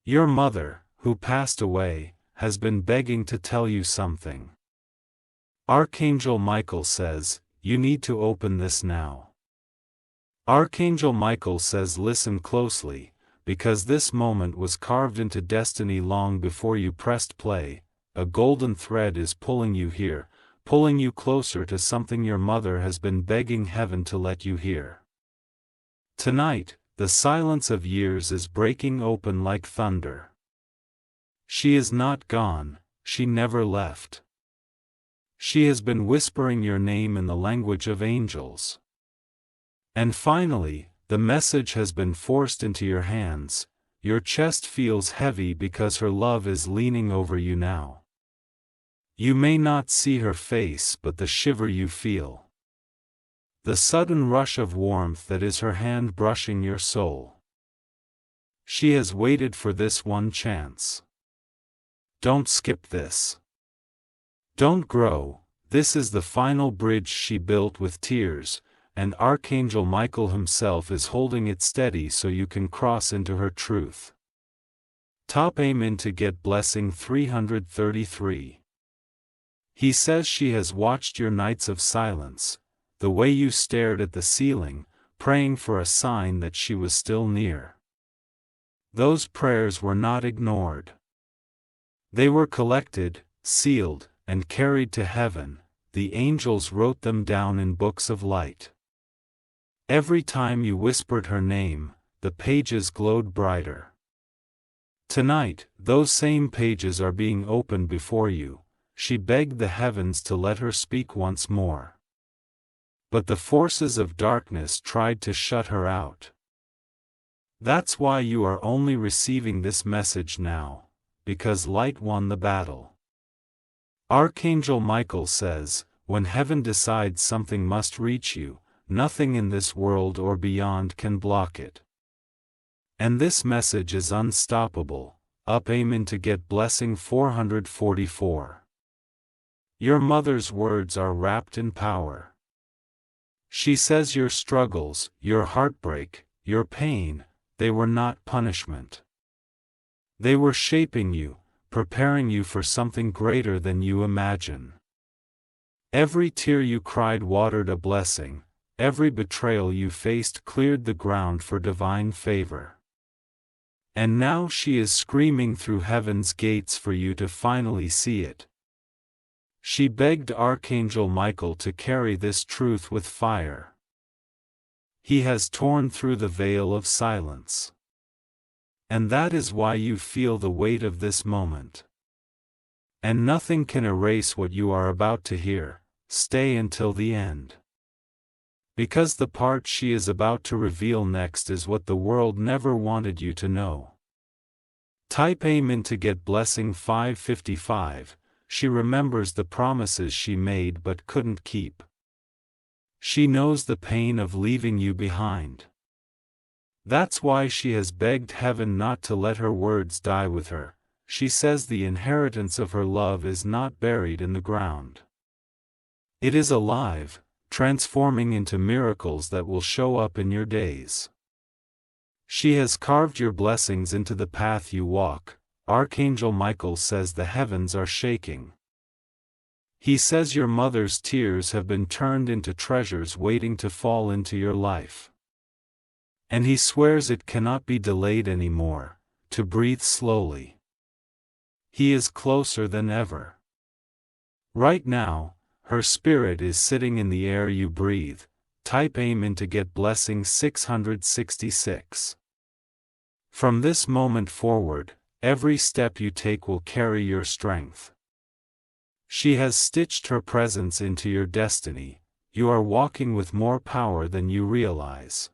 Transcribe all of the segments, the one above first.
Your mother, who passed away, has been begging to tell you something. Archangel Michael says, you need to open this now. Archangel Michael says listen closely, because this moment was carved into destiny long before you pressed play. A golden thread is pulling you here, pulling you closer to something your mother has been begging heaven to let you hear. Tonight, the silence of years is breaking open like thunder. She is not gone, she never left. She has been whispering your name in the language of angels. And finally, the message has been forced into your hands. Your chest feels heavy because her love is leaning over you now. You may not see her face, but the shiver you feel. The sudden rush of warmth that is her hand brushing your soul. She has waited for this one chance. Don't skip this. Don't grow. This is the final bridge she built with tears, and Archangel Michael himself is holding it steady so you can cross into her truth. Top Amen to get blessing 333. He says she has watched your nights of silence, the way you stared at the ceiling, praying for a sign that she was still near. Those prayers were not ignored. They were collected, sealed, and carried to heaven. The angels wrote them down in books of light. Every time you whispered her name, the pages glowed brighter. Tonight, those same pages are being opened before you. She begged the heavens to let her speak once more. But the forces of darkness tried to shut her out. That's why you are only receiving this message now, because light won the battle. Archangel Michael says, when heaven decides something must reach you, nothing in this world or beyond can block it. And this message is unstoppable. Up Amen to get blessing 444. Your mother's words are wrapped in power. She says your struggles, your heartbreak, your pain, they were not punishment. They were shaping you, preparing you for something greater than you imagine. Every tear you cried watered a blessing, every betrayal you faced cleared the ground for divine favor. And now she is screaming through heaven's gates for you to finally see it. She begged Archangel Michael to carry this truth with fire. He has torn through the veil of silence. And that is why you feel the weight of this moment. And nothing can erase what you are about to hear. Stay until the end. Because the part she is about to reveal next is what the world never wanted you to know. Type Amen to get blessing 555. She remembers the promises she made but couldn't keep. She knows the pain of leaving you behind. That's why she has begged heaven not to let her words die with her. She says the inheritance of her love is not buried in the ground. It is alive, transforming into miracles that will show up in your days. She has carved your blessings into the path you walk. Archangel Michael says the heavens are shaking. He says your mother's tears have been turned into treasures waiting to fall into your life. And he swears it cannot be delayed anymore, to breathe slowly. He is closer than ever. Right now, her spirit is sitting in the air you breathe. Type Amen to get blessing 666. From this moment forward, every step you take will carry your strength. She has stitched her presence into your destiny. You are walking with more power than you realize.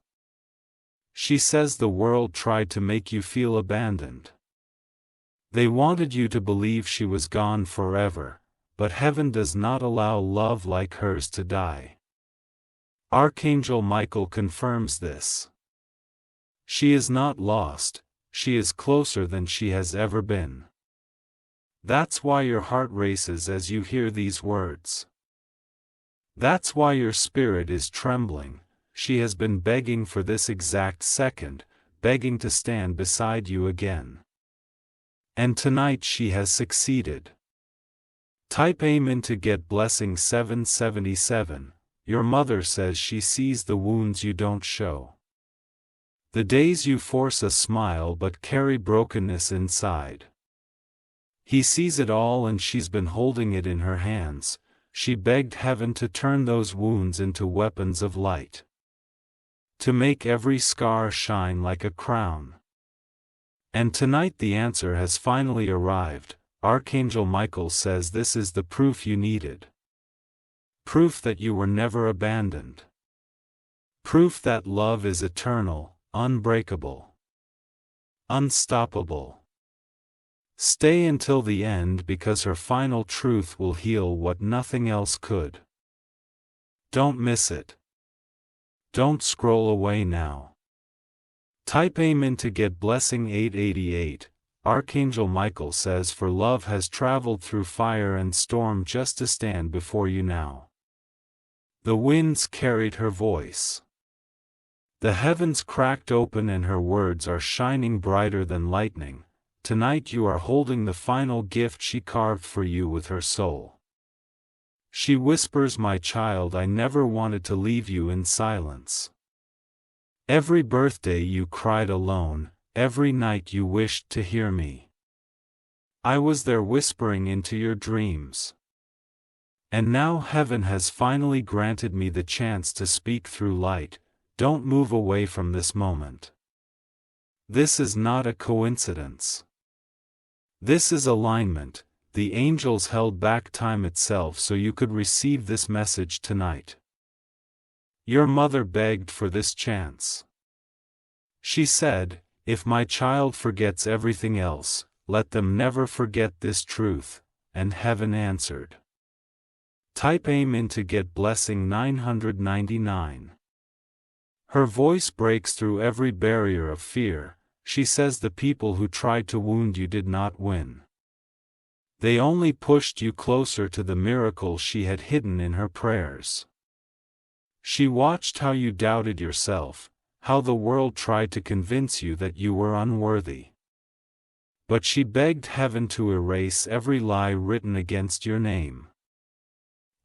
She says the world tried to make you feel abandoned. They wanted you to believe she was gone forever, but heaven does not allow love like hers to die. Archangel Michael confirms this. She is not lost, she is closer than she has ever been. That's why your heart races as you hear these words. That's why your spirit is trembling. She has been begging for this exact second, begging to stand beside you again. And tonight she has succeeded. Type Amen to get blessing 777. Your mother says she sees the wounds you don't show. The days you force a smile but carry brokenness inside. He sees it all and she's been holding it in her hands. She begged heaven to turn those wounds into weapons of light. To make every scar shine like a crown. And tonight the answer has finally arrived. Archangel Michael says this is the proof you needed. Proof that you were never abandoned. Proof that love is eternal, unbreakable, unstoppable. Stay until the end because her final truth will heal what nothing else could. Don't miss it. Don't scroll away now. Type Amen to get blessing 888. Archangel Michael says for love has traveled through fire and storm just to stand before you now. The winds carried her voice. The heavens cracked open and her words are shining brighter than lightning. Tonight you are holding the final gift she carved for you with her soul. She whispers, my child, I never wanted to leave you in silence. Every birthday you cried alone, every night you wished to hear me. I was there whispering into your dreams. And now heaven has finally granted me the chance to speak through light. Don't move away from this moment. This is not a coincidence. This is alignment. The angels held back time itself so you could receive this message tonight. Your mother begged for this chance. She said, if my child forgets everything else, let them never forget this truth, and heaven answered. Type Amen to get blessing 999. Her voice breaks through every barrier of fear. She says the people who tried to wound you did not win. They only pushed you closer to the miracle she had hidden in her prayers. She watched how you doubted yourself, how the world tried to convince you that you were unworthy. But she begged heaven to erase every lie written against your name.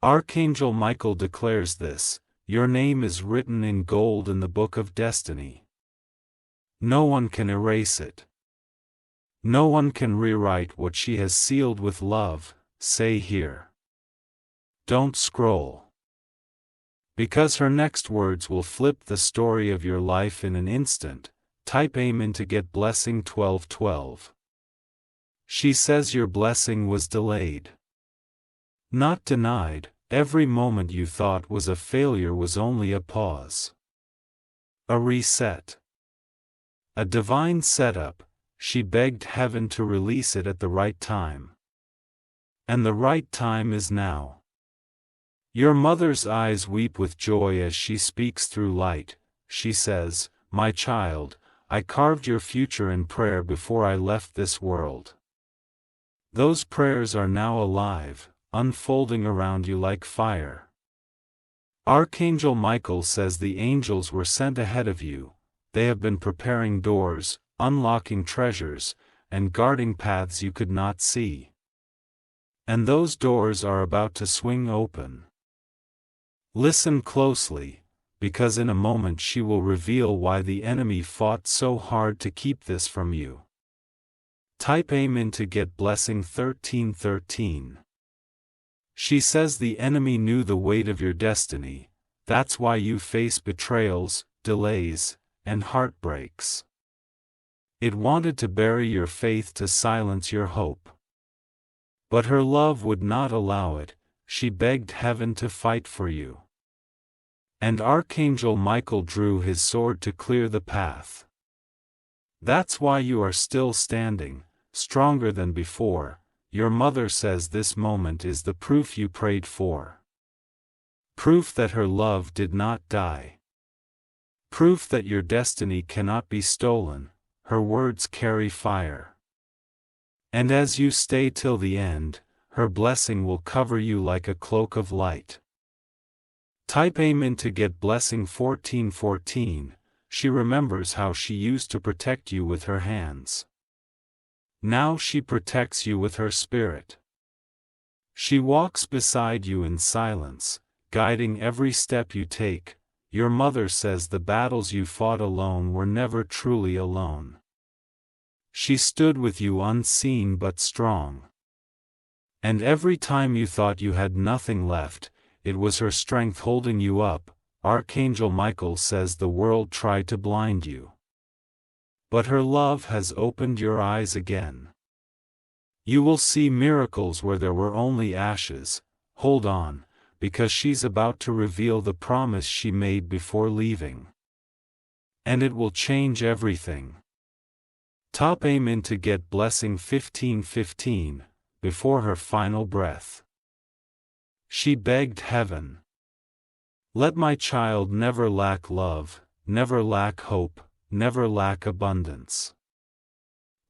Archangel Michael declares this, your name is written in gold in the book of destiny. No one can erase it. No one can rewrite what she has sealed with love. Say here. Don't scroll. Because her next words will flip the story of your life in an instant. Type Amen to get blessing 1212. She says your blessing was delayed. Not denied. Every moment you thought was a failure was only a pause. A reset. A divine setup. She begged heaven to release it at the right time. And the right time is now. Your mother's eyes weep with joy as she speaks through light. She says, my child, I carved your future in prayer before I left this world. Those prayers are now alive, unfolding around you like fire. Archangel Michael says the angels were sent ahead of you. They have been preparing doors, unlocking treasures, and guarding paths you could not see. And those doors are about to swing open. Listen closely, because in a moment she will reveal why the enemy fought so hard to keep this from you. Type Amen to get blessing 1313. She says the enemy knew the weight of your destiny, that's why you face betrayals, delays, and heartbreaks. It wanted to bury your faith to silence your hope. But her love would not allow it. She begged heaven to fight for you. And Archangel Michael drew his sword to clear the path. That's why you are still standing, stronger than before. Your mother says this moment is the proof you prayed for. Proof that her love did not die. Proof that your destiny cannot be stolen. Her words carry fire. And as you stay till the end, her blessing will cover you like a cloak of light. Type Amen to get blessing 1414. She remembers how she used to protect you with her hands. Now she protects you with her spirit. She walks beside you in silence, guiding every step you take. Your mother says the battles you fought alone were never truly alone. She stood with you unseen but strong. And every time you thought you had nothing left, it was her strength holding you up. Archangel Michael says the world tried to blind you, but her love has opened your eyes again. You will see miracles where there were only ashes. Hold on, because she's about to reveal the promise she made before leaving. And it will change everything. Top Amen to get blessing 1515, before her final breath. She begged heaven, let my child never lack love, never lack hope, never lack abundance.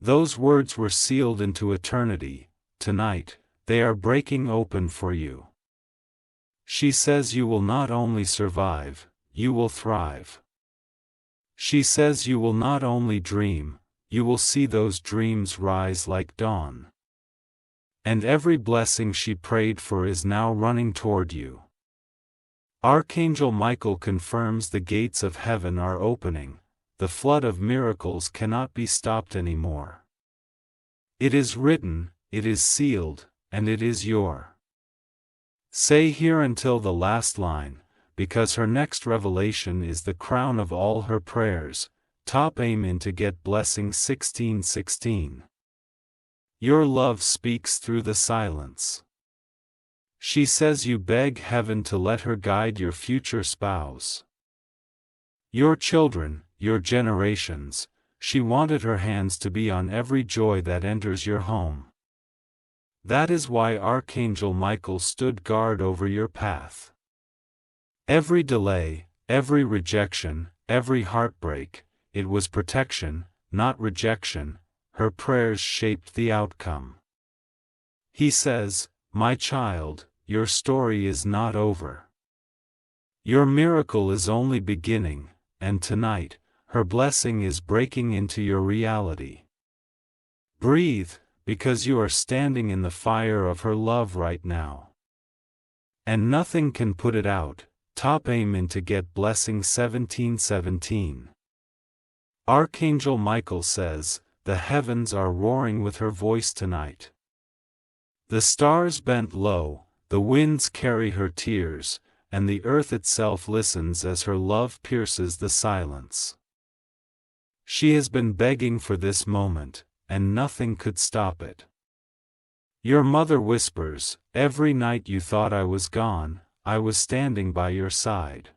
Those words were sealed into eternity. Tonight, they are breaking open for you. She says you will not only survive, you will thrive. She says you will not only dream, you will see those dreams rise like dawn. And every blessing she prayed for is now running toward you. Archangel Michael confirms the gates of heaven are opening. The flood of miracles cannot be stopped anymore. It is written, it is sealed, and it is your. Say here until the last line, because her next revelation is the crown of all her prayers. Top Amen to get blessing 1616. Your love speaks through the silence. She says you beg heaven to let her guide your future spouse. Your children, your generations. She wanted her hands to be on every joy that enters your home. That is why Archangel Michael stood guard over your path. Every delay, every rejection, every heartbreak, it was protection, not rejection. Her prayers shaped the outcome. He says, my child, your story is not over. Your miracle is only beginning, and tonight, her blessing is breaking into your reality. Breathe, because you are standing in the fire of her love right now. And nothing can put it out. Top Amen to get blessing 1717. Archangel Michael says, the heavens are roaring with her voice tonight. The stars bent low, the winds carry her tears, and the earth itself listens as her love pierces the silence. She has been begging for this moment, and nothing could stop it. Your mother whispers, every night you thought I was gone, I was standing by your side.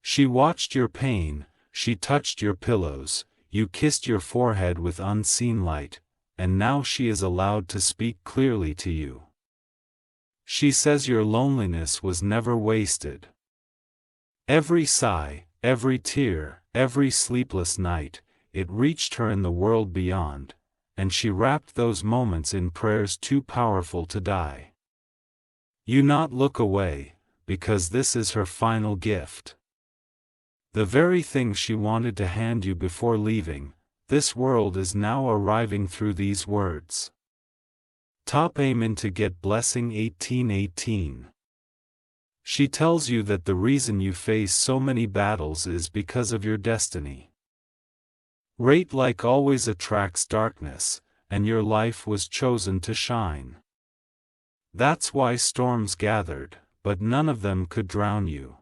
She watched your pain, she touched your pillows, you kissed your forehead with unseen light, and now she is allowed to speak clearly to you. She says your loneliness was never wasted. Every sigh, every tear, every sleepless night, it reached her in the world beyond, and she wrapped those moments in prayers too powerful to die. You not look away, because this is her final gift. The very thing she wanted to hand you before leaving, this world is now arriving through these words. Top Amen to get blessing 1818. She tells you that the reason you face so many battles is because of your destiny. Rate like always attracts darkness, and your life was chosen to shine. That's why storms gathered, but none of them could drown you.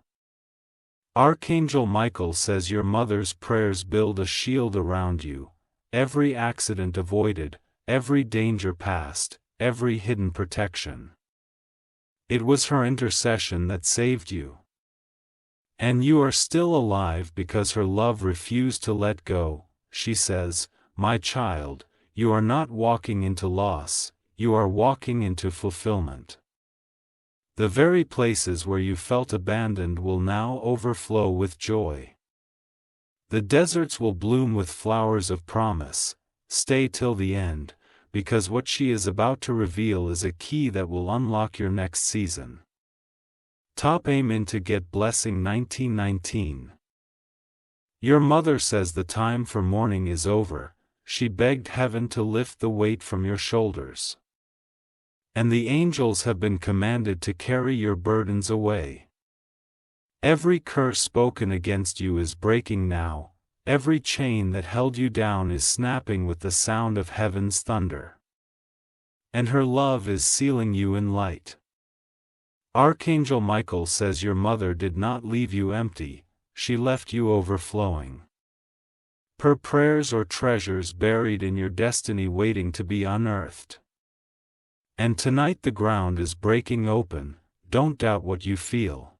Archangel Michael says your mother's prayers build a shield around you, every accident avoided, every danger passed, every hidden protection. It was her intercession that saved you. And you are still alive because her love refused to let go. She says, my child, you are not walking into loss, you are walking into fulfillment. The very places where you felt abandoned will now overflow with joy. The deserts will bloom with flowers of promise. Stay till the end, because what she is about to reveal is a key that will unlock your next season. Top Amen to get blessing 1919. Your mother says the time for mourning is over. she begged heaven to lift the weight from your shoulders. And the angels have been commanded to carry your burdens away. Every curse spoken against you is breaking now, every chain that held you down is snapping with the sound of heaven's thunder. And her love is sealing you in light. Archangel Michael says your mother did not leave you empty, she left you overflowing. Her prayers are treasures buried in your destiny waiting to be unearthed. And tonight the ground is breaking open, don't doubt what you feel.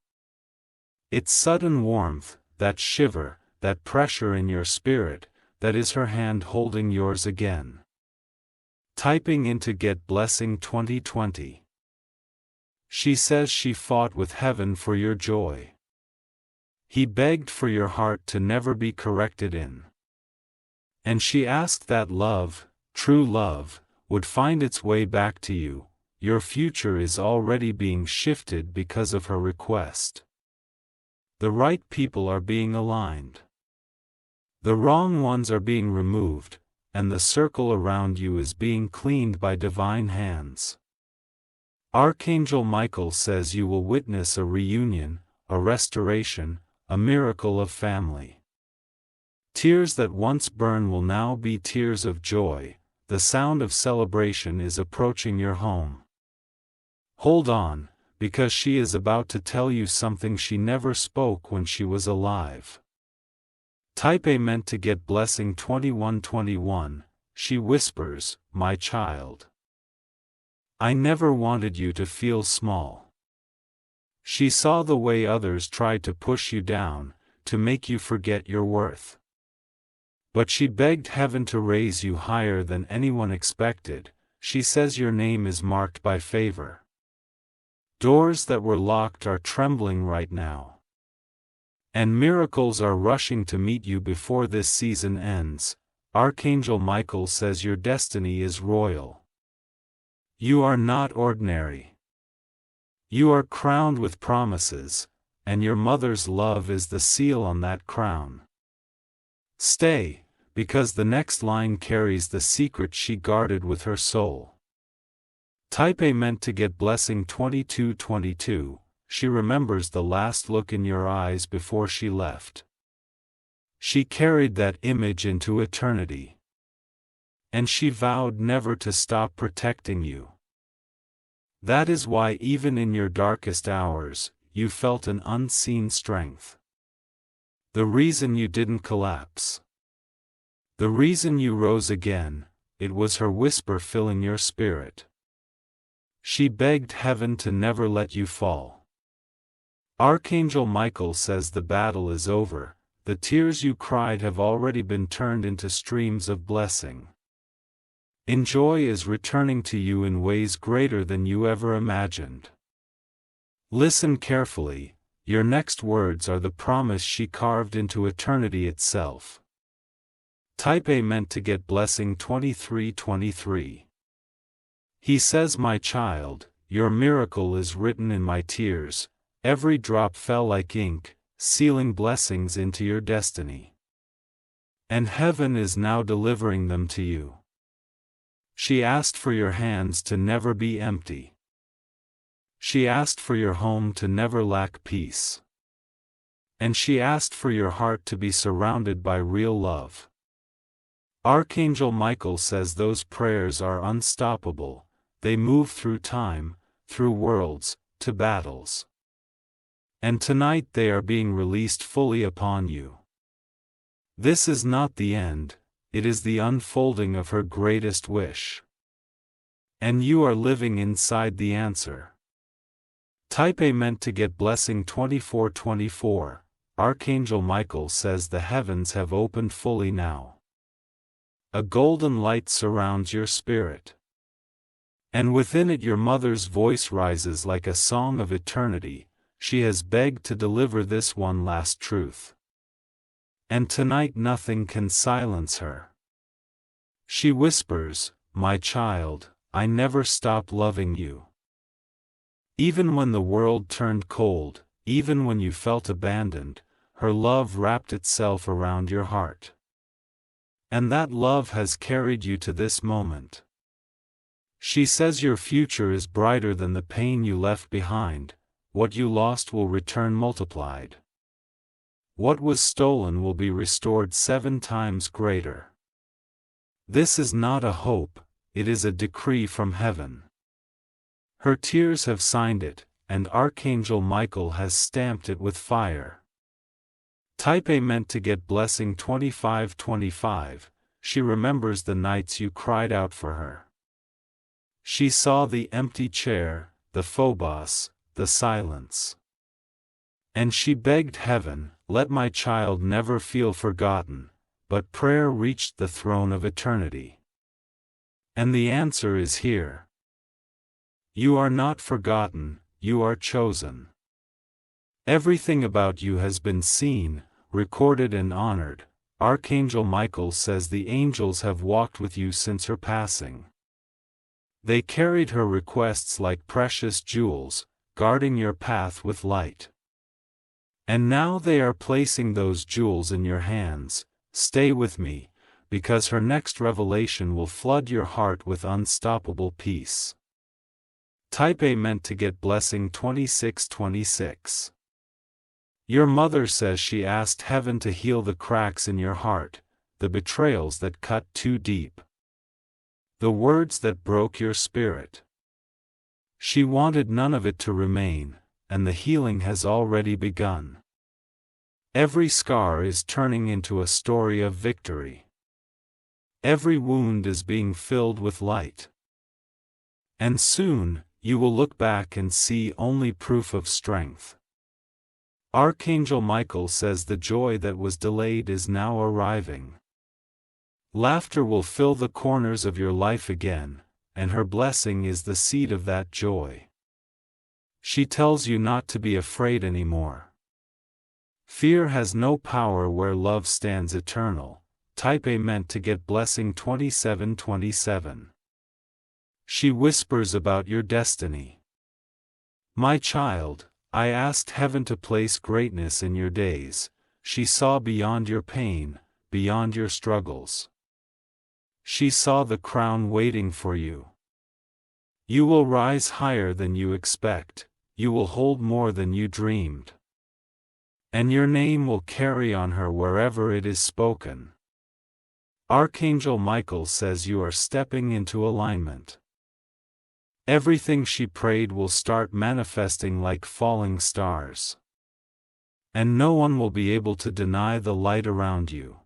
It's sudden warmth, that shiver, that pressure in your spirit, that is her hand holding yours again. Typing into Get Blessing 2020. She says she fought with heaven for your joy. He begged for your heart to never be corrected in. And she asked that love, true love, would find its way back to you. Your future is already being shifted because of her request. The right people are being aligned. The wrong ones are being removed, and the circle around you is being cleaned by divine hands. Archangel Michael says you will witness a reunion, a restoration, a miracle of family. Tears that once burned will now be tears of joy, the sound of celebration is approaching your home. Hold on, because she is about to tell you something she never spoke when she was alive. Type Amen to Get Blessing 2121, she whispers, my child. I never wanted you to feel small. She saw the way others tried to push you down, to make you forget your worth. But she begged heaven to raise you higher than anyone expected. She says your name is marked by favor. Doors that were locked are trembling right now. And miracles are rushing to meet you before this season ends. Archangel Michael says your destiny is royal. You are not ordinary. You are crowned with promises, and your mother's love is the seal on that crown. Stay, because the next line carries the secret she guarded with her soul. Type Amen to Get Blessing 2222, she remembers the last look in your eyes before she left. She carried that image into eternity. And she vowed never to stop protecting you. That is why even in your darkest hours, you felt an unseen strength. The reason you didn't collapse. The reason you rose again, it was her whisper filling your spirit. She begged heaven to never let you fall. Archangel Michael says the battle is over, the tears you cried have already been turned into streams of blessing. And joy is returning to you in ways greater than you ever imagined. Listen carefully, your next words are the promise she carved into eternity itself. Type Amen to Get Blessing 2323. He says, my child, your miracle is written in my tears, every drop fell like ink, sealing blessings into your destiny. And heaven is now delivering them to you. She asked for your hands to never be empty. She asked for your home to never lack peace. And she asked for your heart to be surrounded by real love. Archangel Michael says those prayers are unstoppable, they move through time, through worlds, to battles. And tonight they are being released fully upon you. This is not the end, it is the unfolding of her greatest wish. And you are living inside the answer. Type Amen to Get Blessing 2424. Archangel Michael says the heavens have opened fully now. A golden light surrounds your spirit. And within it your mother's voice rises like a song of eternity. She has begged to deliver this one last truth. And tonight nothing can silence her. She whispers, my child, I never stopped loving you. Even when the world turned cold, even when you felt abandoned, her love wrapped itself around your heart. And that love has carried you to this moment. She says your future is brighter than the pain you left behind. What you lost will return multiplied. What was stolen will be restored 7 times greater. This is not a hope, it is a decree from heaven. Her tears have signed it, and Archangel Michael has stamped it with fire. Type A meant to get blessing 2525. She remembers the nights you cried out for her. She saw the empty chair, the phobos, the silence. And she begged heaven, let my child never feel forgotten, but prayer reached the throne of eternity. And the answer is here. You are not forgotten, you are chosen. Everything about you has been seen, recorded and honored. Archangel Michael says the angels have walked with you since her passing. They carried her requests like precious jewels, guarding your path with light. And now they are placing those jewels in your hands. Stay with me, because her next revelation will flood your heart with unstoppable peace. Type A meant to get blessing 2626. Your mother says she asked heaven to heal the cracks in your heart, the betrayals that cut too deep, the words that broke your spirit. She wanted none of it to remain, and the healing has already begun. Every scar is turning into a story of victory. Every wound is being filled with light. And soon, you will look back and see only proof of strength. Archangel Michael says the joy that was delayed is now arriving. Laughter will fill the corners of your life again, and her blessing is the seed of that joy. She tells you not to be afraid anymore. Fear has no power where love stands eternal. Type A meant to get blessing 2727. She whispers about your destiny. My child, I asked heaven to place greatness in your days. She saw beyond your pain, beyond your struggles. She saw the crown waiting for you. You will rise higher than you expect, you will hold more than you dreamed. And your name will carry on her wherever it is spoken. Archangel Michael says you are stepping into alignment. Everything she prayed will start manifesting like falling stars. And no one will be able to deny the light around you.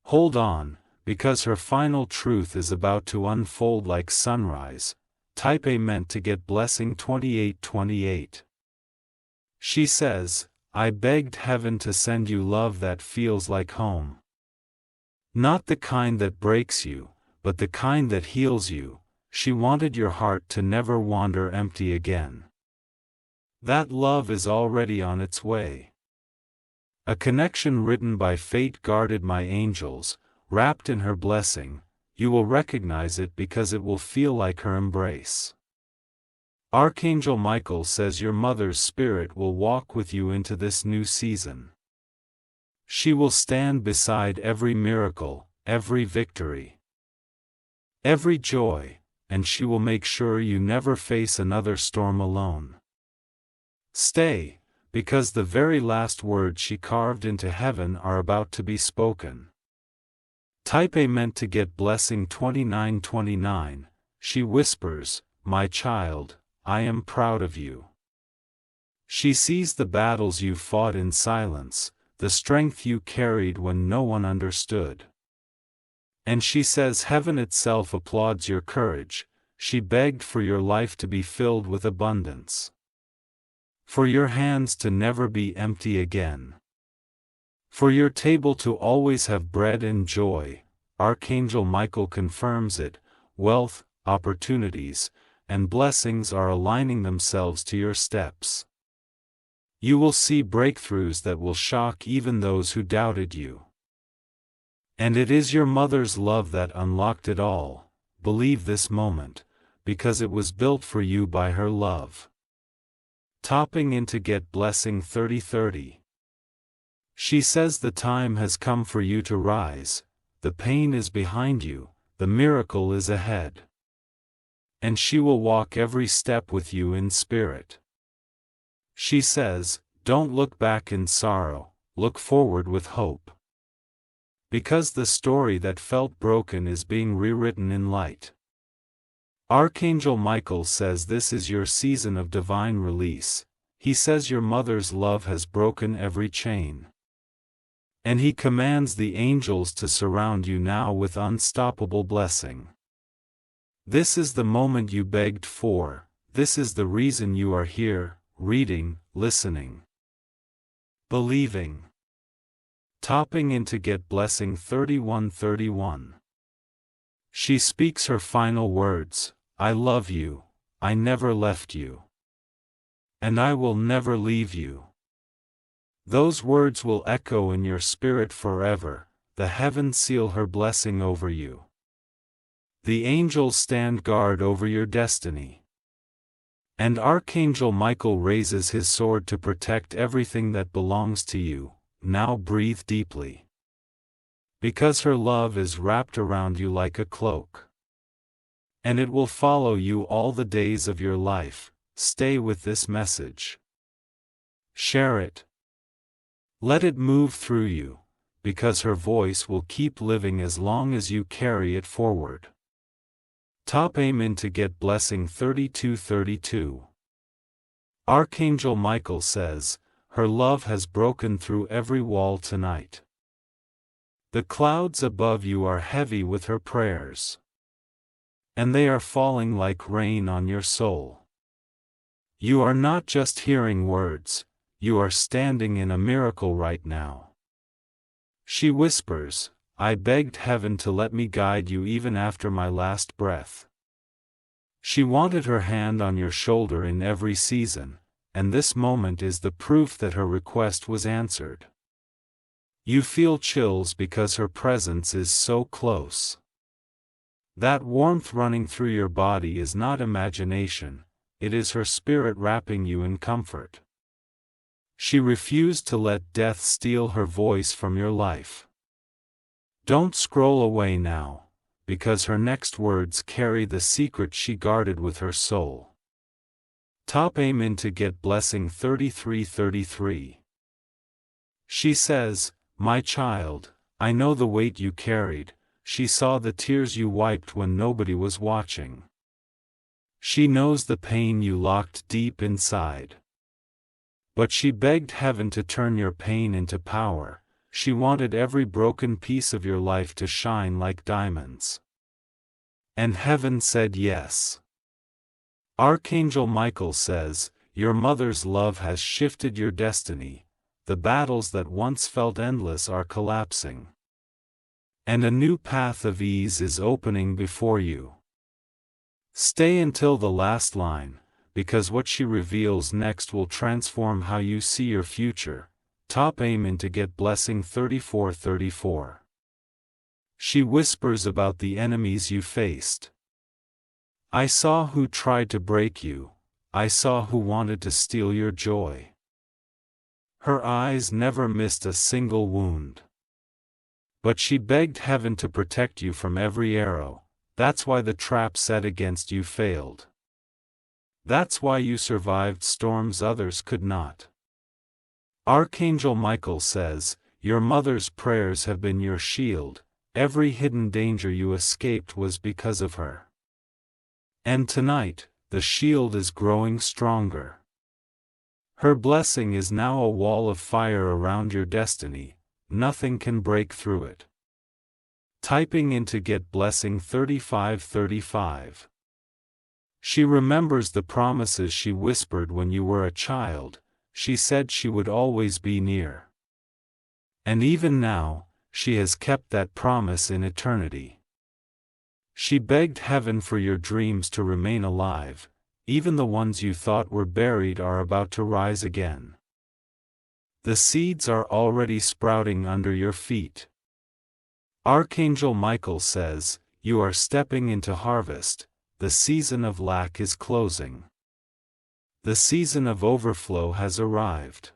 Hold on, because her final truth is about to unfold like sunrise. Type A meant to get blessing 2828. She says, I begged heaven to send you love that feels like home. Not the kind that breaks you, but the kind that heals you. She wanted your heart to never wander empty again. That love is already on its way. A connection written by fate guarded by angels, wrapped in her blessing. You will recognize it because it will feel like her embrace. Archangel Michael says your mother's spirit will walk with you into this new season. She will stand beside every miracle, every victory, every joy, and she will make sure you never face another storm alone. Stay, because the very last words she carved into heaven are about to be spoken. Type A meant to get blessing 2929. She whispers, my child, I am proud of you. She sees the battles you fought in silence, the strength you carried when no one understood. And she says heaven itself applauds your courage. She begged for your life to be filled with abundance, for your hands to never be empty again, for your table to always have bread and joy. Archangel Michael confirms it. Wealth, opportunities, and blessings are aligning themselves to your steps. You will see breakthroughs that will shock even those who doubted you. And it is your mother's love that unlocked it all. Believe this moment, because it was built for you by her love. Topping into get blessing 3030. She says the time has come for you to rise. the pain is behind you, the miracle is ahead. And she will walk every step with you in spirit. She says, don't look back in sorrow, look forward with hope. Because the story that felt broken is being rewritten in light. Archangel Michael says this is your season of divine release. He says your mother's love has broken every chain. And he commands the angels to surround you now with unstoppable blessing. This is the moment you begged for, this is the reason you are here, reading, listening, believing. Topping into Get Blessing 31:31. She speaks her final words, I love you, I never left you. And I will never leave you. Those words will echo in your spirit forever, the heavens seal her blessing over you. The angels stand guard over your destiny. And Archangel Michael raises his sword to protect everything that belongs to you. Now breathe deeply. Because her love is wrapped around you like a cloak. And it will follow you all the days of your life. Stay with this message. Share it. Let it move through you, because her voice will keep living as long as you carry it forward. Top Amen to Get Blessing 32:32. Archangel Michael says, her love has broken through every wall tonight. The clouds above you are heavy with her prayers. And they are falling like rain on your soul. You are not just hearing words, you are standing in a miracle right now. She whispers, I begged heaven to let me guide you even after my last breath. She wanted her hand on your shoulder in every season, and this moment is the proof that her request was answered. You feel chills because her presence is so close. That warmth running through your body is not imagination, it is her spirit wrapping you in comfort. She refused to let death steal her voice from your life. Don't scroll away now, because her next words carry the secret she guarded with her soul. Top Amen to Get Blessing 33:33. She says, my child, I know the weight you carried. She saw the tears you wiped when nobody was watching. She knows the pain you locked deep inside. But she begged heaven to turn your pain into power. She wanted every broken piece of your life to shine like diamonds. And heaven said yes. Archangel Michael says, your mother's love has shifted your destiny. The battles that once felt endless are collapsing. And a new path of ease is opening before you. Stay until the last line, because what she reveals next will transform how you see your future. Top Amen to Get Blessing 34:34. She whispers about the enemies you faced. I saw who tried to break you, I saw who wanted to steal your joy. Her eyes never missed a single wound. But she begged heaven to protect you from every arrow. That's why the trap set against you failed. That's why you survived storms others could not. Archangel Michael says, your mother's prayers have been your shield. Every hidden danger you escaped was because of her. And tonight, the shield is growing stronger. Her blessing is now a wall of fire around your destiny. Nothing can break through it. Typing into Get Blessing 35:35. She remembers the promises she whispered when you were a child. She said she would always be near. And even now, she has kept that promise in eternity. She begged heaven for your dreams to remain alive. Even the ones you thought were buried are about to rise again. The seeds are already sprouting under your feet. Archangel Michael says, you are stepping into harvest. The season of lack is closing. The season of overflow has arrived.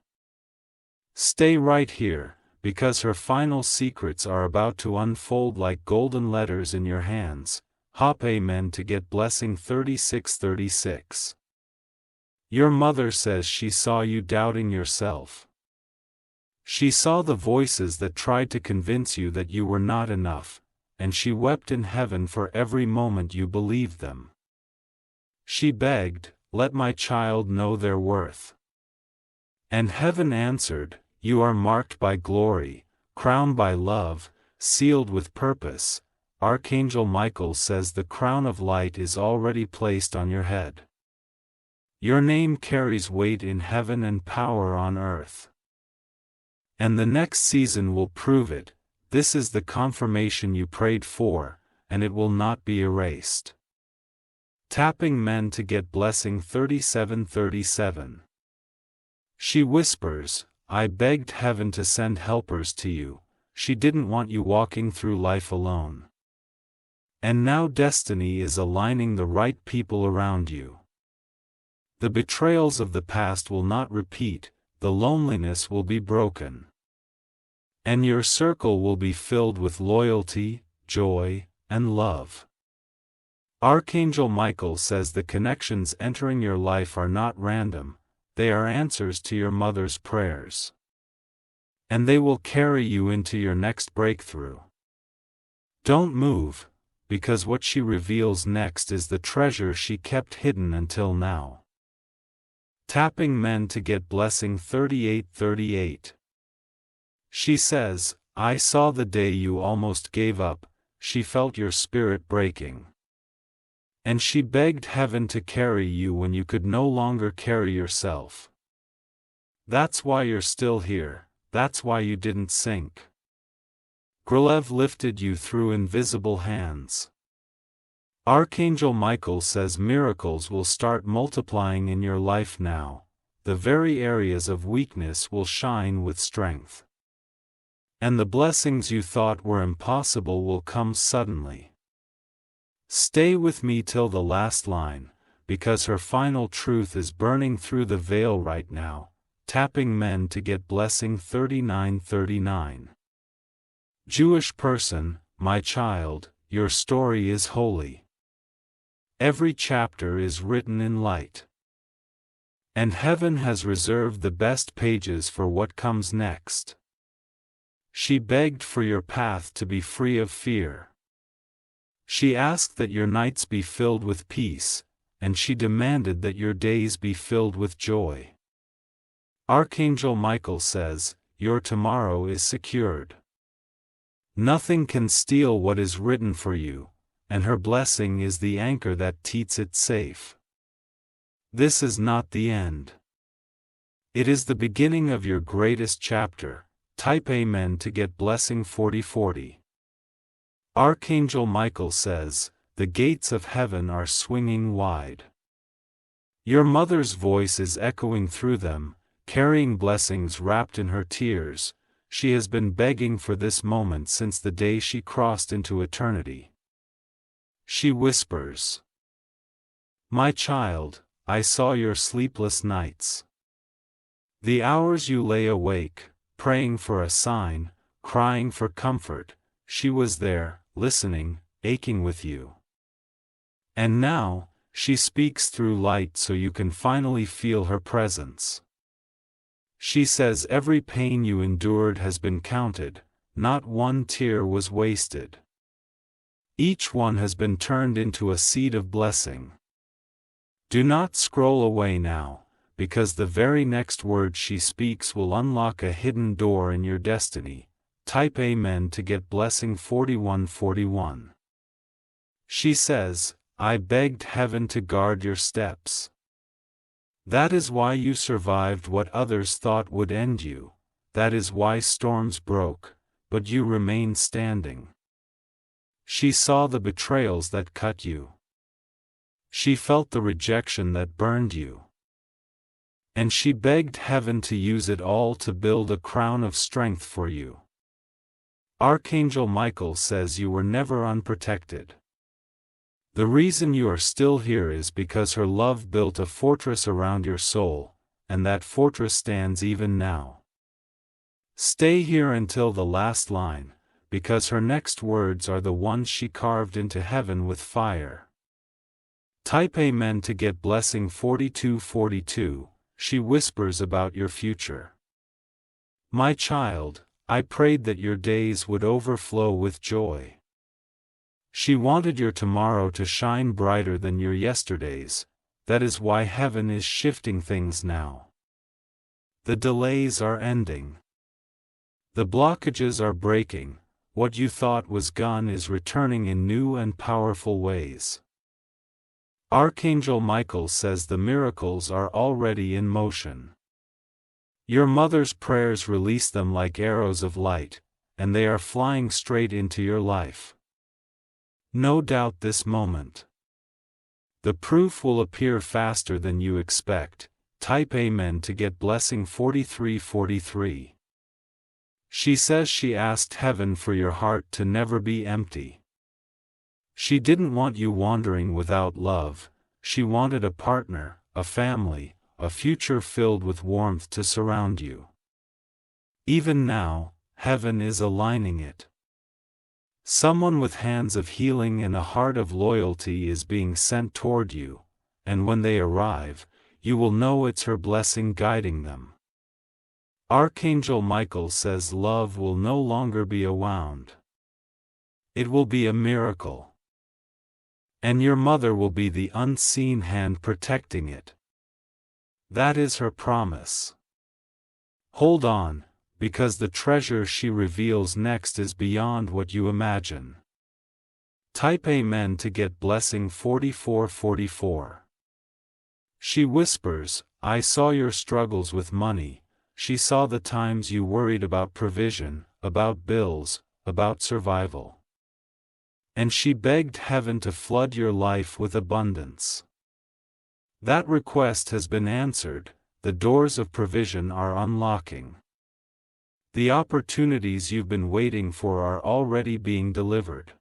Stay right here, because her final secrets are about to unfold like golden letters in your hands. Hop amen to get blessing 3636. Your mother says she saw you doubting yourself. She saw the voices that tried to convince you that you were not enough, and she wept in heaven for every moment you believed them. She begged, "Let my child know their worth." And heaven answered, "You are marked by glory, crowned by love, sealed with purpose." Archangel Michael says the crown of light is already placed on your head. Your name carries weight in heaven and power on earth. And the next season will prove it. This is the confirmation you prayed for, and it will not be erased. Tapping men to get blessing 3737. She whispers, "I begged heaven to send helpers to you." She didn't want you walking through life alone. And now destiny is aligning the right people around you. The betrayals of the past will not repeat, the loneliness will be broken. And your circle will be filled with loyalty, joy, and love. Archangel Michael says the connections entering your life are not random, they are answers to your mother's prayers. And they will carry you into your next breakthrough. Don't move, because what she reveals next is the treasure she kept hidden until now. Tapping men to get blessing 3838. She says, "I saw the day you almost gave up." She felt your spirit breaking. And she begged heaven to carry you when you could no longer carry yourself. That's why you're still here, that's why you didn't sink. Grelev lifted you through invisible hands. Archangel Michael says miracles will start multiplying in your life now. The very areas of weakness will shine with strength. And the blessings you thought were impossible will come suddenly. Stay with me till the last line, because her final truth is burning through the veil right now. Tapping men to get blessing 3939. Jewish person, my child, your story is holy. Every chapter is written in light. And heaven has reserved the best pages for what comes next. She begged for your path to be free of fear. She asked that your nights be filled with peace, and she demanded that your days be filled with joy. Archangel Michael says, your tomorrow is secured. Nothing can steal what is written for you, and her blessing is the anchor that keeps it safe. This is not the end. It is the beginning of your greatest chapter. Type Amen to get blessing 4040. Archangel Michael says, the gates of heaven are swinging wide. Your mother's voice is echoing through them, carrying blessings wrapped in her tears. She has been begging for this moment since the day she crossed into eternity. She whispers, my child, I saw your sleepless nights. The hours you lay awake, praying for a sign, crying for comfort. She was there, listening, aching with you. And now, she speaks through light so you can finally feel her presence. She says every pain you endured has been counted, not one tear was wasted. Each one has been turned into a seed of blessing. Do not scroll away now, because the very next word she speaks will unlock a hidden door in your destiny. Type Amen to get blessing 4141. She says, I begged heaven to guard your steps. That is why you survived what others thought would end you. That is why storms broke, but you remained standing. She saw the betrayals that cut you. She felt the rejection that burned you. And she begged heaven to use it all to build a crown of strength for you. Archangel Michael says you were never unprotected. The reason you are still here is because her love built a fortress around your soul, and that fortress stands even now. Stay here until the last line, because her next words are the ones she carved into heaven with fire. Type Amen to get blessing 4242. She whispers about your future. My child, I prayed that your days would overflow with joy. She wanted your tomorrow to shine brighter than your yesterdays. That is why heaven is shifting things now. The delays are ending. The blockages are breaking. What you thought was gone is returning in new and powerful ways. Archangel Michael says the miracles are already in motion. Your mother's prayers release them like arrows of light, and they are flying straight into your life. No doubt this moment. The proof will appear faster than you expect. Type Amen to get blessing 4343. She says she asked heaven for your heart to never be empty. She didn't want you wandering without love. She wanted a partner, a family, a future filled with warmth to surround you. Even now, heaven is aligning it. Someone with hands of healing and a heart of loyalty is being sent toward you, and when they arrive, you will know it's her blessing guiding them. Archangel Michael says love will no longer be a wound. It will be a miracle. And your mother will be the unseen hand protecting it. That is her promise. Hold on, because the treasure she reveals next is beyond what you imagine. Type Amen to get blessing 4444. She whispers, I saw your struggles with money. She saw the times you worried about provision, about bills, about survival. And she begged heaven to flood your life with abundance. That request has been answered. The doors of provision are unlocking. The opportunities you've been waiting for are already being delivered.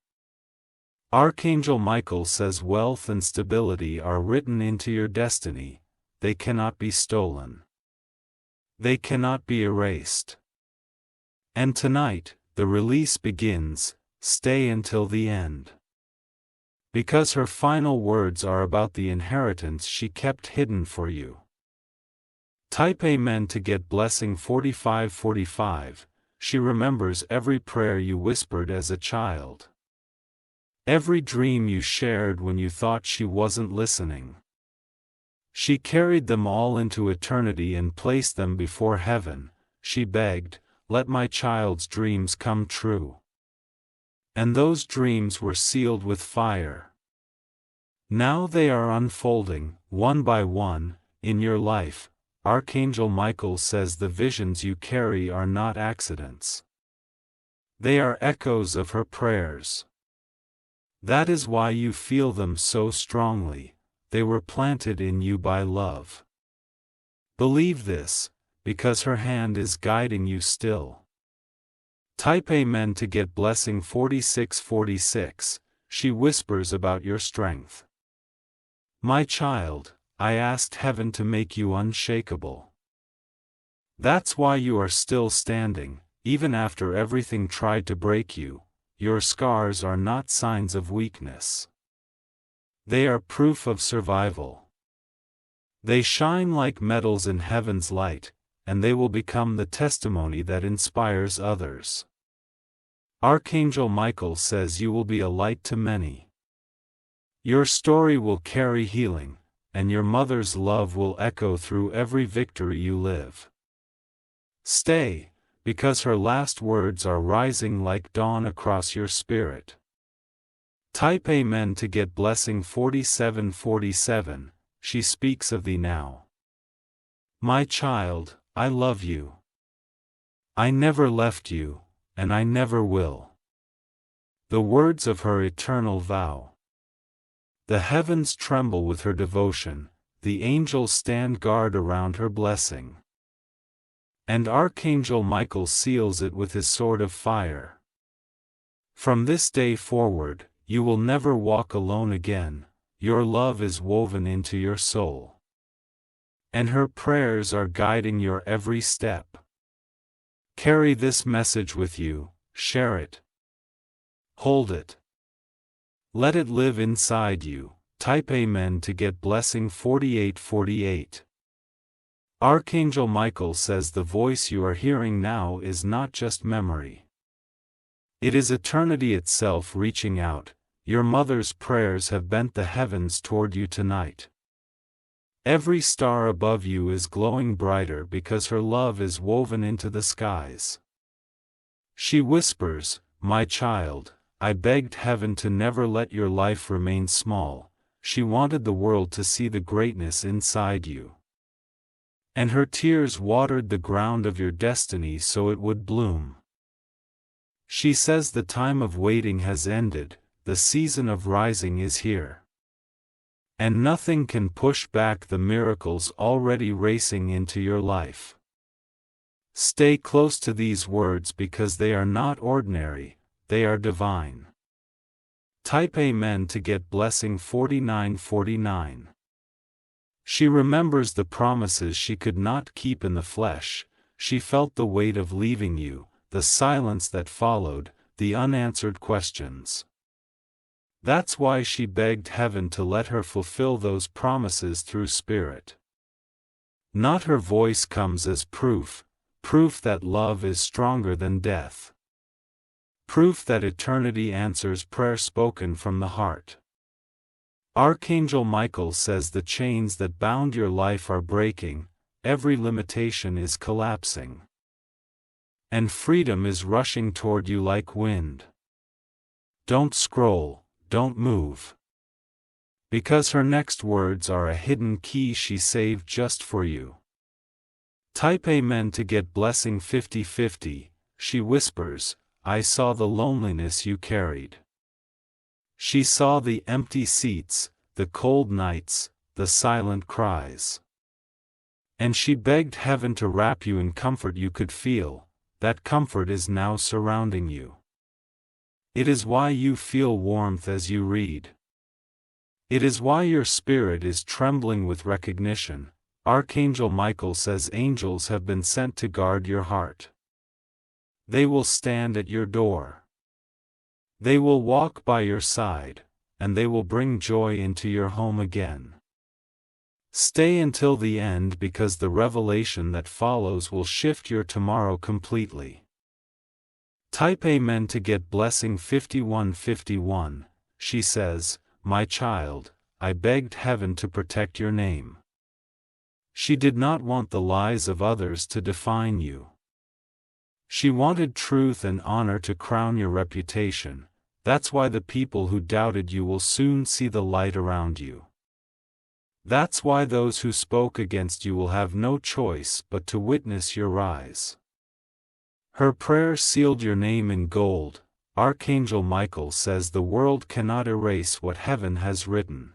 Archangel Michael says wealth and stability are written into your destiny. They cannot be stolen. They cannot be erased. And tonight, the release begins. Stay until the end. Because her final words are about the inheritance she kept hidden for you. Type Amen to get blessing 4545. She remembers every prayer you whispered as a child. Every dream you shared when you thought she wasn't listening. She carried them all into eternity and placed them before heaven. She begged, let my child's dreams come true. And those dreams were sealed with fire. Now they are unfolding, one by one, in your life. Archangel Michael says the visions you carry are not accidents. They are echoes of her prayers. That is why you feel them so strongly. They were planted in you by love. Believe this, because her hand is guiding you still. Type Amen to get blessing 4646. She whispers about your strength. My child, I asked heaven to make you unshakable. That's why you are still standing, even after everything tried to break you. Your scars are not signs of weakness. They are proof of survival. They shine like metals in heaven's light, and they will become the testimony that inspires others. Archangel Michael says you will be a light to many. Your story will carry healing, and your mother's love will echo through every victory you live. Stay, because her last words are rising like dawn across your spirit. Type Amen to get blessing 4747. She speaks of thee now. My child, I love you. I never left you, and I never will. The words of her eternal vow. The heavens tremble with her devotion, the angels stand guard around her blessing. And Archangel Michael seals it with his sword of fire. From this day forward, you will never walk alone again. Your love is woven into your soul. And her prayers are guiding your every step. Carry this message with you, share it. Hold it. Let it live inside you. Type Amen to get blessing 4848. Archangel Michael says the voice you are hearing now is not just memory. It is eternity itself reaching out. Your mother's prayers have bent the heavens toward you tonight. Every star above you is glowing brighter because her love is woven into the skies. She whispers, "My child, I begged heaven to never let your life remain small." She wanted the world to see the greatness inside you. And her tears watered the ground of your destiny so it would bloom. She says the time of waiting has ended, the season of rising is here. And nothing can push back the miracles already racing into your life. Stay close to these words because they are not ordinary, they are divine. Type Amen to get blessing 4949. She remembers the promises she could not keep in the flesh. She felt the weight of leaving you, the silence that followed, the unanswered questions. That's why she begged heaven to let her fulfill those promises through spirit. Not her voice comes as proof that love is stronger than death. Proof that eternity answers prayer spoken from the heart. Archangel Michael says the chains that bound your life are breaking, every limitation is collapsing. And freedom is rushing toward you like wind. Don't scroll. Don't move. Because her next words are a hidden key she saved just for you. Type Amen to get blessing 5050. She whispers, "I saw the loneliness you carried." She saw the empty seats, the cold nights, the silent cries. And she begged heaven to wrap you in comfort you could feel. That comfort is now surrounding you. It is why you feel warmth as you read. It is why your spirit is trembling with recognition. Archangel Michael says angels have been sent to guard your heart. They will stand at your door. They will walk by your side, and they will bring joy into your home again. Stay until the end because the revelation that follows will shift your tomorrow completely. Type Amen to get blessing 5151. She says, "My child, I begged heaven to protect your name." She did not want the lies of others to define you. She wanted truth and honor to crown your reputation. That's why the people who doubted you will soon see the light around you. That's why those who spoke against you will have no choice but to witness your rise. Her prayer sealed your name in gold. Archangel Michael says the world cannot erase what heaven has written.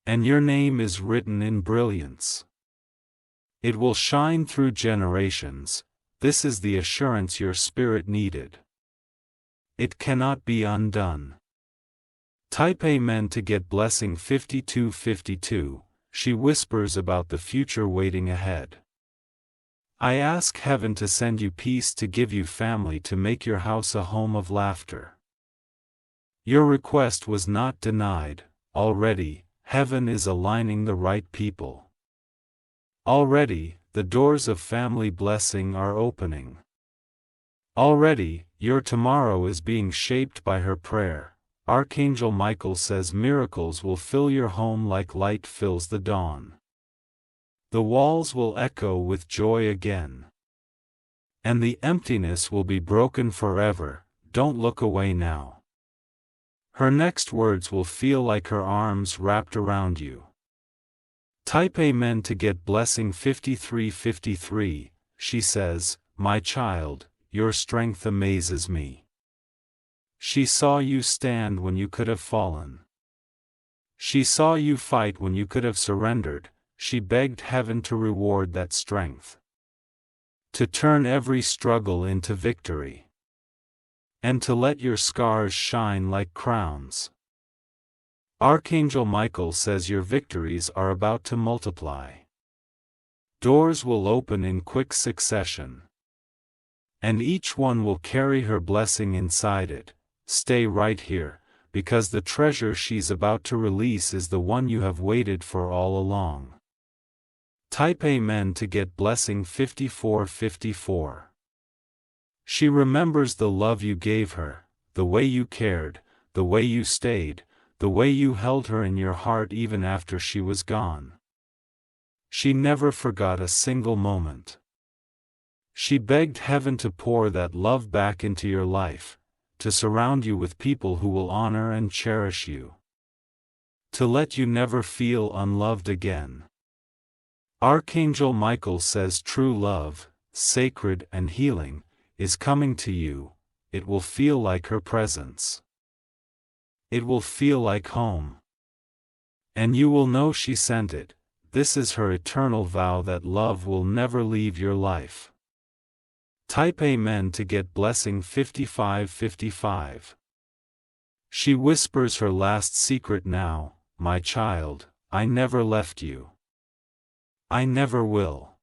And your name is written in brilliance. It will shine through generations. This is the assurance your spirit needed. It cannot be undone. Type Amen to get blessing 5252. She whispers about the future waiting ahead. I ask heaven to send you peace, to give you family, to make your house a home of laughter. Your request was not denied. Already, heaven is aligning the right people. Already, the doors of family blessing are opening. Already, your tomorrow is being shaped by her prayer. Archangel Michael says miracles will fill your home like light fills the dawn. The walls will echo with joy again. And the emptiness will be broken forever. Don't look away now. Her next words will feel like her arms wrapped around you. Type Amen to get blessing 5353. She says, "My child, your strength amazes me." She saw you stand when you could have fallen. She saw you fight when you could have surrendered. She begged heaven to reward that strength. To turn every struggle into victory. And to let your scars shine like crowns. Archangel Michael says your victories are about to multiply. Doors will open in quick succession. And each one will carry her blessing inside it. Stay right here, because the treasure she's about to release is the one you have waited for all along. Type Amen to get blessing 5454. She remembers the love you gave her, the way you cared, the way you stayed, the way you held her in your heart even after she was gone. She never forgot a single moment. She begged heaven to pour that love back into your life, to surround you with people who will honor and cherish you, to let you never feel unloved again. Archangel Michael says true love, sacred and healing, is coming to you. It will feel like her presence. It will feel like home. And you will know she sent it. This is her eternal vow that love will never leave your life. Type Amen to get blessing 5555. She whispers her last secret now, my child, I never left you. I never will.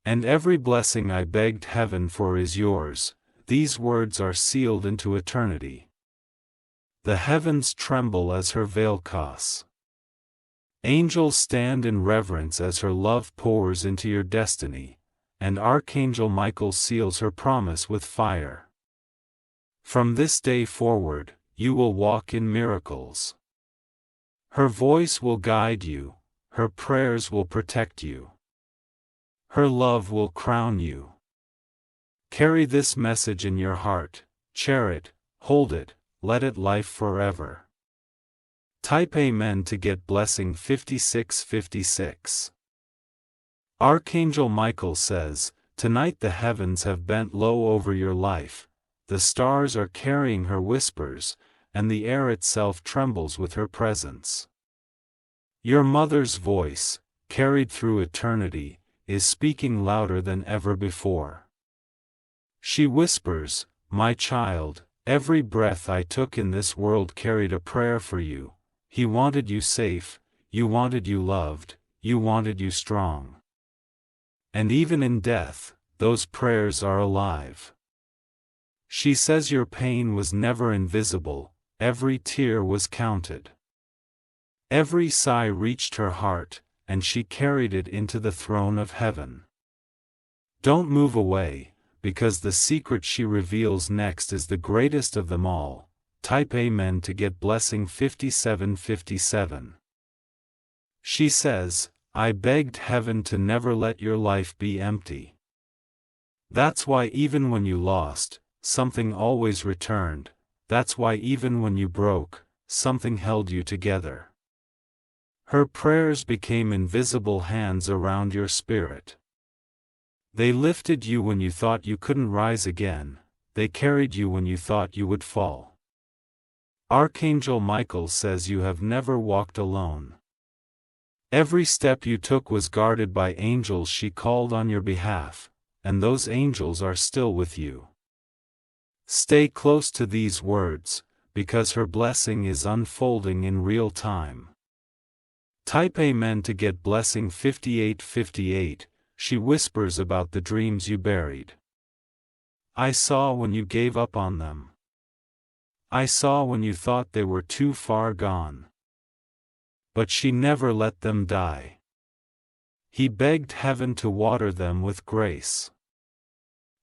And every blessing I begged heaven for is yours. These words are sealed into eternity. The heavens tremble as her veil casts. Angels stand in reverence as her love pours into your destiny, and Archangel Michael seals her promise with fire. From this day forward, you will walk in miracles. Her voice will guide you, her prayers will protect you. Her love will crown you. Carry this message in your heart, cherish it, hold it, let it life forever. Type Amen to get blessing 5656. Archangel Michael says, tonight the heavens have bent low over your life, the stars are carrying her whispers, and the air itself trembles with her presence. Your mother's voice, carried through eternity, is speaking louder than ever before. She whispers, my child, every breath I took in this world carried a prayer for you. He wanted you safe, you wanted you loved, you wanted you strong. And even in death, those prayers are alive. She says your pain was never invisible, every tear was counted. Every sigh reached her heart, and she carried it into the throne of heaven. Don't move away, because the secret she reveals next is the greatest of them all. Type Amen to get blessing 5757. She says, I begged heaven to never let your life be empty. That's why even when you lost, something always returned. That's why even when you broke, something held you together. Her prayers became invisible hands around your spirit. They lifted you when you thought you couldn't rise again, they carried you when you thought you would fall. Archangel Michael says you have never walked alone. Every step you took was guarded by angels she called on your behalf, and those angels are still with you. Stay close to these words, because her blessing is unfolding in real time. Type Amen to get blessing 5858. She whispers about the dreams you buried. I saw when you gave up on them. I saw when you thought they were too far gone. But she never let them die. He begged heaven to water them with grace,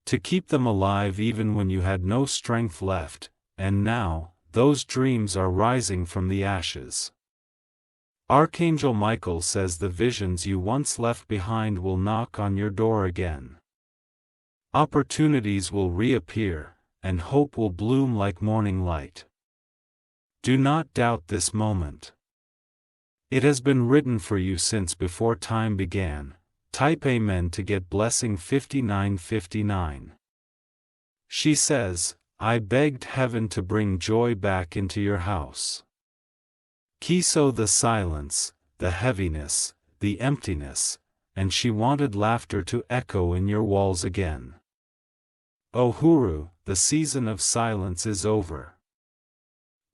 to keep them alive even when you had no strength left, and now, those dreams are rising from the ashes. Archangel Michael says the visions you once left behind will knock on your door again. Opportunities will reappear, and hope will bloom like morning light. Do not doubt this moment. It has been written for you since before time began. Type Amen to get blessing 5959. She says, I begged heaven to bring joy back into your house. Kiso the silence, the heaviness, the emptiness, and she wanted laughter to echo in your walls again. Uhuru, the season of silence is over.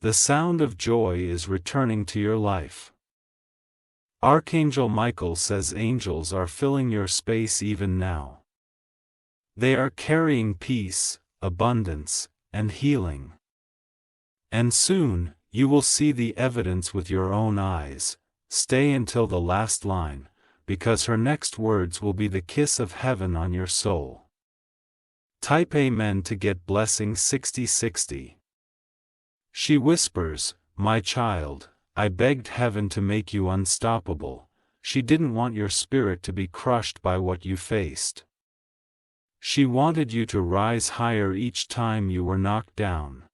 The sound of joy is returning to your life. Archangel Michael says angels are filling your space even now. They are carrying peace, abundance, and healing. And soon, you will see the evidence with your own eyes. Stay until the last line, because her next words will be the kiss of heaven on your soul. Type Amen to get blessing 6060. She whispers, "My child, I begged heaven to make you unstoppable. She didn't want your spirit to be crushed by what you faced. She wanted you to rise higher each time you were knocked down.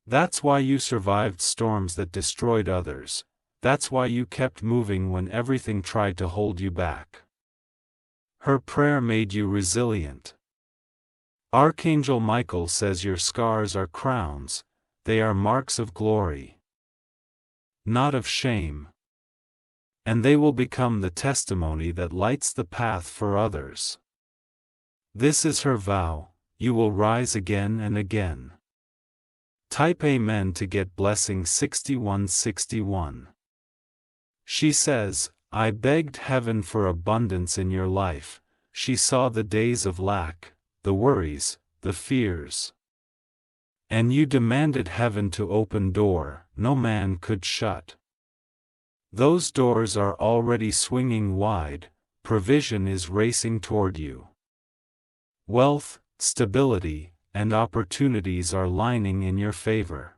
That's why you survived storms that destroyed others. That's why you kept moving when everything tried to hold you back. Her prayer made you resilient." Archangel Michael says your scars are crowns, they are marks of glory, not of shame. And they will become the testimony that lights the path for others. This is her vow, you will rise again and again. Type Amen to get blessing 6161. She says, "I begged heaven for abundance in your life." She saw the days of lack, the worries, the fears. And you demanded heaven to open door no man could shut. Those doors are already swinging wide, provision is racing toward you. Wealth, stability, and opportunities are lining in your favor.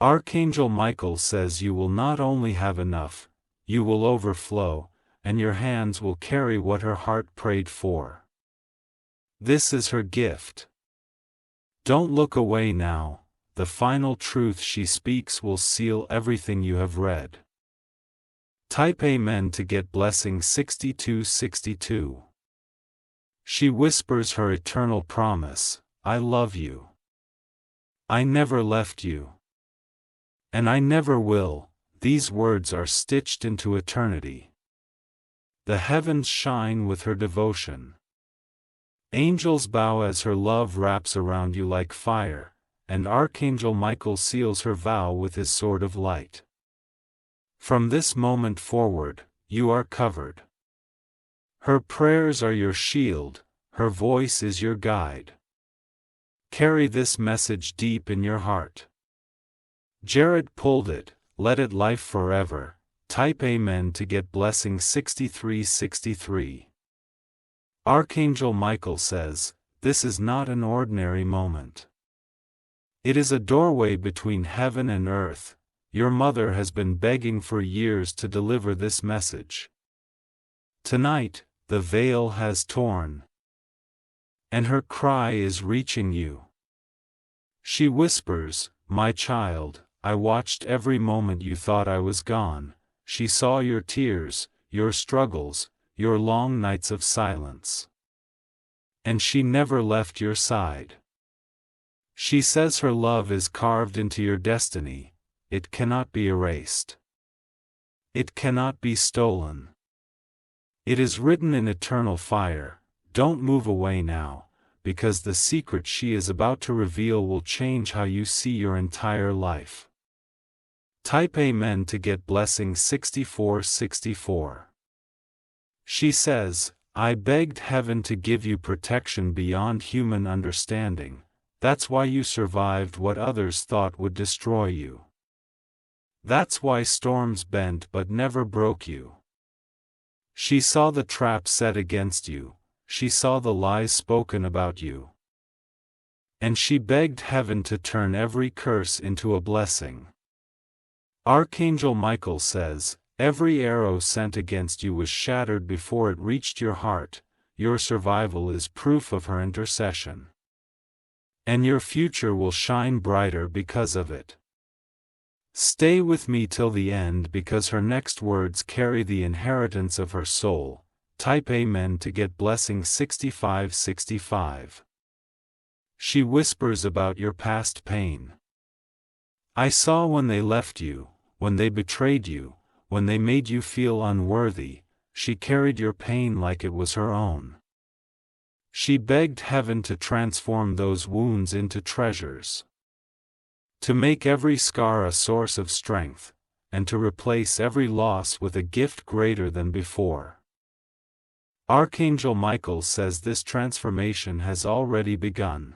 Archangel Michael says you will not only have enough, you will overflow, and your hands will carry what her heart prayed for. This is her gift. Don't look away now, the final truth she speaks will seal everything you have read. Type Amen to get blessing 6262. She whispers her eternal promise, "I love you. I never left you. And I never will." These words are stitched into eternity. The heavens shine with her devotion. Angels bow as her love wraps around you like fire, and Archangel Michael seals her vow with his sword of light. From this moment forward, you are covered. Her prayers are your shield, her voice is your guide. Carry this message deep in your heart. Jared pulled it, let it life forever. Type Amen to get blessing 6363. Archangel Michael says, "This is not an ordinary moment. It is a doorway between heaven and earth. Your mother has been begging for years to deliver this message. Tonight, the veil has torn. And her cry is reaching you. She whispers, 'My child, I watched every moment you thought I was gone.' She saw your tears, your struggles, your long nights of silence. And she never left your side. She says her love is carved into your destiny. It cannot be erased. It cannot be stolen. It is written in eternal fire. Don't move away now, because the secret she is about to reveal will change how you see your entire life." Type Amen to get blessing 6464. She says, "I begged heaven to give you protection beyond human understanding. That's why you survived what others thought would destroy you. That's why storms bent but never broke you. She saw the trap set against you, she saw the lies spoken about you. And she begged heaven to turn every curse into a blessing." Archangel Michael says, "Every arrow sent against you was shattered before it reached your heart. Your survival is proof of her intercession. And your future will shine brighter because of it. Stay with me till the end because her next words carry the inheritance of her soul." Type Amen to get blessing 6565. She whispers about your past pain. "I saw when they left you, when they betrayed you, when they made you feel unworthy." She carried your pain like it was her own. She begged heaven to transform those wounds into treasures. To make every scar a source of strength, and to replace every loss with a gift greater than before. Archangel Michael says this transformation has already begun.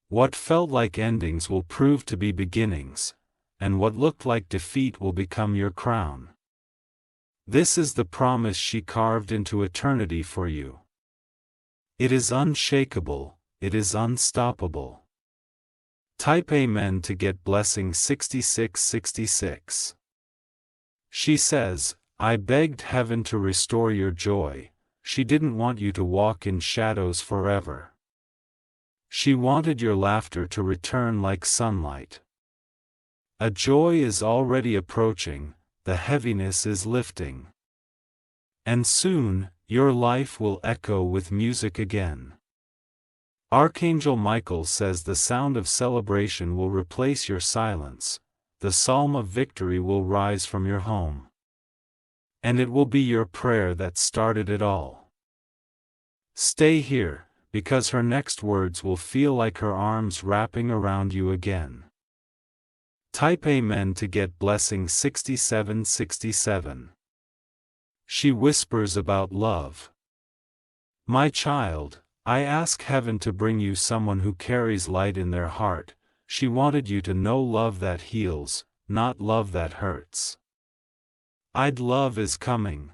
What felt like endings will prove to be beginnings, and what looked like defeat will become your crown. This is the promise she carved into eternity for you. It is unshakable, it is unstoppable. Type Amen to get blessing 6666. She says, I begged heaven to restore your joy. She didn't want you to walk in shadows forever. She wanted your laughter to return like sunlight. A joy is already approaching, the heaviness is lifting. And soon, your life will echo with music again. Archangel Michael says the sound of celebration will replace your silence, the psalm of victory will rise from your home. And it will be your prayer that started it all. Stay here, because her next words will feel like her arms wrapping around you again. Type Amen to get blessing 6767. She whispers about love. My child, I ask heaven to bring you someone who carries light in their heart. She wanted you to know love that heals, not love that hurts. I'd love is coming.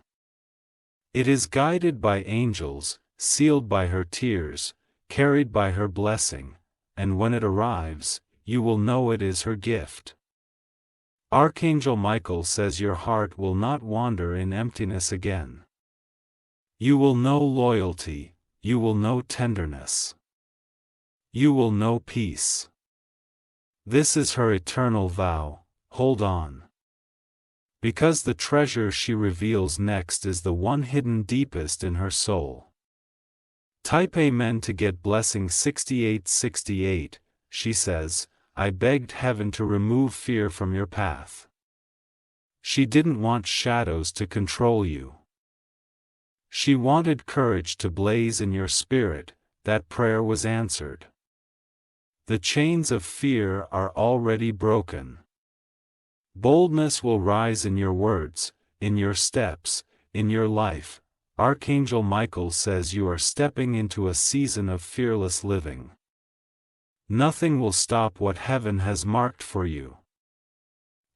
It is guided by angels, sealed by her tears, carried by her blessing, and when it arrives, you will know it is her gift. Archangel Michael says your heart will not wander in emptiness again. You will know loyalty, you will know tenderness. You will know peace. This is her eternal vow, hold on. Because the treasure she reveals next is the one hidden deepest in her soul. Type Amen to get blessing 6868, she says, I begged heaven to remove fear from your path. She didn't want shadows to control you. She wanted courage to blaze in your spirit. That prayer was answered. The chains of fear are already broken. Boldness will rise in your words, in your steps, in your life. Archangel Michael says you are stepping into a season of fearless living. Nothing will stop what heaven has marked for you.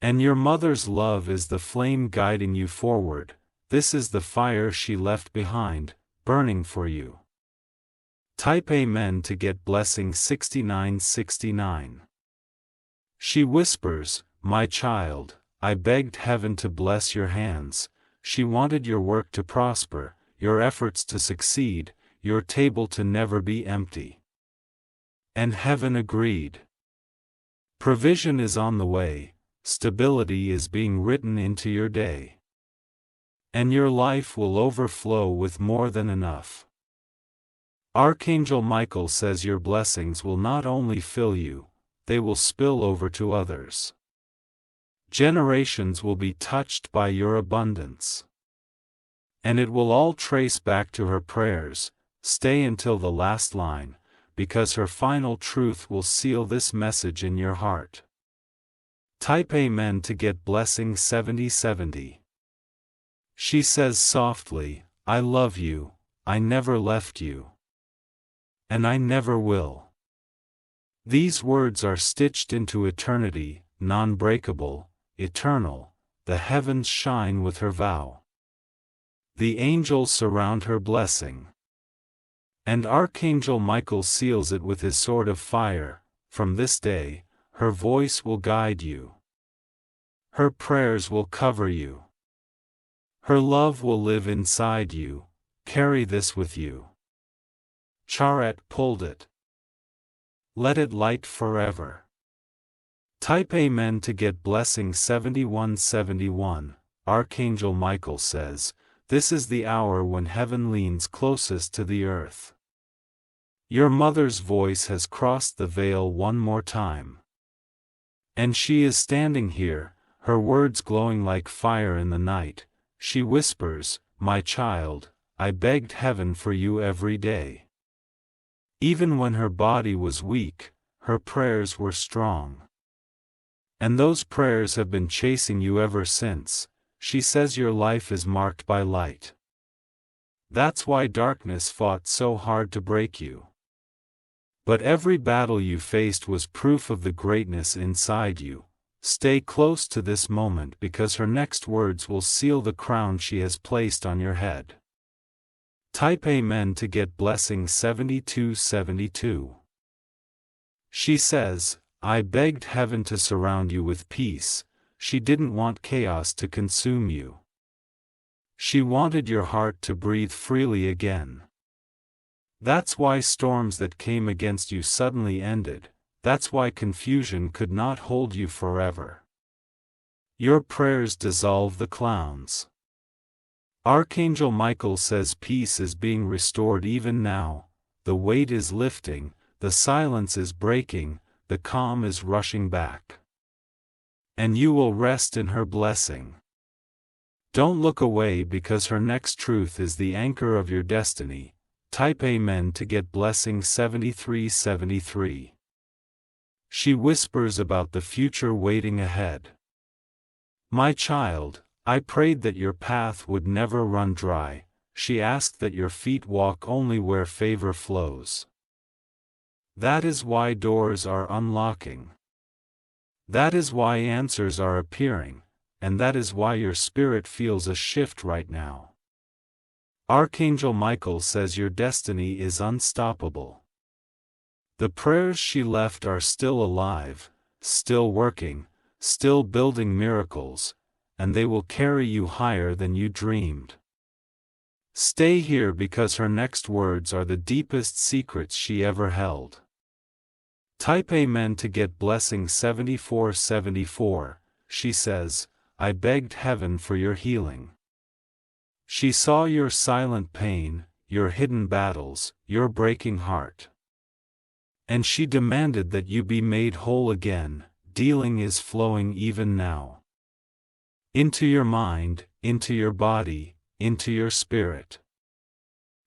And your mother's love is the flame guiding you forward. This is the fire she left behind, burning for you. Type Amen to get blessing 6969. She whispers, my child, I begged heaven to bless your hands. She wanted your work to prosper, your efforts to succeed, your table to never be empty. And heaven agreed. Provision is on the way, stability is being written into your day. And your life will overflow with more than enough. Archangel Michael says your blessings will not only fill you, they will spill over to others. Generations will be touched by your abundance. And it will all trace back to her prayers. Stay until the last line, because her final truth will seal this message in your heart. Type Amen to get blessing 7070. She says softly, I love you, I never left you. And I never will. These words are stitched into eternity, non-breakable, eternal. The heavens shine with her vow. The angels surround her blessing. And Archangel Michael seals it with his sword of fire. From this day, her voice will guide you. Her prayers will cover you. Her love will live inside you. Carry this with you. Charet pulled it. Let it light forever. Type Amen to get blessing 7171. Archangel Michael says, this is the hour when heaven leans closest to the earth. Your mother's voice has crossed the veil one more time. And she is standing here, her words glowing like fire in the night. She whispers, my child, I begged heaven for you every day. Even when her body was weak, her prayers were strong. And those prayers have been chasing you ever since. She says your life is marked by light. That's why darkness fought so hard to break you. But every battle you faced was proof of the greatness inside you. Stay close to this moment because her next words will seal the crown she has placed on your head. Type Amen to get blessing 7272. She says, I begged heaven to surround you with peace. She didn't want chaos to consume you. She wanted your heart to breathe freely again. That's why storms that came against you suddenly ended. That's why confusion could not hold you forever. Your prayers dissolve the clowns. Archangel Michael says peace is being restored even now. The weight is lifting, the silence is breaking, the calm is rushing back. And you will rest in her blessing. Don't look away because her next truth is the anchor of your destiny. Type Amen to get blessing 7373. She whispers about the future waiting ahead. My child, I prayed that your path would never run dry. She asked that your feet walk only where favor flows. That is why doors are unlocking. That is why answers are appearing, and that is why your spirit feels a shift right now. Archangel Michael says your destiny is unstoppable. The prayers she left are still alive, still working, still building miracles, and they will carry you higher than you dreamed. Stay here because her next words are the deepest secrets she ever held. Type Amen to get blessing 7474. She says, I begged heaven for your healing. She saw your silent pain, your hidden battles, your breaking heart. And she demanded that you be made whole again. Healing is flowing even now. Into your mind, into your body, into your spirit.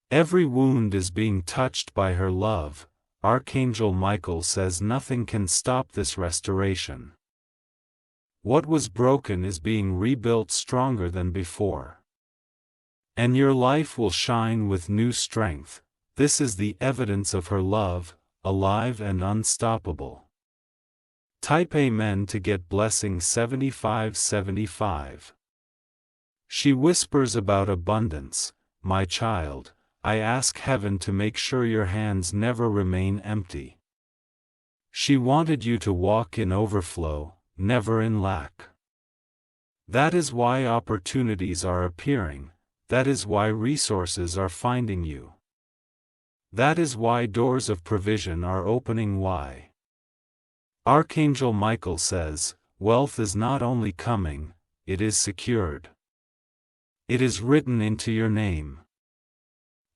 Every wound is being touched by her love. Archangel Michael says nothing can stop this restoration. What was broken is being rebuilt stronger than before. And your life will shine with new strength. This is the evidence of her love, alive and unstoppable. Type Amen to get blessing 7575. She whispers about abundance. My child, I ask heaven to make sure your hands never remain empty. She wanted you to walk in overflow, never in lack. That is why opportunities are appearing. That is why resources are finding you. That is why doors of provision are opening wide. Archangel Michael says, wealth is not only coming, it is secured. It is written into your name.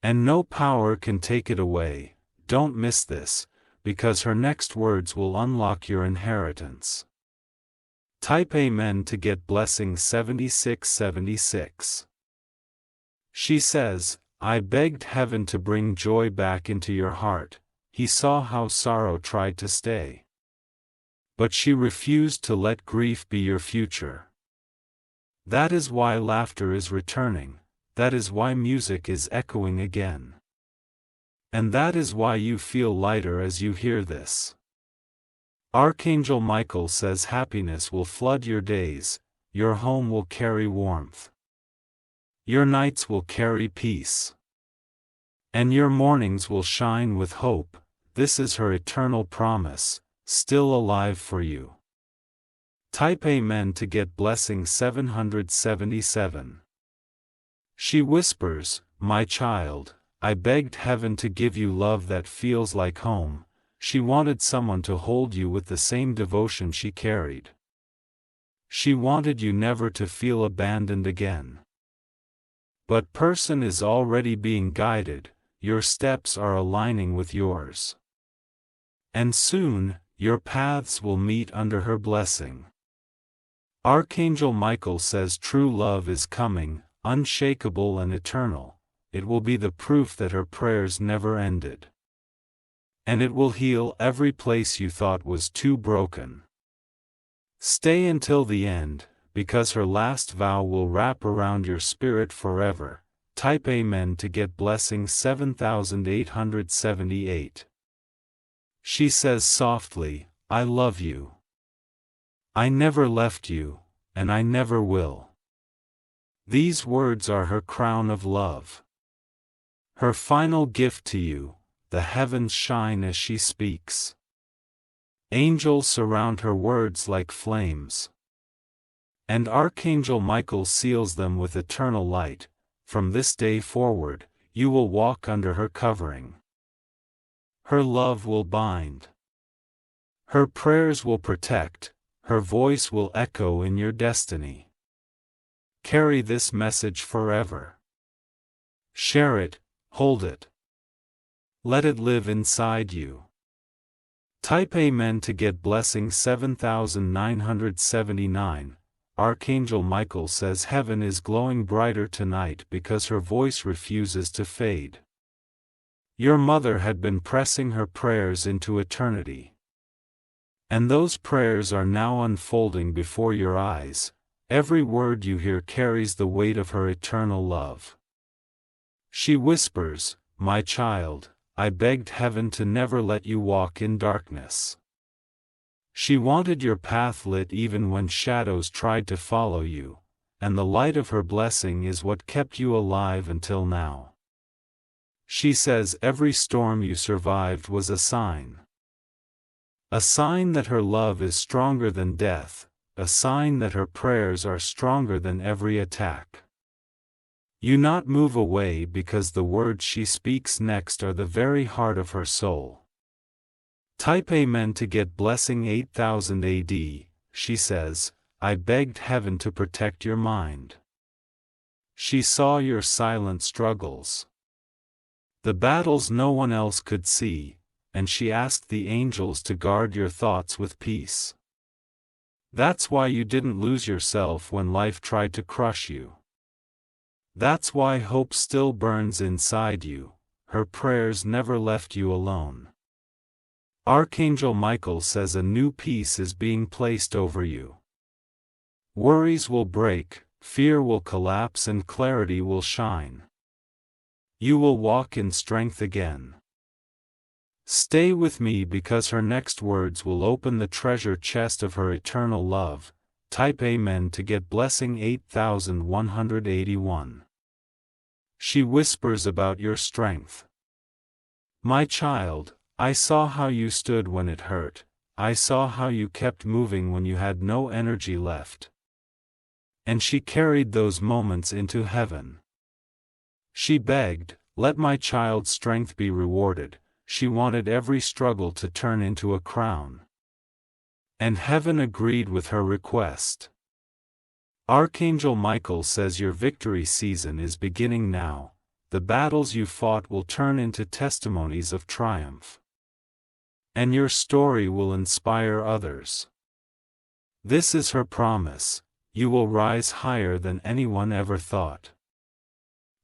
And no power can take it away. Don't miss this, because her next words will unlock your inheritance. Type Amen to get blessing 7676. She says, I begged heaven to bring joy back into your heart. He saw how sorrow tried to stay. But she refused to let grief be your future. That is why laughter is returning. That is why music is echoing again. And that is why you feel lighter as you hear this. Archangel Michael says happiness will flood your days, your home will carry warmth. Your nights will carry peace. And your mornings will shine with hope. This is her eternal promise, still alive for you. Type Amen to get blessing 777. She whispers, my child, I begged heaven to give you love that feels like home. She wanted someone to hold you with the same devotion she carried. She wanted you never to feel abandoned again. But person is already being guided, your steps are aligning with yours. And soon, your paths will meet under her blessing. Archangel Michael says true love is coming, unshakable and eternal. It will be the proof that her prayers never ended. And it will heal every place you thought was too broken. Stay until the end, because her last vow will wrap around your spirit forever. type Amen to get blessing 7878. She says softly, I love you. I never left you, and I never will. These words are her crown of love. Her final gift to you. The heavens shine as she speaks. Angels surround her words like flames. And Archangel Michael seals them with eternal light. From this day forward, you will walk under her covering. Her love will bind. Her prayers will protect. Her voice will echo in your destiny. Carry this message forever. Share it, hold it. Let it live inside you. Type Amen to get blessing 7979. Archangel Michael says heaven is glowing brighter tonight because her voice refuses to fade. Your mother had been pressing her prayers into eternity. And those prayers are now unfolding before your eyes. Every word you hear carries the weight of her eternal love. She whispers, my child, I begged heaven to never let you walk in darkness. She wanted your path lit even when shadows tried to follow you, and the light of her blessing is what kept you alive until now. She says every storm you survived was a sign. A sign that her love is stronger than death, a sign that her prayers are stronger than every attack. You not move away because the words she speaks next are the very heart of her soul. Type Amen to get blessing 8000 AD. She says, I begged heaven to protect your mind. She saw your silent struggles. The battles no one else could see, and she asked the angels to guard your thoughts with peace. That's why you didn't lose yourself when life tried to crush you. That's why hope still burns inside you. Her prayers never left you alone. Archangel Michael says a new peace is being placed over you. Worries will break, fear will collapse, and clarity will shine. You will walk in strength again. Stay with me because her next words will open the treasure chest of her eternal love. Type Amen to get blessing 8181. She whispers about your strength. My child, I saw how you stood when it hurt. I saw how you kept moving when you had no energy left. And she carried those moments into heaven. She begged, let my child's strength be rewarded. She wanted every struggle to turn into a crown. And heaven agreed with her request. Archangel Michael says your victory season is beginning now. The battles you fought will turn into testimonies of triumph. And your story will inspire others. This is her promise. You will rise higher than anyone ever thought.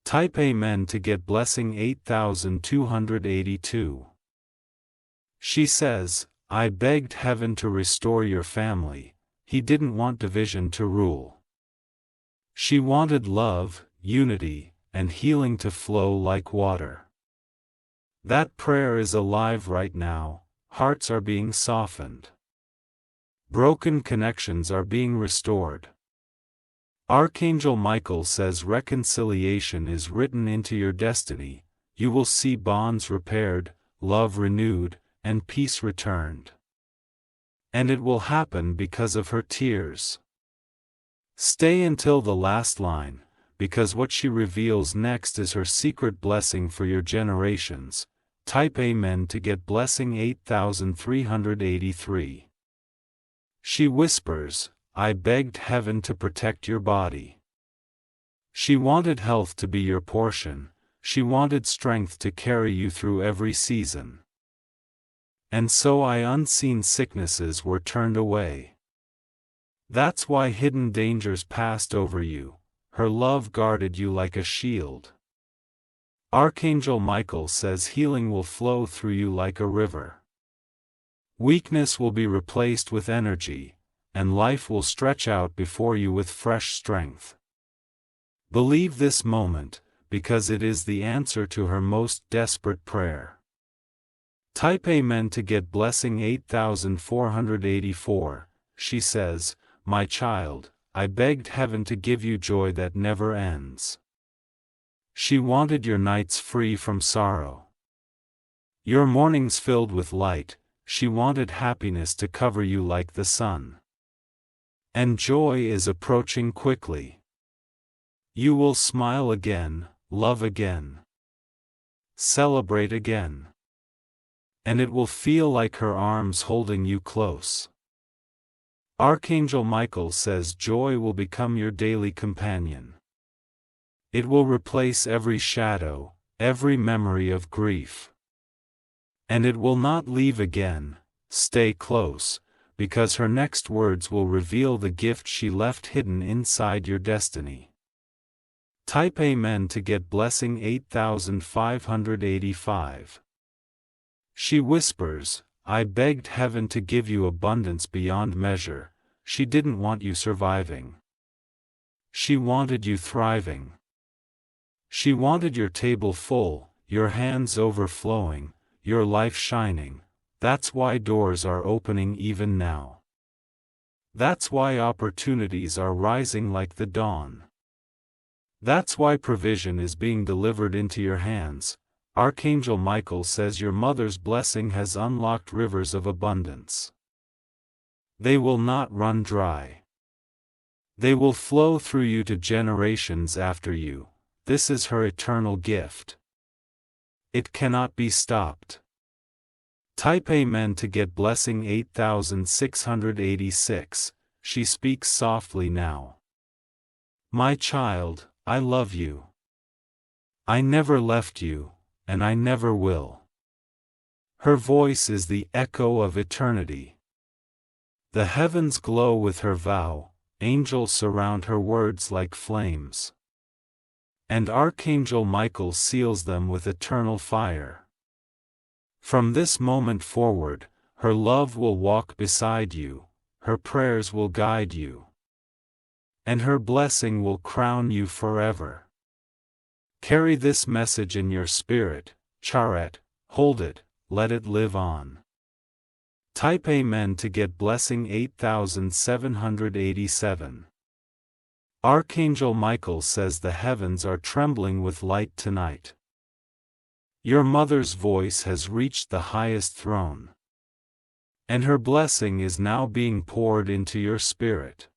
Type Amen to get blessing 8282. She says, I begged heaven to restore your family. He didn't want division to rule. She wanted love, unity, and healing to flow like water. That prayer is alive right now. Hearts are being softened. Broken connections are being restored. Archangel Michael says reconciliation is written into your destiny. You will see bonds repaired, love renewed, and peace returned. And it will happen because of her tears. Stay until the last line, because what she reveals next is her secret blessing for your generations. Type Amen to get blessing 8383. She whispers, I begged heaven to protect your body. She wanted health to be your portion. She wanted strength to carry you through every season. And so unseen sicknesses were turned away. That's why hidden dangers passed over you. Her love guarded you like a shield. Archangel Michael says healing will flow through you like a river. Weakness will be replaced with energy, and life will stretch out before you with fresh strength. Believe this moment, because it is the answer to her most desperate prayer. Type Amen to get blessing 8484. She says, "My child, I begged heaven to give you joy that never ends." She wanted your nights free from sorrow, your mornings filled with light. She wanted happiness to cover you like the sun. And joy is approaching quickly. You will smile again, love again, celebrate again. And it will feel like her arms holding you close. Archangel Michael says joy will become your daily companion. It will replace every shadow, every memory of grief. And it will not leave again. Stay close, because her next words will reveal the gift she left hidden inside your destiny. Type Amen to get blessing 8585. She whispers, "I begged heaven to give you abundance beyond measure." She didn't want you surviving. She wanted you thriving. She wanted your table full, your hands overflowing, your life shining. That's why doors are opening even now. That's why opportunities are rising like the dawn. That's why provision is being delivered into your hands. Archangel Michael says your mother's blessing has unlocked rivers of abundance. They will not run dry. They will flow through you to generations after you. This is her eternal gift. It cannot be stopped. Type Amen to get blessing 8686. She speaks softly now. "My child, I love you. I never left you, and I never will." Her voice is the echo of eternity. The heavens glow with her vow, angels surround her words like flames. And Archangel Michael seals them with eternal fire. From this moment forward, her love will walk beside you, her prayers will guide you, and her blessing will crown you forever. Carry this message in your spirit, Charet, hold it, let it live on. Type Amen to get blessing 8787. Archangel Michael says the heavens are trembling with light tonight. Your mother's voice has reached the highest throne. And her blessing is now being poured into your spirit.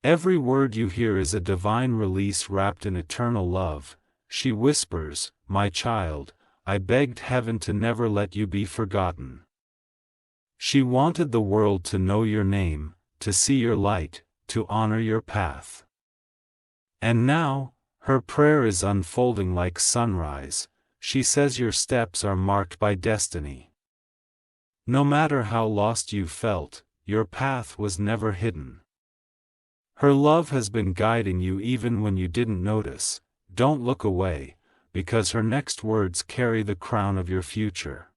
Every word you hear is a divine release wrapped in eternal love. She whispers, "My child, I begged heaven to never let you be forgotten." She wanted the world to know your name, to see your light, to honor your path. And now, her prayer is unfolding like sunrise. She says your steps are marked by destiny. No matter how lost you felt, your path was never hidden. Her love has been guiding you even when you didn't notice. Don't look away, because her next words carry the crown of your future.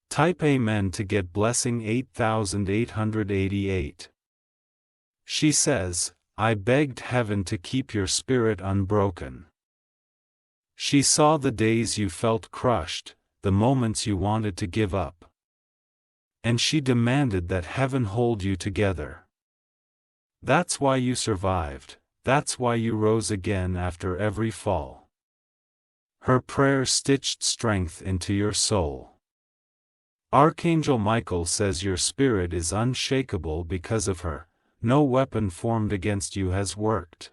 Type Amen to get blessing 8888. She says, "I begged heaven to keep your spirit unbroken." She saw the days you felt crushed, the moments you wanted to give up. And she demanded that heaven hold you together. That's why you survived, that's why you rose again after every fall. Her prayer stitched strength into your soul. Archangel Michael says your spirit is unshakable because of her. No weapon formed against you has worked.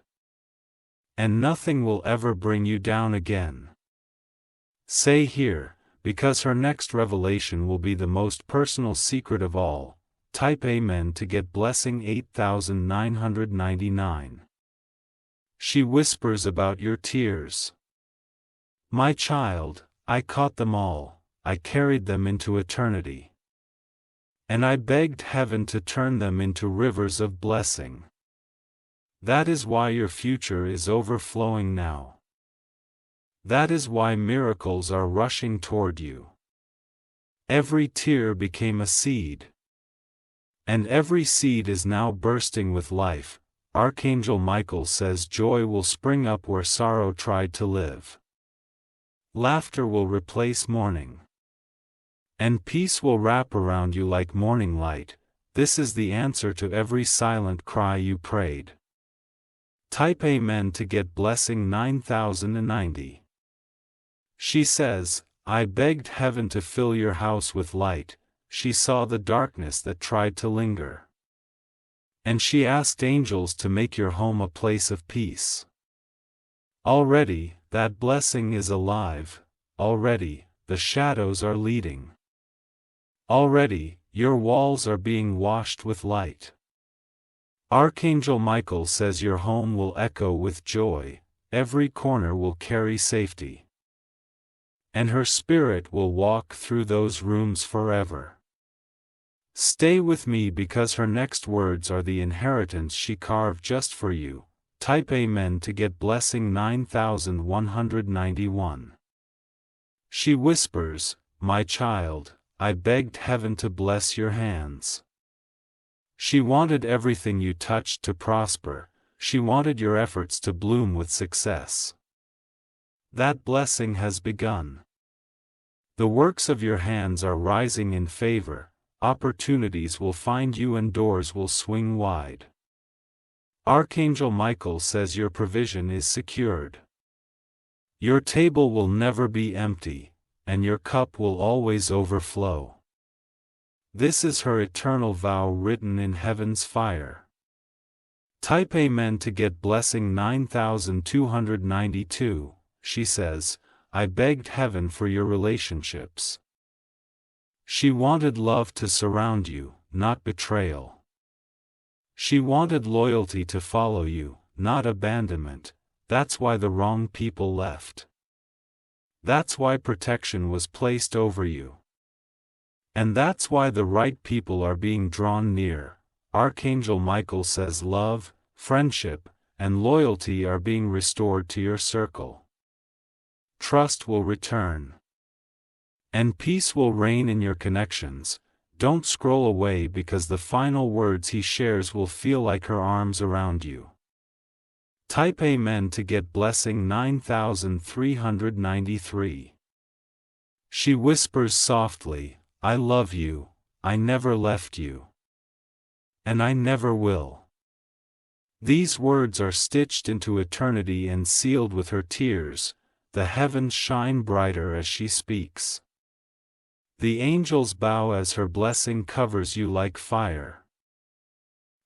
And nothing will ever bring you down again. Say here, because her next revelation will be the most personal secret of all. Type Amen to get blessing 8999. She whispers about your tears. "My child, I caught them all. I carried them into eternity. And I begged heaven to turn them into rivers of blessing. That is why your future is overflowing now. That is why miracles are rushing toward you. Every tear became a seed. And every seed is now bursting with life. Archangel Michael says joy will spring up where sorrow tried to live. Laughter will replace mourning. And peace will wrap around you like morning light. This is the answer to every silent cry you prayed. Type Amen to get blessing 9090. She says, I begged heaven to fill your house with light. She saw the darkness that tried to linger. And she asked angels to make your home a place of peace. Already, that blessing is alive. Already, the shadows are leading. Already, your walls are being washed with light. Archangel Michael says your home will echo with joy, every corner will carry safety. And her spirit will walk through those rooms forever. Stay with me because her next words are the inheritance she carved just for you. Type Amen to get blessing 9191. She whispers, my child, I begged heaven to bless your hands. She wanted everything you touched to prosper, she wanted your efforts to bloom with success. That blessing has begun. The works of your hands are rising in favor, opportunities will find you and doors will swing wide. Archangel Michael says your provision is secured. Your table will never be empty, and your cup will always overflow. This is her eternal vow written in heaven's fire. Type Amen to get blessing 9292. She says, I begged heaven for your relationships. She wanted love to surround you, not betrayal. She wanted loyalty to follow you, not abandonment. That's why the wrong people left. That's why protection was placed over you. And that's why the right people are being drawn near. Archangel Michael says love, friendship, and loyalty are being restored to your circle. Trust will return. And peace will reign in your connections. Don't scroll away because the final words he shares will feel like her arms around you. Type Amen to get blessing 9393. She whispers softly, I love you, I never left you. And I never will. These words are stitched into eternity and sealed with her tears. The heavens shine brighter as she speaks. The angels bow as her blessing covers you like fire.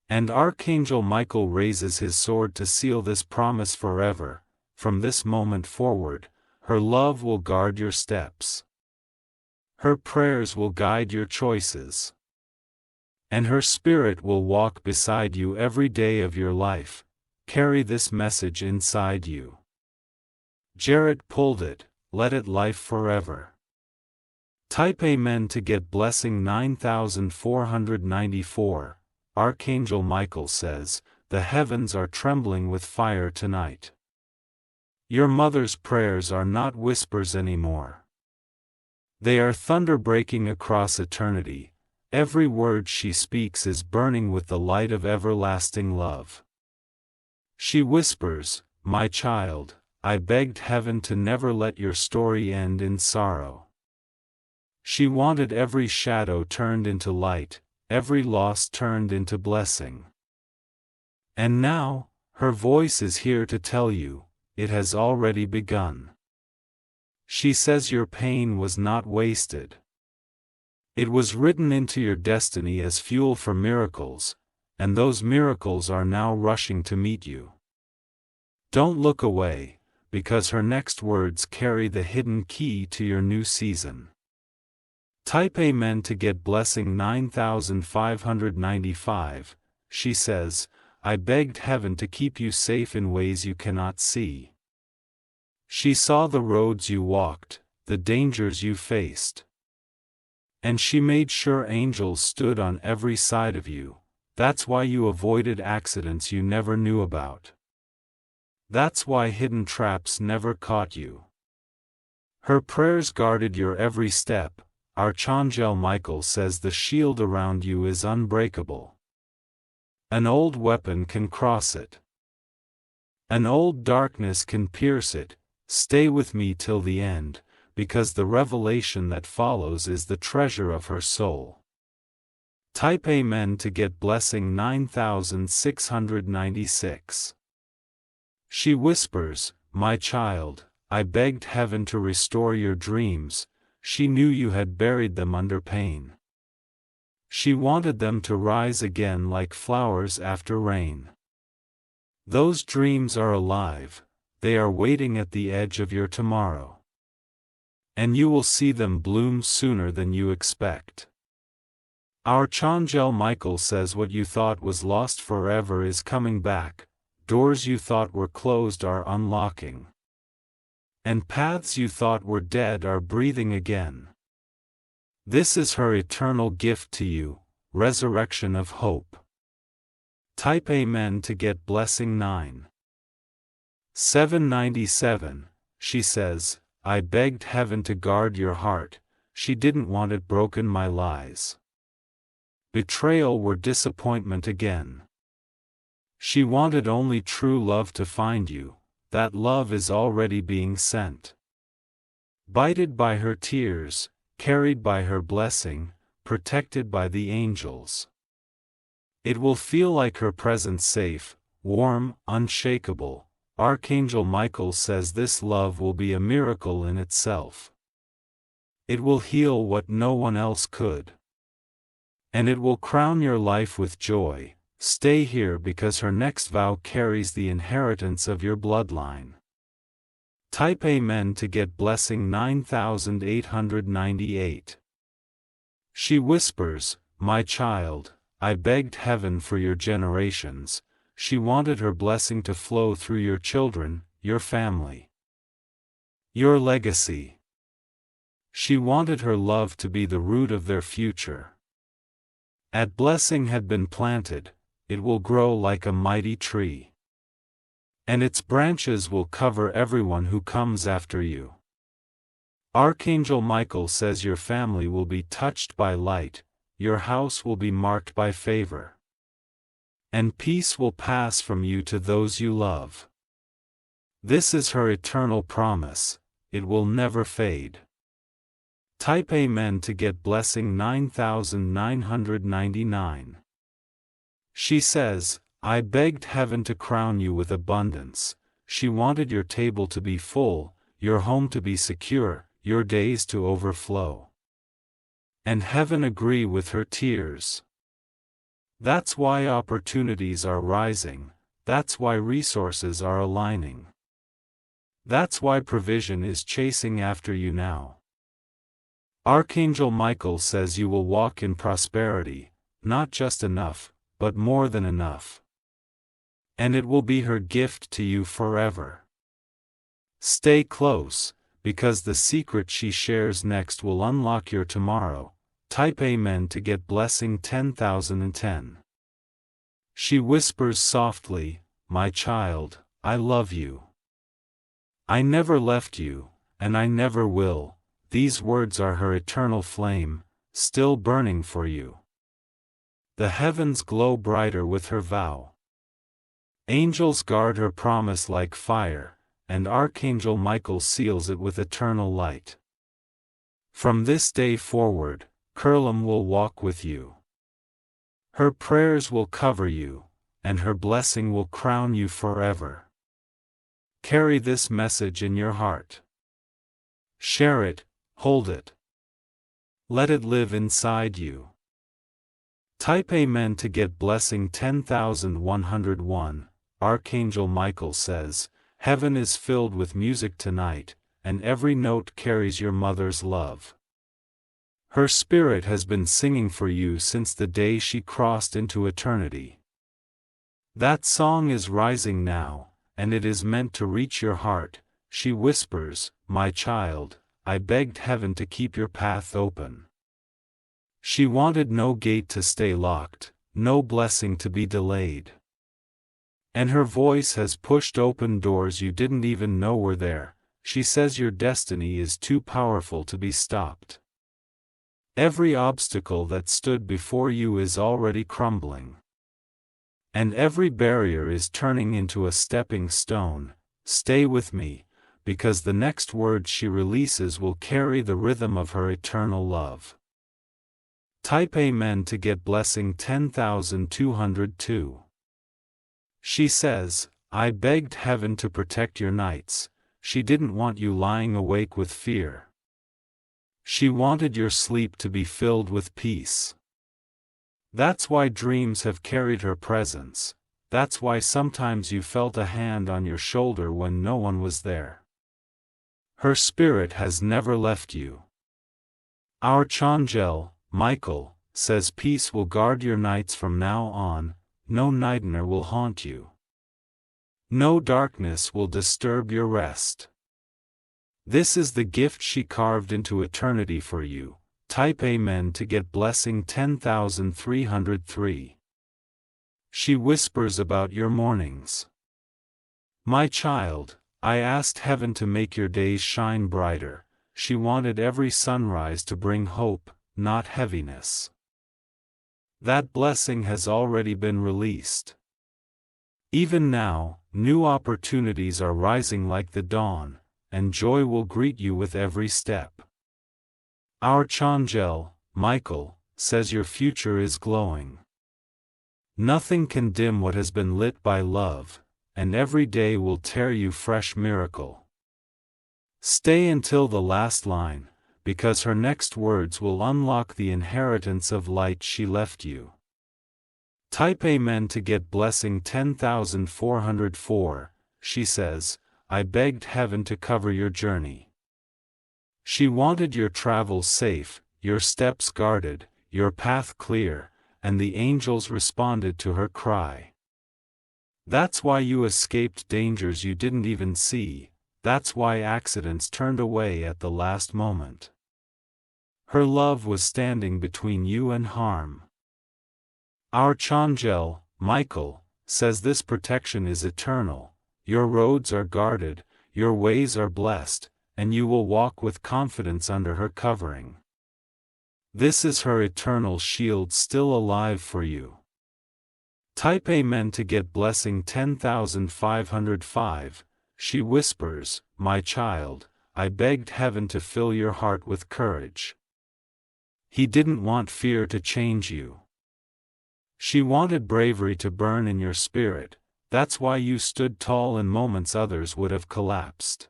And Archangel Michael raises his sword to seal this promise forever. From this moment forward, her love will guard your steps. Her prayers will guide your choices. And her spirit will walk beside you every day of your life. Carry this message inside you. Jared pulled it, let it life forever. Type Amen to get blessing 9494. Archangel Michael says, the heavens are trembling with fire tonight. Your mother's prayers are not whispers anymore. They are thunder breaking across eternity. Every word she speaks is burning with the light of everlasting love. She whispers, my child, I begged heaven to never let your story end in sorrow. She wanted every shadow turned into light, every loss turned into blessing. And now, her voice is here to tell you, it has already begun. She says your pain was not wasted. It was written into your destiny as fuel for miracles, and those miracles are now rushing to meet you. Don't look away, because her next words carry the hidden key to your new season. Type Amen to get blessing 9595. She says, I begged heaven to keep you safe in ways you cannot see. She saw the roads you walked, the dangers you faced. And she made sure angels stood on every side of you. That's why you avoided accidents you never knew about. That's why hidden traps never caught you. Her prayers guarded your every step. Archangel Michael says the shield around you is unbreakable. An old weapon can cross it. An old darkness can pierce it. Stay with me till the end, because the revelation that follows is the treasure of her soul. Type Amen to get blessing 9696. She whispers, "My child, I begged heaven to restore your dreams." She knew you had buried them under pain. She wanted them to rise again like flowers after rain. Those dreams are alive, they are waiting at the edge of your tomorrow. And you will see them bloom sooner than you expect. Archangel Michael says what you thought was lost forever is coming back, doors you thought were closed are unlocking. And paths you thought were dead are breathing again. This is her eternal gift to you, resurrection of hope. Type Amen to get blessing 9797. She says, "I begged heaven to guard your heart, she didn't want it broken my lies. Betrayal were disappointment again. She wanted only true love to find you, that love is already being sent. Bited by her tears, carried by her blessing, protected by the angels. It will feel like her presence safe, warm, unshakable." Archangel Michael says this love will be a miracle in itself. It will heal what no one else could. And it will crown your life with joy. Stay here because her next vow carries the inheritance of your bloodline. Type Amen to get blessing 9898. She whispers, "My child, I begged heaven for your generations." She wanted her blessing to flow through your children, your family, your legacy. She wanted her love to be the root of their future. That blessing had been planted, it will grow like a mighty tree. And its branches will cover everyone who comes after you. Archangel Michael says your family will be touched by light, your house will be marked by favor. And peace will pass from you to those you love. This is her eternal promise, it will never fade. Type Amen to get blessing 9999. She says, "I begged heaven to crown you with abundance." She wanted your table to be full, your home to be secure, your days to overflow. And heaven agree with her tears. That's why opportunities are rising, that's why resources are aligning. That's why provision is chasing after you now. Archangel Michael says you will walk in prosperity, not just enough, but more than enough. And it will be her gift to you forever. Stay close, because the secret she shares next will unlock your tomorrow. Type Amen to get blessing 10,010. She whispers softly, "My child, I love you. I never left you, and I never will." These words are her eternal flame, still burning for you. The heavens glow brighter with her vow. Angels guard her promise like fire, and Archangel Michael seals it with eternal light. From this day forward, Kurlam will walk with you. Her prayers will cover you, and her blessing will crown you forever. Carry this message in your heart. Share it, hold it. Let it live inside you. Type Amen to get blessing 10,101. Archangel Michael says, "Heaven is filled with music tonight, and every note carries your mother's love. Her spirit has been singing for you since the day she crossed into eternity. That song is rising now, and it is meant to reach your heart." She whispers, "My child, I begged heaven to keep your path open." She wanted no gate to stay locked, no blessing to be delayed. And her voice has pushed open doors you didn't even know were there. She says your destiny is too powerful to be stopped. Every obstacle that stood before you is already crumbling. And every barrier is turning into a stepping stone. Stay with me, because the next word she releases will carry the rhythm of her eternal love. Type Amen to get blessing 10,202. She says, I begged heaven to protect your nights. She didn't want you lying awake with fear. She wanted your sleep to be filled with peace. That's why dreams have carried her presence. That's why sometimes you felt a hand on your shoulder when no one was there. Her spirit has never left you. Archangel Michael says peace will guard your nights from now on. No nightmare will haunt you. No darkness will disturb your rest. This is the gift she carved into eternity for you. Type Amen to get blessing 10,303. She whispers about your mornings. My child, I asked heaven to make your days shine brighter. She wanted every sunrise to bring hope, not heaviness. That blessing has already been released. Even now, new opportunities are rising like the dawn, and joy will greet you with every step. Archangel Michael says your future is glowing. Nothing can dim what has been lit by love, and every day will tear you fresh miracle. Stay until the last line, because her next words will unlock the inheritance of light she left you. Type Amen to get blessing 10,404. She says, I begged heaven to cover your journey. She wanted your travels safe, your steps guarded, your path clear, and the angels responded to her cry. That's why you escaped dangers you didn't even see. That's why accidents turned away at the last moment. Her love was standing between you and harm. Archangel Michael says this protection is eternal. Your roads are guarded, your ways are blessed, and you will walk with confidence under her covering. This is her eternal shield still alive for you. Type Amen to get blessing 10,505. She whispers, my child, I begged heaven to fill your heart with courage. He didn't want fear to change you. She wanted bravery to burn in your spirit. That's why you stood tall in moments others would have collapsed.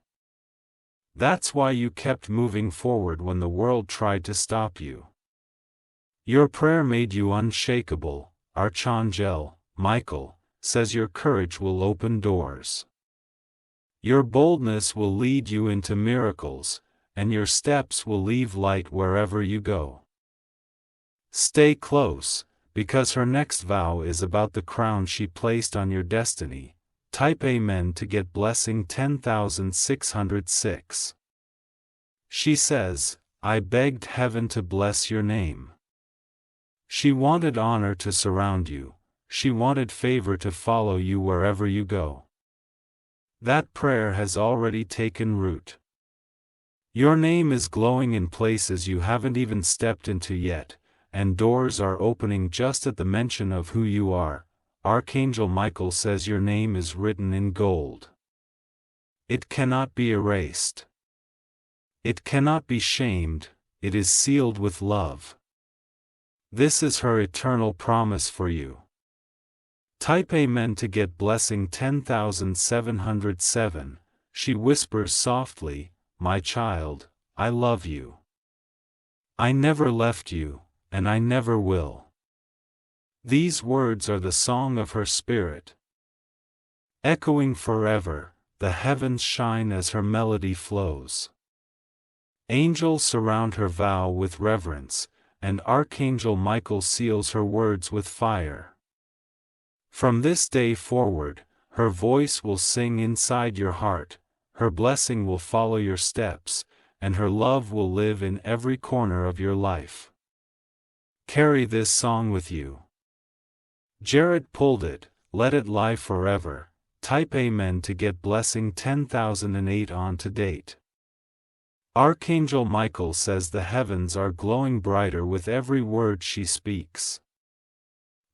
That's why you kept moving forward when the world tried to stop you. Your prayer made you unshakable. Archangel Michael says your courage will open doors. Your boldness will lead you into miracles, and your steps will leave light wherever you go. Stay close, because her next vow is about the crown she placed on your destiny. Type Amen to get blessing 10,606. She says, I begged heaven to bless your name. She wanted honor to surround you. She wanted favor to follow you wherever you go. That prayer has already taken root. Your name is glowing in places you haven't even stepped into yet, and doors are opening just at the mention of who you are. Archangel Michael says your name is written in gold. It cannot be erased. It cannot be shamed, it is sealed with love. This is her eternal promise for you. Type Amen to get blessing 10,707. She whispers softly, my child, I love you. I never left you, and I never will. These words are the song of her spirit. Echoing forever, the heavens shine as her melody flows. Angels surround her vow with reverence, and Archangel Michael seals her words with fire. From this day forward, her voice will sing inside your heart, her blessing will follow your steps, and her love will live in every corner of your life. Carry this song with you. Jared pulled it, let it lie forever. Type Amen to get blessing 10,008 on to date. Archangel Michael says the heavens are glowing brighter with every word she speaks.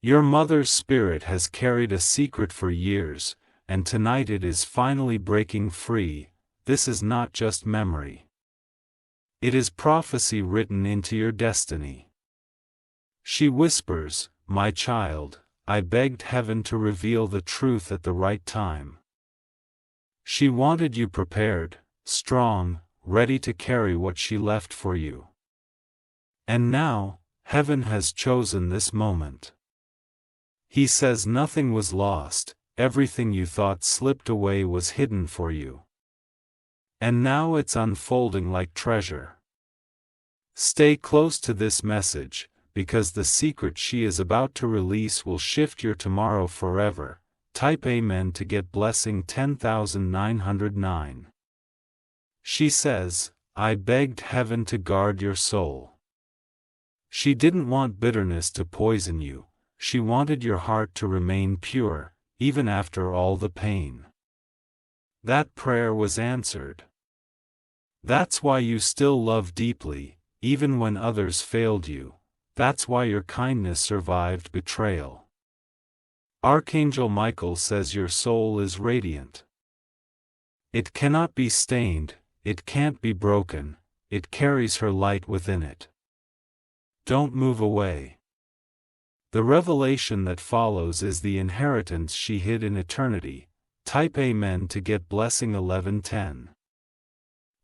Your mother's spirit has carried a secret for years, and tonight it is finally breaking free. This is not just memory. It is prophecy written into your destiny. She whispers, "My child, I begged heaven to reveal the truth at the right time." She wanted you prepared, strong, ready to carry what she left for you. And now, heaven has chosen this moment. He says nothing was lost, everything you thought slipped away was hidden for you. And now it's unfolding like treasure. Stay close to this message, because the secret she is about to release will shift your tomorrow forever. Type Amen to get blessing 10,909. She says, "I begged heaven to guard your soul." She didn't want bitterness to poison you, she wanted your heart to remain pure, even after all the pain. That prayer was answered. That's why you still love deeply, even when others failed you. That's why your kindness survived betrayal. Archangel Michael says your soul is radiant. It cannot be stained, it can't be broken, it carries her light within it. Don't move away. The revelation that follows is the inheritance she hid in eternity. Type Amen to get blessing 1110.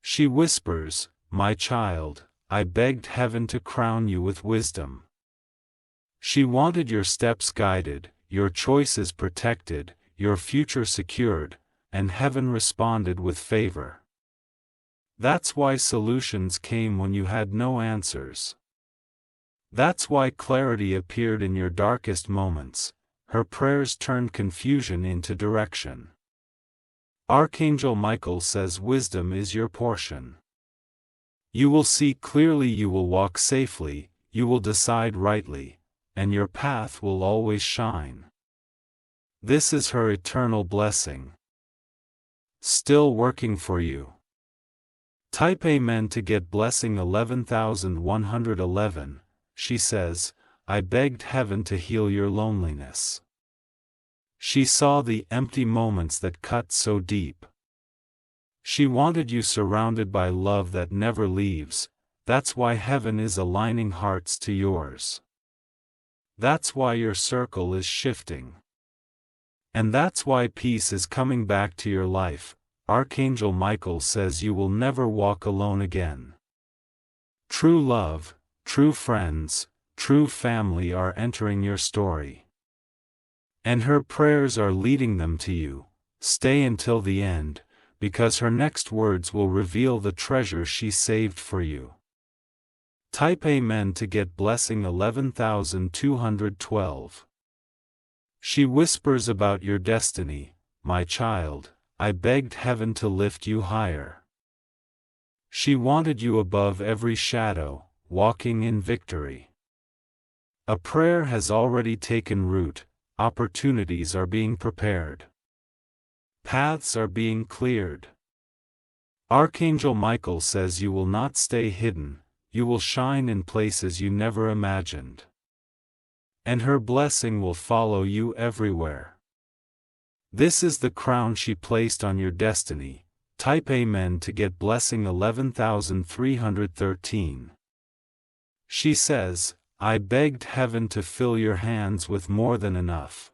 She whispers, "My child, I begged heaven to crown you with wisdom." She wanted your steps guided, your choices protected, your future secured, and heaven responded with favor. That's why solutions came when you had no answers. That's why clarity appeared in your darkest moments. Her prayers turned confusion into direction. Archangel Michael says wisdom is your portion. You will see clearly, you will walk safely, you will decide rightly, and your path will always shine. This is her eternal blessing. Still working for you. Type Amen to get blessing 11,111. She says, "I begged heaven to heal your loneliness." She saw the empty moments that cut so deep. She wanted you surrounded by love that never leaves. That's why heaven is aligning hearts to yours. That's why your circle is shifting. And that's why peace is coming back to your life. Archangel Michael says you will never walk alone again. True love, true friends, true family are entering your story. And her prayers are leading them to you. Stay until the end, because her next words will reveal the treasure she saved for you. Type Amen to get blessing 11,212. She whispers about your destiny, "My child, I begged heaven to lift you higher." She wanted you above every shadow, walking in victory. A prayer has already taken root, opportunities are being prepared. Paths are being cleared. Archangel Michael says you will not stay hidden, you will shine in places you never imagined. And her blessing will follow you everywhere. This is the crown she placed on your destiny. Type Amen to get blessing 11,313. She says, "I begged heaven to fill your hands with more than enough."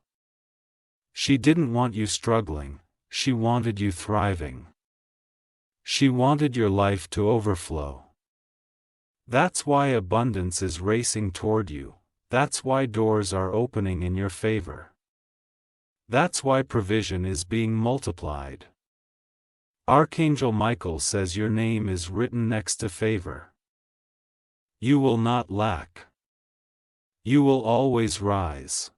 She didn't want you struggling, she wanted you thriving. She wanted your life to overflow. That's why abundance is racing toward you. That's why doors are opening in your favor. That's why provision is being multiplied. Archangel Michael says your name is written next to favor. You will not lack. You will always rise.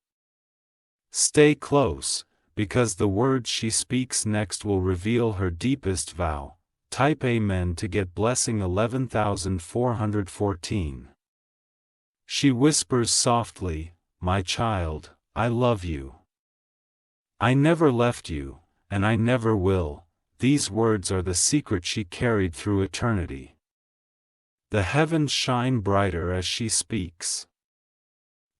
Stay close, because the words she speaks next will reveal her deepest vow. Type Amen to get blessing 11,414. She whispers softly, "My child, I love you. I never left you, and I never will." These words are the secret she carried through eternity. The heavens shine brighter as she speaks.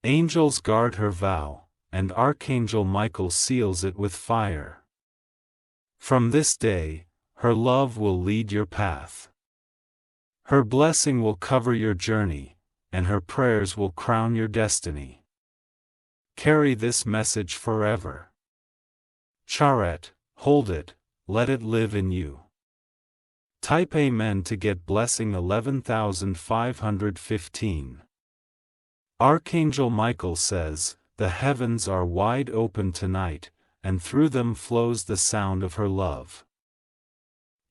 Angels guard her vow, and Archangel Michael seals it with fire. From this day, her love will lead your path. Her blessing will cover your journey, and her prayers will crown your destiny. Carry this message forever. Charet, hold it, let it live in you. Type Amen to get blessing 11515. Archangel Michael says, the heavens are wide open tonight, and through them flows the sound of her love.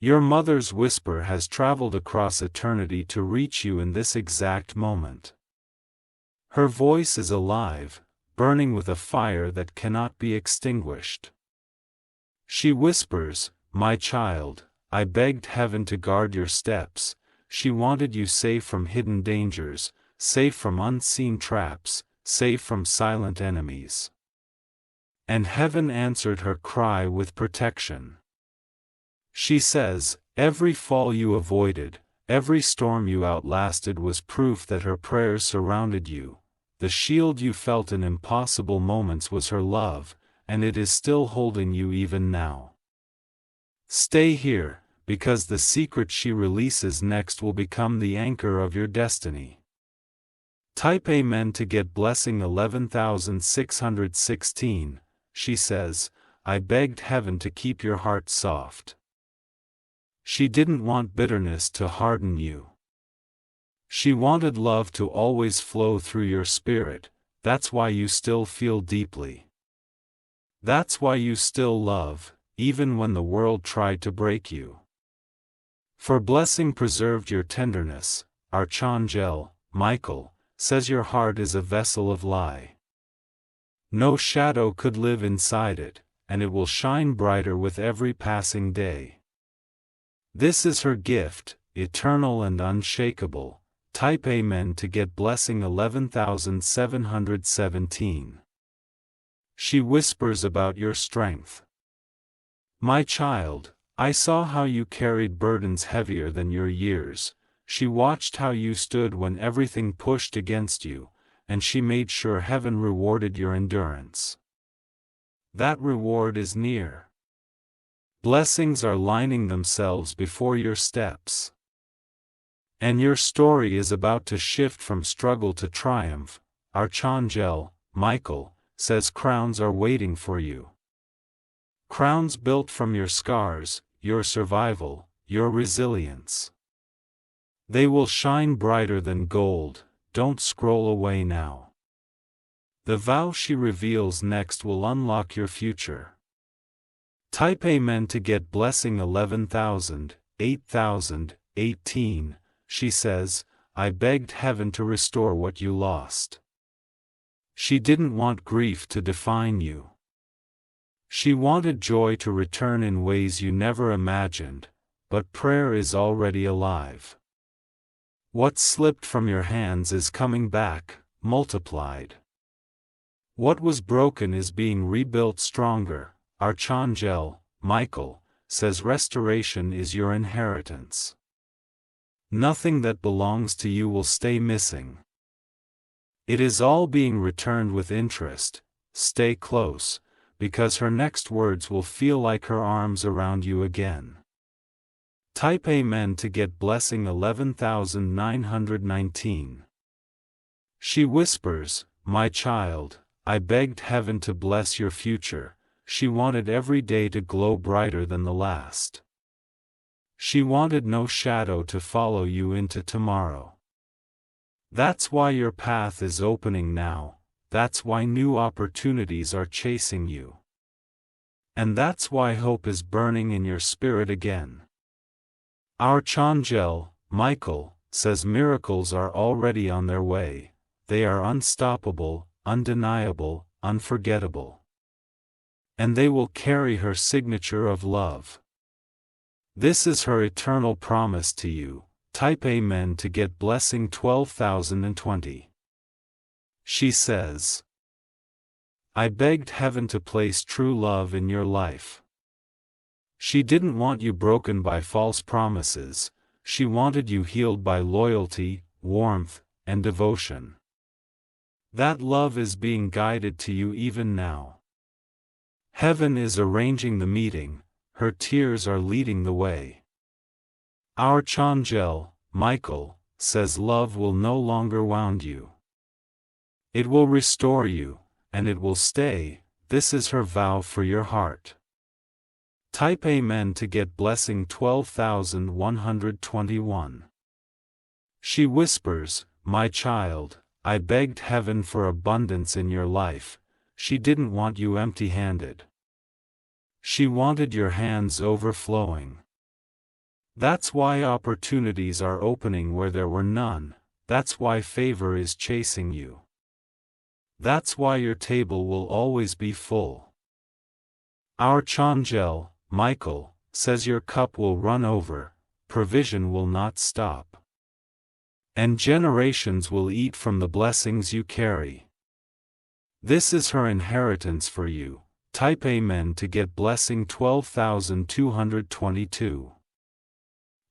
Your mother's whisper has traveled across eternity to reach you in this exact moment. Her voice is alive, burning with a fire that cannot be extinguished. She whispers, my child, I begged heaven to guard your steps. She wanted you safe from hidden dangers, safe from unseen traps, safe from silent enemies. And heaven answered her cry with protection. She says, every fall you avoided, every storm you outlasted was proof that her prayers surrounded you. The shield you felt in impossible moments was her love, and it is still holding you even now. Stay here, because the secret she releases next will become the anchor of your destiny. Type Amen to get blessing 11616. She says, I begged heaven to keep your heart soft. She didn't want bitterness to harden you. She wanted love to always flow through your spirit. That's why you still feel deeply. That's why you still love, even when the world tried to break you. For blessing preserved your tenderness, Archangel Michael says your heart is a vessel of light. No shadow could live inside it, and it will shine brighter with every passing day. This is her gift, eternal and unshakable. Type Amen to get blessing 11717. She whispers about your strength. My child, I saw how you carried burdens heavier than your years. She watched how you stood when everything pushed against you, and she made sure heaven rewarded your endurance. That reward is near. Blessings are lining themselves before your steps. And your story is about to shift from struggle to triumph. Archangel Michael says crowns are waiting for you. Crowns built from your scars, your survival, your resilience. They will shine brighter than gold. Don't scroll away now. The vow she reveals next will unlock your future. Type Amen to get blessing 8018. She says, I begged heaven to restore what you lost. She didn't want grief to define you. She wanted joy to return in ways you never imagined, but prayer is already alive. What slipped from your hands is coming back, multiplied. What was broken is being rebuilt stronger. Archangel Michael says restoration is your inheritance. Nothing that belongs to you will stay missing. It is all being returned with interest. Stay close, because her next words will feel like her arms around you again. Type Amen to get blessing 11919. She whispers, my child, I begged heaven to bless your future. She wanted every day to glow brighter than the last. She wanted no shadow to follow you into tomorrow. That's why your path is opening now. That's why new opportunities are chasing you. And that's why hope is burning in your spirit again. Archangel Michael says miracles are already on their way. They are unstoppable, undeniable, unforgettable. And they will carry her signature of love. This is her eternal promise to you. Type Amen to get blessing 12020. She says, I begged heaven to place true love in your life. She didn't want you broken by false promises. She wanted you healed by loyalty, warmth, and devotion. That love is being guided to you even now. Heaven is arranging the meeting, her tears are leading the way. Archangel Michael says love will no longer wound you. It will restore you, and it will stay. This is her vow for your heart. Type Amen to get blessing 12,121. She whispers, my child, I begged heaven for abundance in your life. She didn't want you empty-handed. She wanted your hands overflowing. That's why opportunities are opening where there were none. That's why favor is chasing you. That's why your table will always be full. Archangel Michael says your cup will run over, provision will not stop. And generations will eat from the blessings you carry. This is her inheritance for you. Type Amen to get blessing 12,222.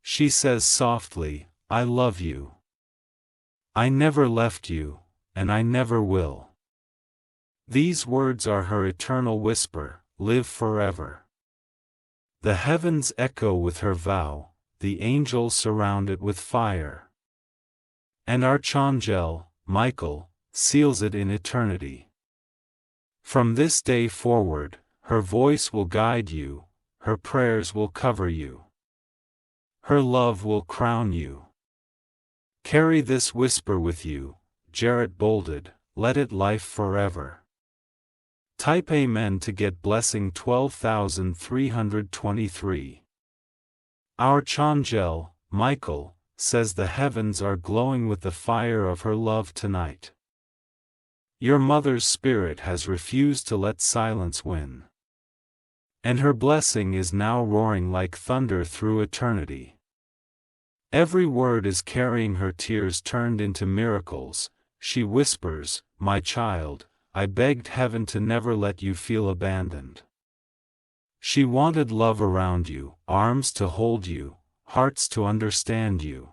She says softly, I love you. I never left you, and I never will. These words are her eternal whisper, live forever. The heavens echo with her vow, the angels surround it with fire. And Archangel Michael seals it in eternity. From this day forward, her voice will guide you, her prayers will cover you. Her love will crown you. Carry this whisper with you, Jarrett bolded, let it life forever. Type Amen to get blessing 12,323. Archangel Michael says the heavens are glowing with the fire of her love tonight. Your mother's spirit has refused to let silence win. And her blessing is now roaring like thunder through eternity. Every word is carrying her tears turned into miracles. She whispers, my child, I begged heaven to never let you feel abandoned. She wanted love around you, arms to hold you, hearts to understand you.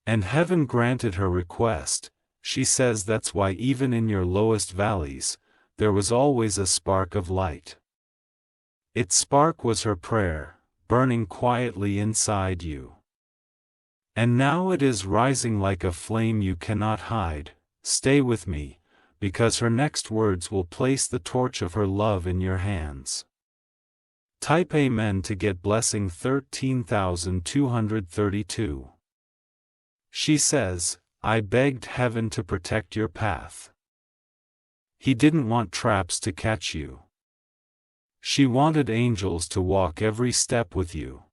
And heaven granted her request. She says that's why even in your lowest valleys, there was always a spark of light. Its spark was her prayer, burning quietly inside you. And now it is rising like a flame you cannot hide. Stay with me, because her next words will place the torch of her love in your hands. Type Amen to get blessing 13,232. She says, I begged heaven to protect your path. He didn't want traps to catch you. She wanted angels to walk every step with you.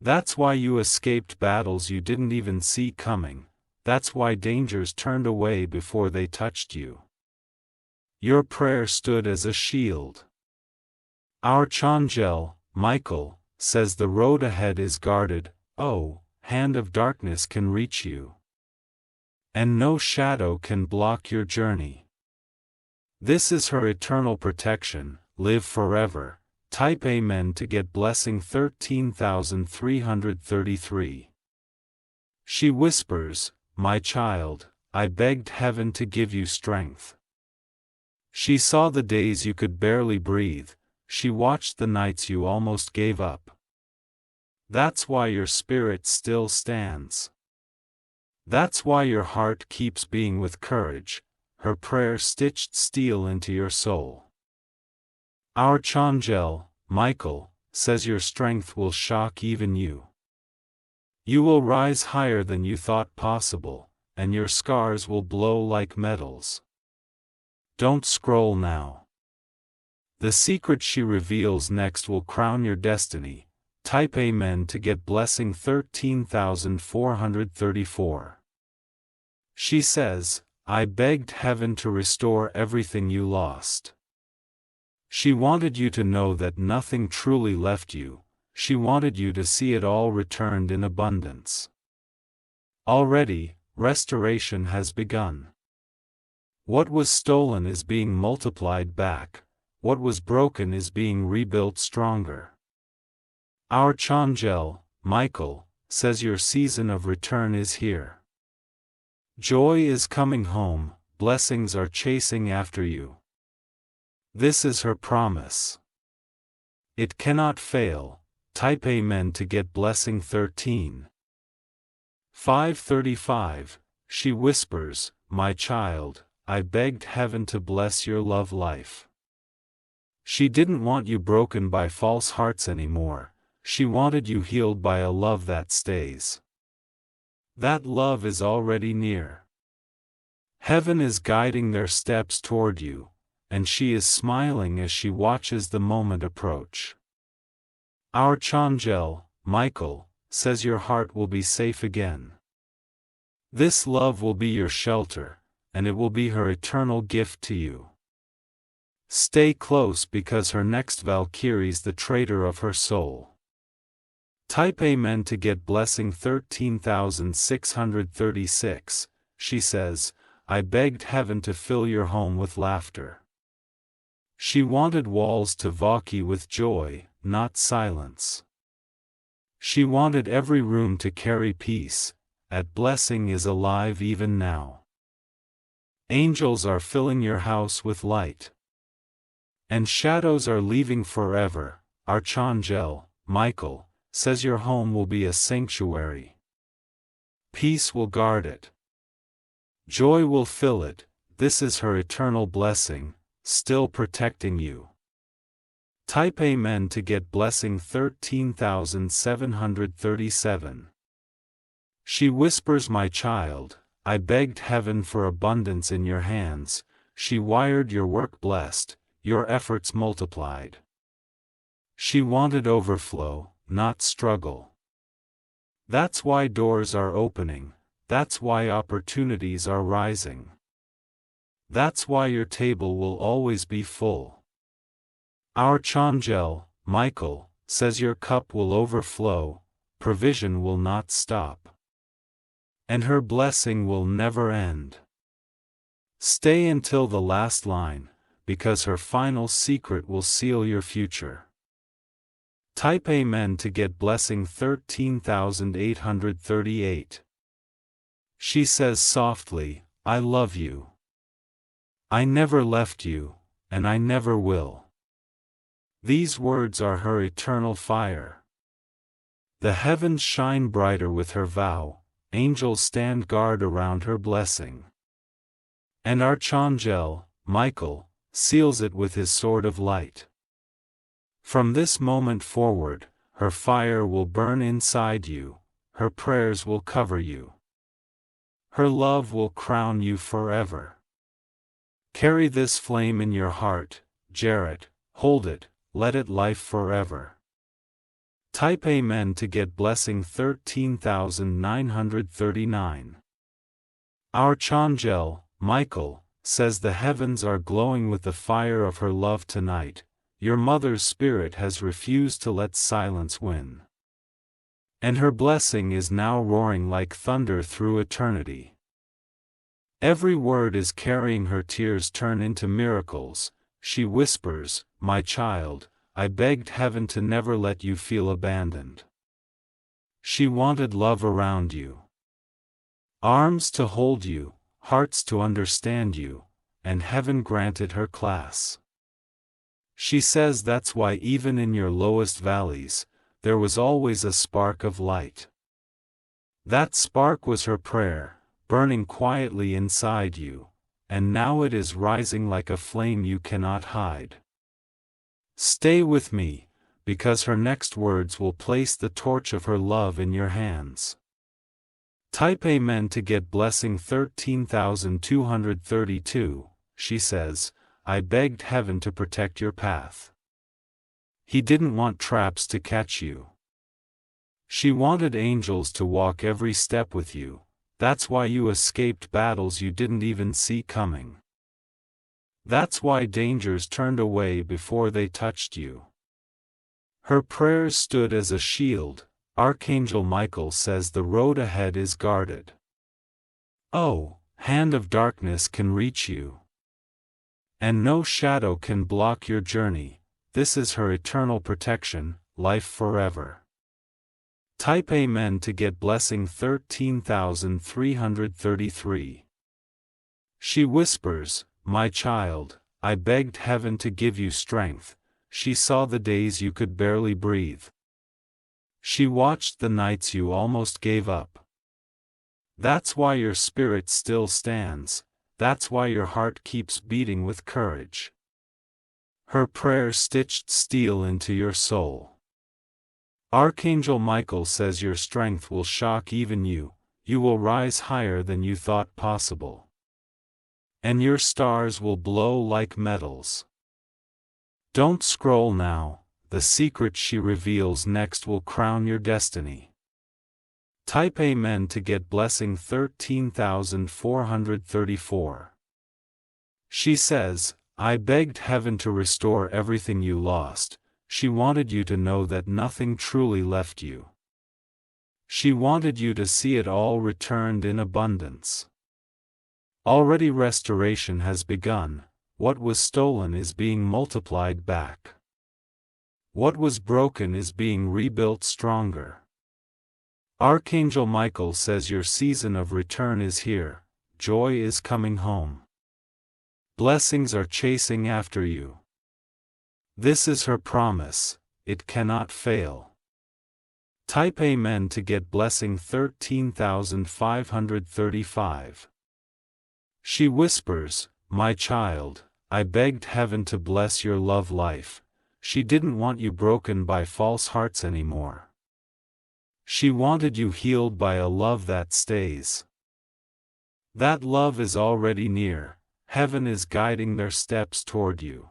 That's why you escaped battles you didn't even see coming. That's why dangers turned away before they touched you. Your prayer stood as a shield. Archangel Michael says the road ahead is guarded. Oh, hand of darkness can reach you. And no shadow can block your journey. This is her eternal protection, live forever. Type Amen to get blessing 13,333. She whispers, my child, I begged heaven to give you strength. She saw the days you could barely breathe, she watched the nights you almost gave up. That's why your spirit still stands. That's why your heart keeps beating with courage, her prayer stitched steel into your soul. Archangel Michael says your strength will shock even you. You will rise higher than you thought possible, and your scars will blow like medals. Don't scroll now. The secret she reveals next will crown your destiny. Type Amen to get blessing 13,434. She says, I begged heaven to restore everything you lost. She wanted you to know that nothing truly left you. She wanted you to see it all returned in abundance. Already, restoration has begun. What was stolen is being multiplied back. What was broken is being rebuilt stronger. Archangel Michael says your season of return is here. Joy is coming home, blessings are chasing after you. This is her promise. It cannot fail. Type Amen to get blessing 13. 535. She whispers, "My child, I begged heaven to bless your love life." She didn't want you broken by false hearts anymore. She wanted you healed by a love that stays. That love is already near. Heaven is guiding their steps toward you, and she is smiling as she watches the moment approach. Archangel Michael says your heart will be safe again. This love will be your shelter, and it will be her eternal gift to you. Stay close because her next Valkyrie's the traitor of her soul. Type Amen to get blessing 13,636. She says, "I begged heaven to fill your home with laughter." She wanted walls to valky with joy, not silence. She wanted every room to carry peace. That blessing is alive even now. Angels are filling your house with light. And shadows are leaving forever. Archangel Michael says your home will be a sanctuary. Peace will guard it. Joy will fill it. This is her eternal blessing, still protecting you. Type Amen to get blessing 13,737. She whispers, "My child, I begged heaven for abundance in your hands." She wired your work blessed, your efforts multiplied. She wanted overflow, not struggle. That's why doors are opening. That's why opportunities are rising. That's why your table will always be full. Archangel Michael says your cup will overflow, provision will not stop. And her blessing will never end. Stay until the last line, because her final secret will seal your future. Type Amen to get blessing 13,838. She says softly, "I love you. I never left you, and I never will." These words are her eternal fire. The heavens shine brighter with her vow, angels stand guard around her blessing. And Archangel Michael seals it with his sword of light. From this moment forward, her fire will burn inside you, her prayers will cover you. Her love will crown you forever. Carry this flame in your heart, Jarrett, hold it, let it life forever. Type Amen to get blessing 13,939. Archangel Michael says the heavens are glowing with the fire of her love tonight. Your mother's spirit has refused to let silence win. And her blessing is now roaring like thunder through eternity. Every word is carrying her tears turn into miracles. She whispers, "My child, I begged heaven to never let you feel abandoned." She wanted love around you. Arms to hold you, hearts to understand you, and heaven granted her class. She says that's why even in your lowest valleys, there was always a spark of light. That spark was her prayer, burning quietly inside you, and now it is rising like a flame you cannot hide. Stay with me, because her next words will place the torch of her love in your hands. Type Amen to get blessing 13,232. She says, "I begged heaven to protect your path." He didn't want traps to catch you. She wanted angels to walk every step with you. That's why you escaped battles you didn't even see coming. That's why dangers turned away before they touched you. Her prayers stood as a shield. Archangel Michael says the road ahead is guarded. Oh, hand of darkness can reach you. And no shadow can block your journey. This is her eternal protection, life forever. Type Amen to get blessing 13,333. She whispers, "My child, I begged heaven to give you strength." She saw the days you could barely breathe. She watched the nights you almost gave up. That's why your spirit still stands. That's why your heart keeps beating with courage. Her prayer stitched steel into your soul. Archangel Michael says your strength will shock even you. You will rise higher than you thought possible. And your stars will glow like metals. Don't scroll now, the secret she reveals next will crown your destiny. Type Amen to get blessing 13,434. She says, I begged heaven to restore everything you lost. She wanted you to know that nothing truly left you. She wanted you to see it all returned in abundance. Already restoration has begun. What was stolen is being multiplied back. What was broken is being rebuilt stronger. Archangel Michael says your season of return is here. Joy is coming home. Blessings are chasing after you. This is her promise. It cannot fail. Type Amen to get blessing 13,535. She whispers, my child, I begged heaven to bless your love life. She didn't want you broken by false hearts anymore. She wanted you healed by a love that stays. That love is already near. Heaven is guiding their steps toward you.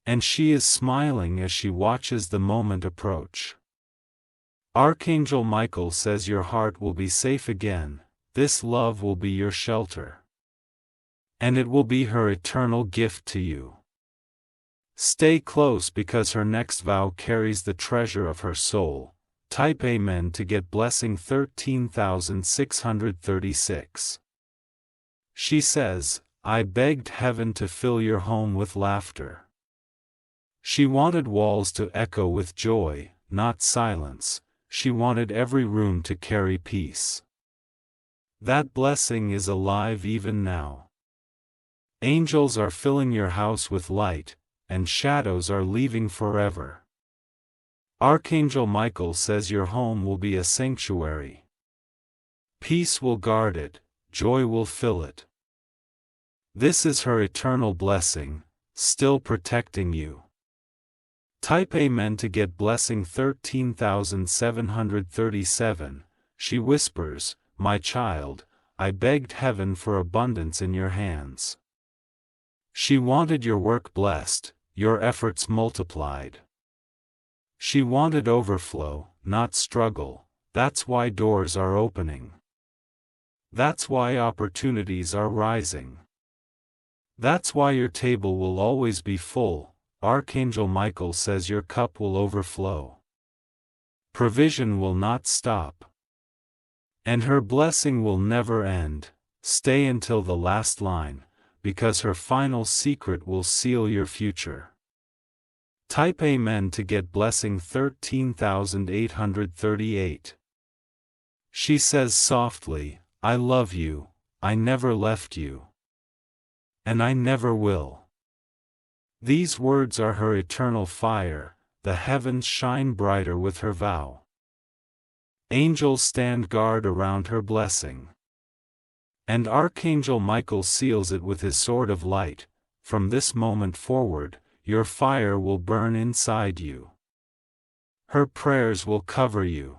And she is smiling as she watches the moment approach. Archangel Michael says your heart will be safe again. This love will be your shelter. And it will be her eternal gift to you. Stay close because her next vow carries the treasure of her soul. Type Amen to get blessing 13,636. She says, I begged heaven to fill your home with laughter. She wanted walls to echo with joy, not silence. She wanted every room to carry peace. That blessing is alive even now. Angels are filling your house with light, and shadows are leaving forever. Archangel Michael says your home will be a sanctuary. Peace will guard it, joy will fill it. This is her eternal blessing, still protecting you. Type Amen to get blessing 13,737. She whispers, my child, I begged heaven for abundance in your hands. She wanted your work blessed, your efforts multiplied. She wanted overflow, not struggle. That's why doors are opening. That's why opportunities are rising. That's why your table will always be full. Archangel Michael says your cup will overflow. Provision will not stop. And her blessing will never end. Stay until the last line, because her final secret will seal your future. Type Amen to get blessing 13,838. She says softly, I love you, I never left you. And I never will. These words are her eternal fire, the heavens shine brighter with her vow. Angels stand guard around her blessing. And Archangel Michael seals it with his sword of light. From this moment forward, your fire will burn inside you. Her prayers will cover you.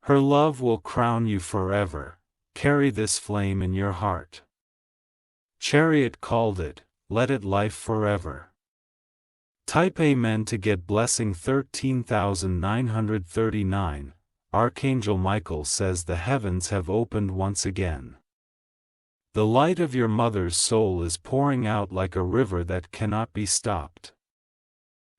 Her love will crown you forever. Carry this flame in your heart. Chariot called it, let it life forever. Type Amen to get blessing 13,939. Archangel Michael says the heavens have opened once again. The light of your mother's soul is pouring out like a river that cannot be stopped.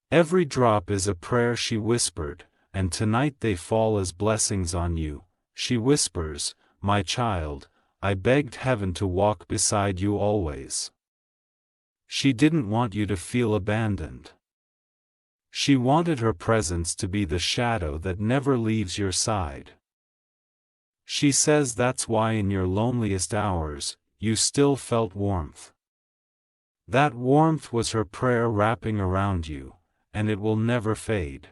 Every drop is a prayer she whispered, and tonight they fall as blessings on you. She whispers, my child, I begged heaven to walk beside you always. She didn't want you to feel abandoned. She wanted her presence to be the shadow that never leaves your side. She says that's why in your loneliest hours, you still felt warmth. That warmth was her prayer wrapping around you, and it will never fade.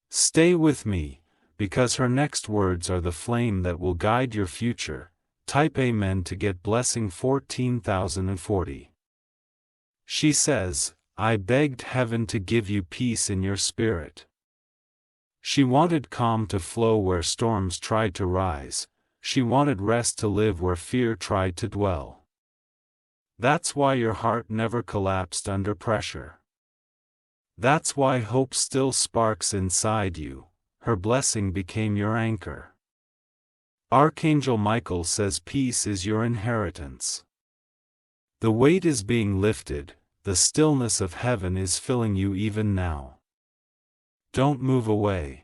Stay with me, because her next words are the flame that will guide your future. Type Amen to get blessing 14,040. She says, I begged heaven to give you peace in your spirit. She wanted calm to flow where storms tried to rise. She wanted rest to live where fear tried to dwell. That's why your heart never collapsed under pressure. That's why hope still sparks inside you. Her blessing became your anchor. Archangel Michael says peace is your inheritance. The weight is being lifted, the stillness of heaven is filling you even now. Don't move away.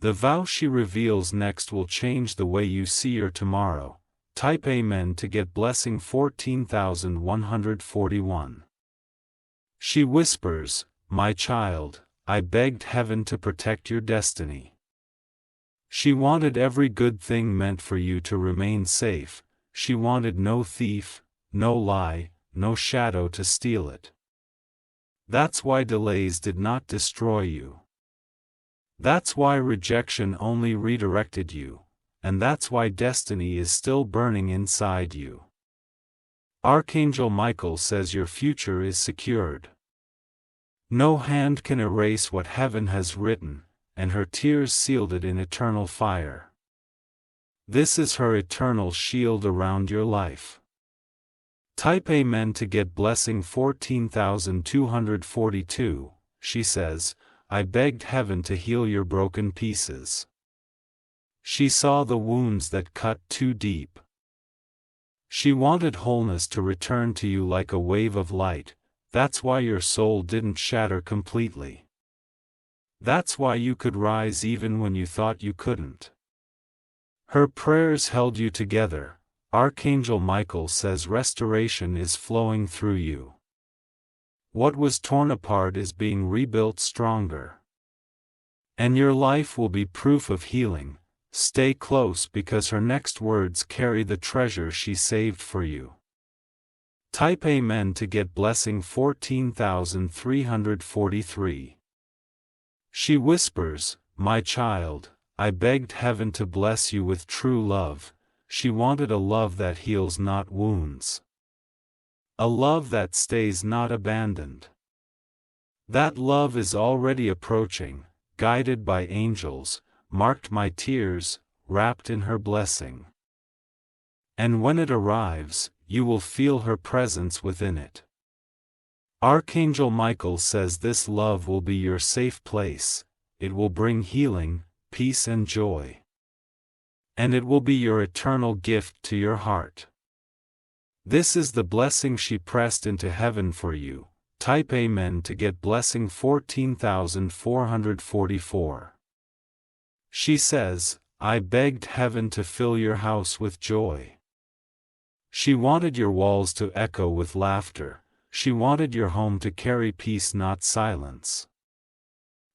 The vow she reveals next will change the way you see your tomorrow. Type Amen to get blessing 14,141. She whispers, my child, I begged heaven to protect your destiny. She wanted every good thing meant for you to remain safe. She wanted no thief, no lie, no shadow to steal it. That's why delays did not destroy you. That's why rejection only redirected you, and that's why destiny is still burning inside you. Archangel Michael says your future is secured. No hand can erase what heaven has written, and her tears sealed it in eternal fire. This is her eternal shield around your life. Type Amen to get blessing 14,242. She says, I begged heaven to heal your broken pieces. She saw the wounds that cut too deep. She wanted wholeness to return to you like a wave of light. That's why your soul didn't shatter completely. That's why you could rise even when you thought you couldn't. Her prayers held you together. Archangel Michael says restoration is flowing through you. What was torn apart is being rebuilt stronger. And your life will be proof of healing. Stay close because her next words carry the treasure she saved for you. Type Amen to get blessing 14,343. She whispers, my child, I begged heaven to bless you with true love. She wanted a love that heals not wounds. A love that stays not abandoned. That love is already approaching, guided by angels, marked my tears, wrapped in her blessing. And when it arrives, you will feel her presence within it. Archangel Michael says this love will be your safe place. It will bring healing, peace and joy. And it will be your eternal gift to your heart. This is the blessing she pressed into heaven for you. Type Amen to get blessing 14,444. She says, I begged heaven to fill your house with joy. She wanted your walls to echo with laughter. She wanted your home to carry peace, not silence.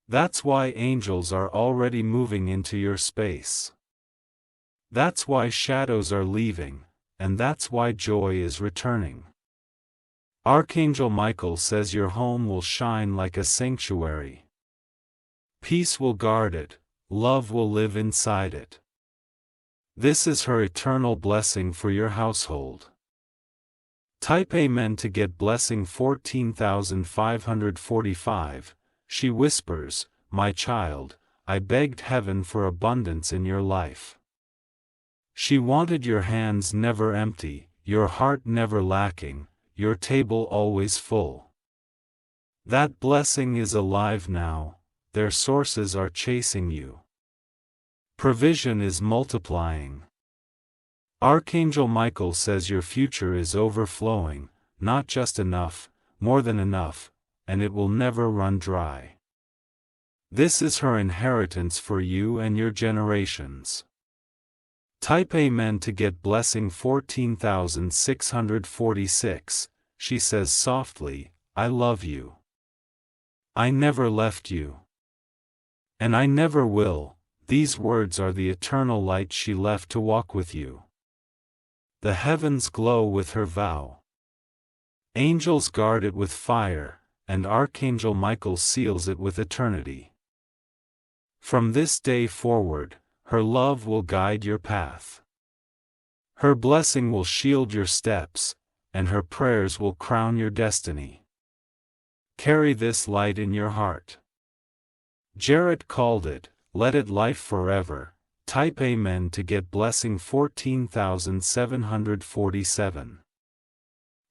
That's why angels are already moving into your space. That's why shadows are leaving, and that's why joy is returning. Archangel Michael says your home will shine like a sanctuary. Peace will guard it, love will live inside it. This is her eternal blessing for your household. Type Amen to get blessing 14,545. She whispers, my child, I begged heaven for abundance in your life. She wanted your hands never empty, your heart never lacking, your table always full. That blessing is alive now, their sources are chasing you. Provision is multiplying. Archangel Michael says your future is overflowing, not just enough, more than enough, and it will never run dry. This is her inheritance for you and your generations. Type Amen to get blessing 14,646. She says softly, I love you. I never left you. And I never will. These words are the eternal light she left to walk with you. The heavens glow with her vow. Angels guard it with fire, and Archangel Michael seals it with eternity. From this day forward, her love will guide your path. Her blessing will shield your steps, and her prayers will crown your destiny. Carry this light in your heart. Jarrett called it, "Let it life forever." Type Amen to get blessing 14,747.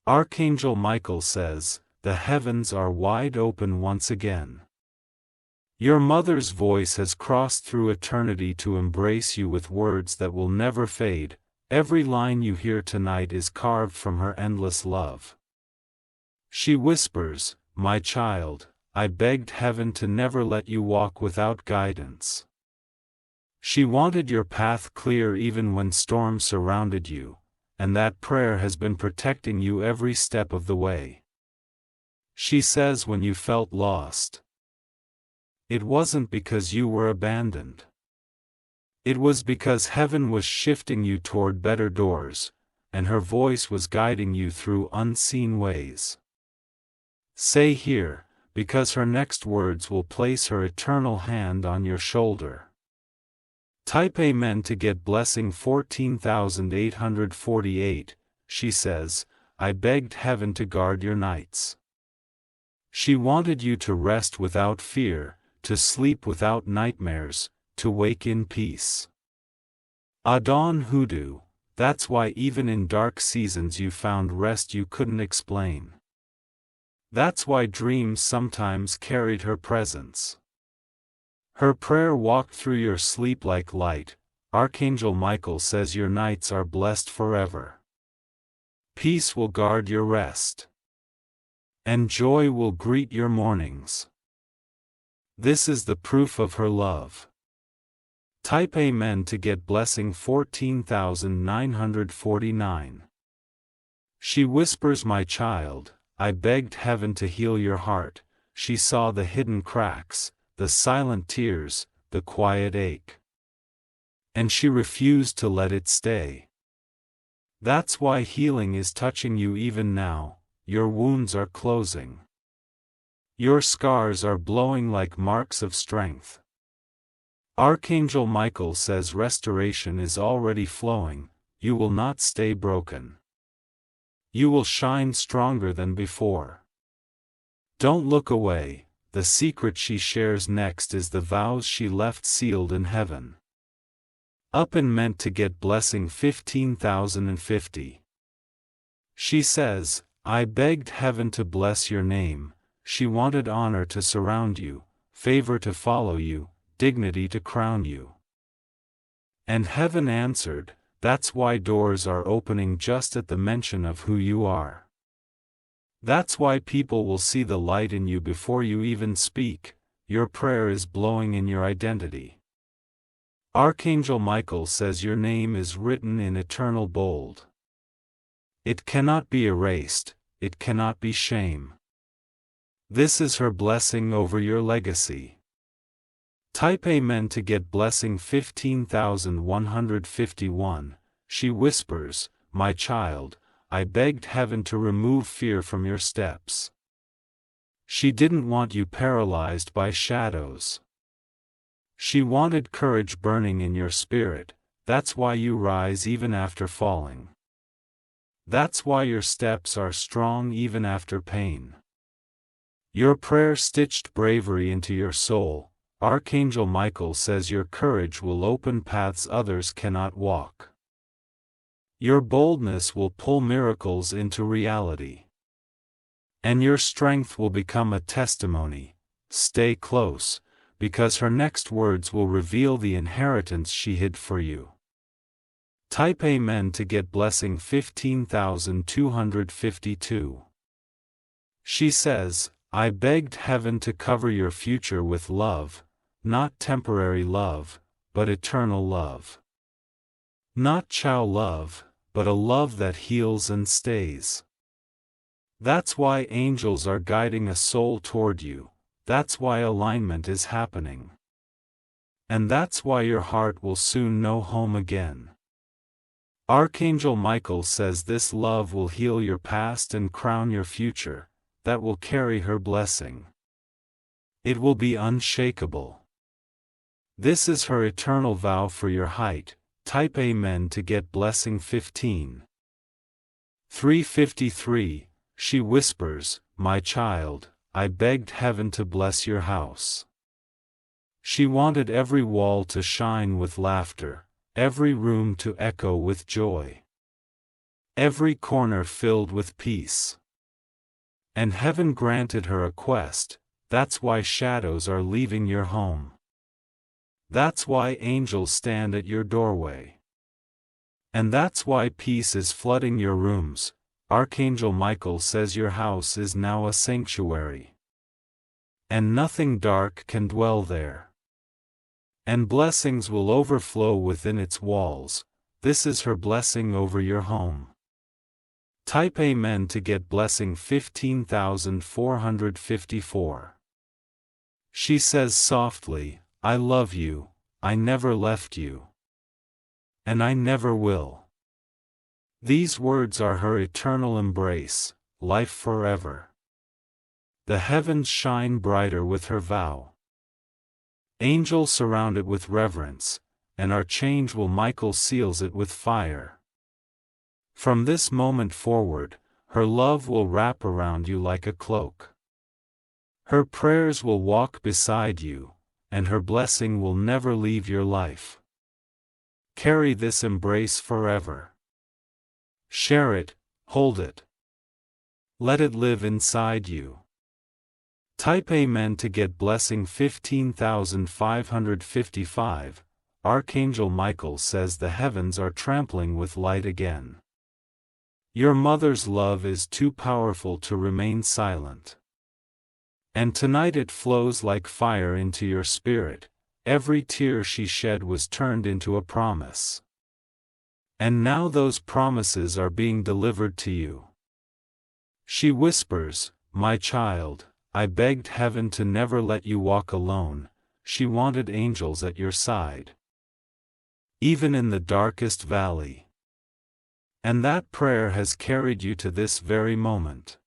Archangel Michael says, "The heavens are wide open once again." Your mother's voice has crossed through eternity to embrace you with words that will never fade. Every line you hear tonight is carved from her endless love. She whispers, "My child, I begged heaven to never let you walk without guidance." She wanted your path clear even when storms surrounded you, and that prayer has been protecting you every step of the way. She says when you felt lost, it wasn't because you were abandoned. It was because heaven was shifting you toward better doors, and her voice was guiding you through unseen ways. Say here, because her next words will place her eternal hand on your shoulder. Type Amen to get blessing 14,848. She says, "I begged heaven to guard your nights." She wanted you to rest without fear, to sleep without nightmares, to wake in peace. Adon Hoodoo, that's why even in dark seasons you found rest you couldn't explain. That's why dreams sometimes carried her presence. Her prayer walked through your sleep like light. Archangel Michael says your nights are blessed forever. Peace will guard your rest, and joy will greet your mornings. This is the proof of her love. Type Amen to get blessing 14,949. She whispers, "My child, I begged heaven to heal your heart." She saw the hidden cracks, the silent tears, the quiet ache. And she refused to let it stay. That's why healing is touching you even now. Your wounds are closing. Your scars are glowing like marks of strength. Archangel Michael says restoration is already flowing. You will not stay broken. You will shine stronger than before. Don't look away. The secret she shares next is the vows she left sealed in heaven. Up and meant to get blessing 15,050. She says, "I begged heaven to bless your name." She wanted honor to surround you, favor to follow you, dignity to crown you. And heaven answered. That's why doors are opening just at the mention of who you are. That's why people will see the light in you before you even speak. Your prayer is blowing in your identity. Archangel Michael says your name is written in eternal bold. It cannot be erased, it cannot be shame. This is her blessing over your legacy. Type Amen to get blessing 15,151. She whispers, "My child, I begged heaven to remove fear from your steps." She didn't want you paralyzed by shadows. She wanted courage burning in your spirit. That's why you rise even after falling. That's why your steps are strong even after pain. Your prayer stitched bravery into your soul. Archangel Michael says your courage will open paths others cannot walk. Your boldness will pull miracles into reality. And your strength will become a testimony. Stay close, because her next words will reveal the inheritance she hid for you. Type Amen to get blessing 15,252. She says, "I begged heaven to cover your future with love, not temporary love, but eternal love. Not chow love, but a love that heals and stays." That's why angels are guiding a soul toward you. That's why alignment is happening. And that's why your heart will soon know home again. Archangel Michael says this love will heal your past and crown your future, that will carry her blessing. It will be unshakable. This is her eternal vow for your height. Type Amen to get blessing 15. 353, she whispers, my child, I begged heaven to bless your house. She wanted every wall to shine with laughter, every room to echo with joy, every corner filled with peace. And heaven granted her a quest. That's why shadows are leaving your home. That's why angels stand at your doorway. And that's why peace is flooding your rooms. Archangel Michael says your house is now a sanctuary. And nothing dark can dwell there. And blessings will overflow within its walls. This is her blessing over your home. Type Amen to get blessing 15,454. She says softly, I love you, I never left you. And I never will. These words are her eternal embrace, life forever. The heavens shine brighter with her vow. Angels surround it with reverence, and Archangel Michael seals it with fire. From this moment forward, her love will wrap around you like a cloak. Her prayers will walk beside you, and her blessing will never leave your life. Carry this embrace forever. Share it, hold it. Let it live inside you. Type Amen to get blessing 15,555. Archangel Michael says the heavens are trampling with light again. Your mother's love is too powerful to remain silent. And tonight it flows like fire into your spirit. Every tear she shed was turned into a promise. And now those promises are being delivered to you. She whispers, my child, I begged heaven to never let you walk alone. She wanted angels at your side, even in the darkest valley. And that prayer has carried you to this very moment.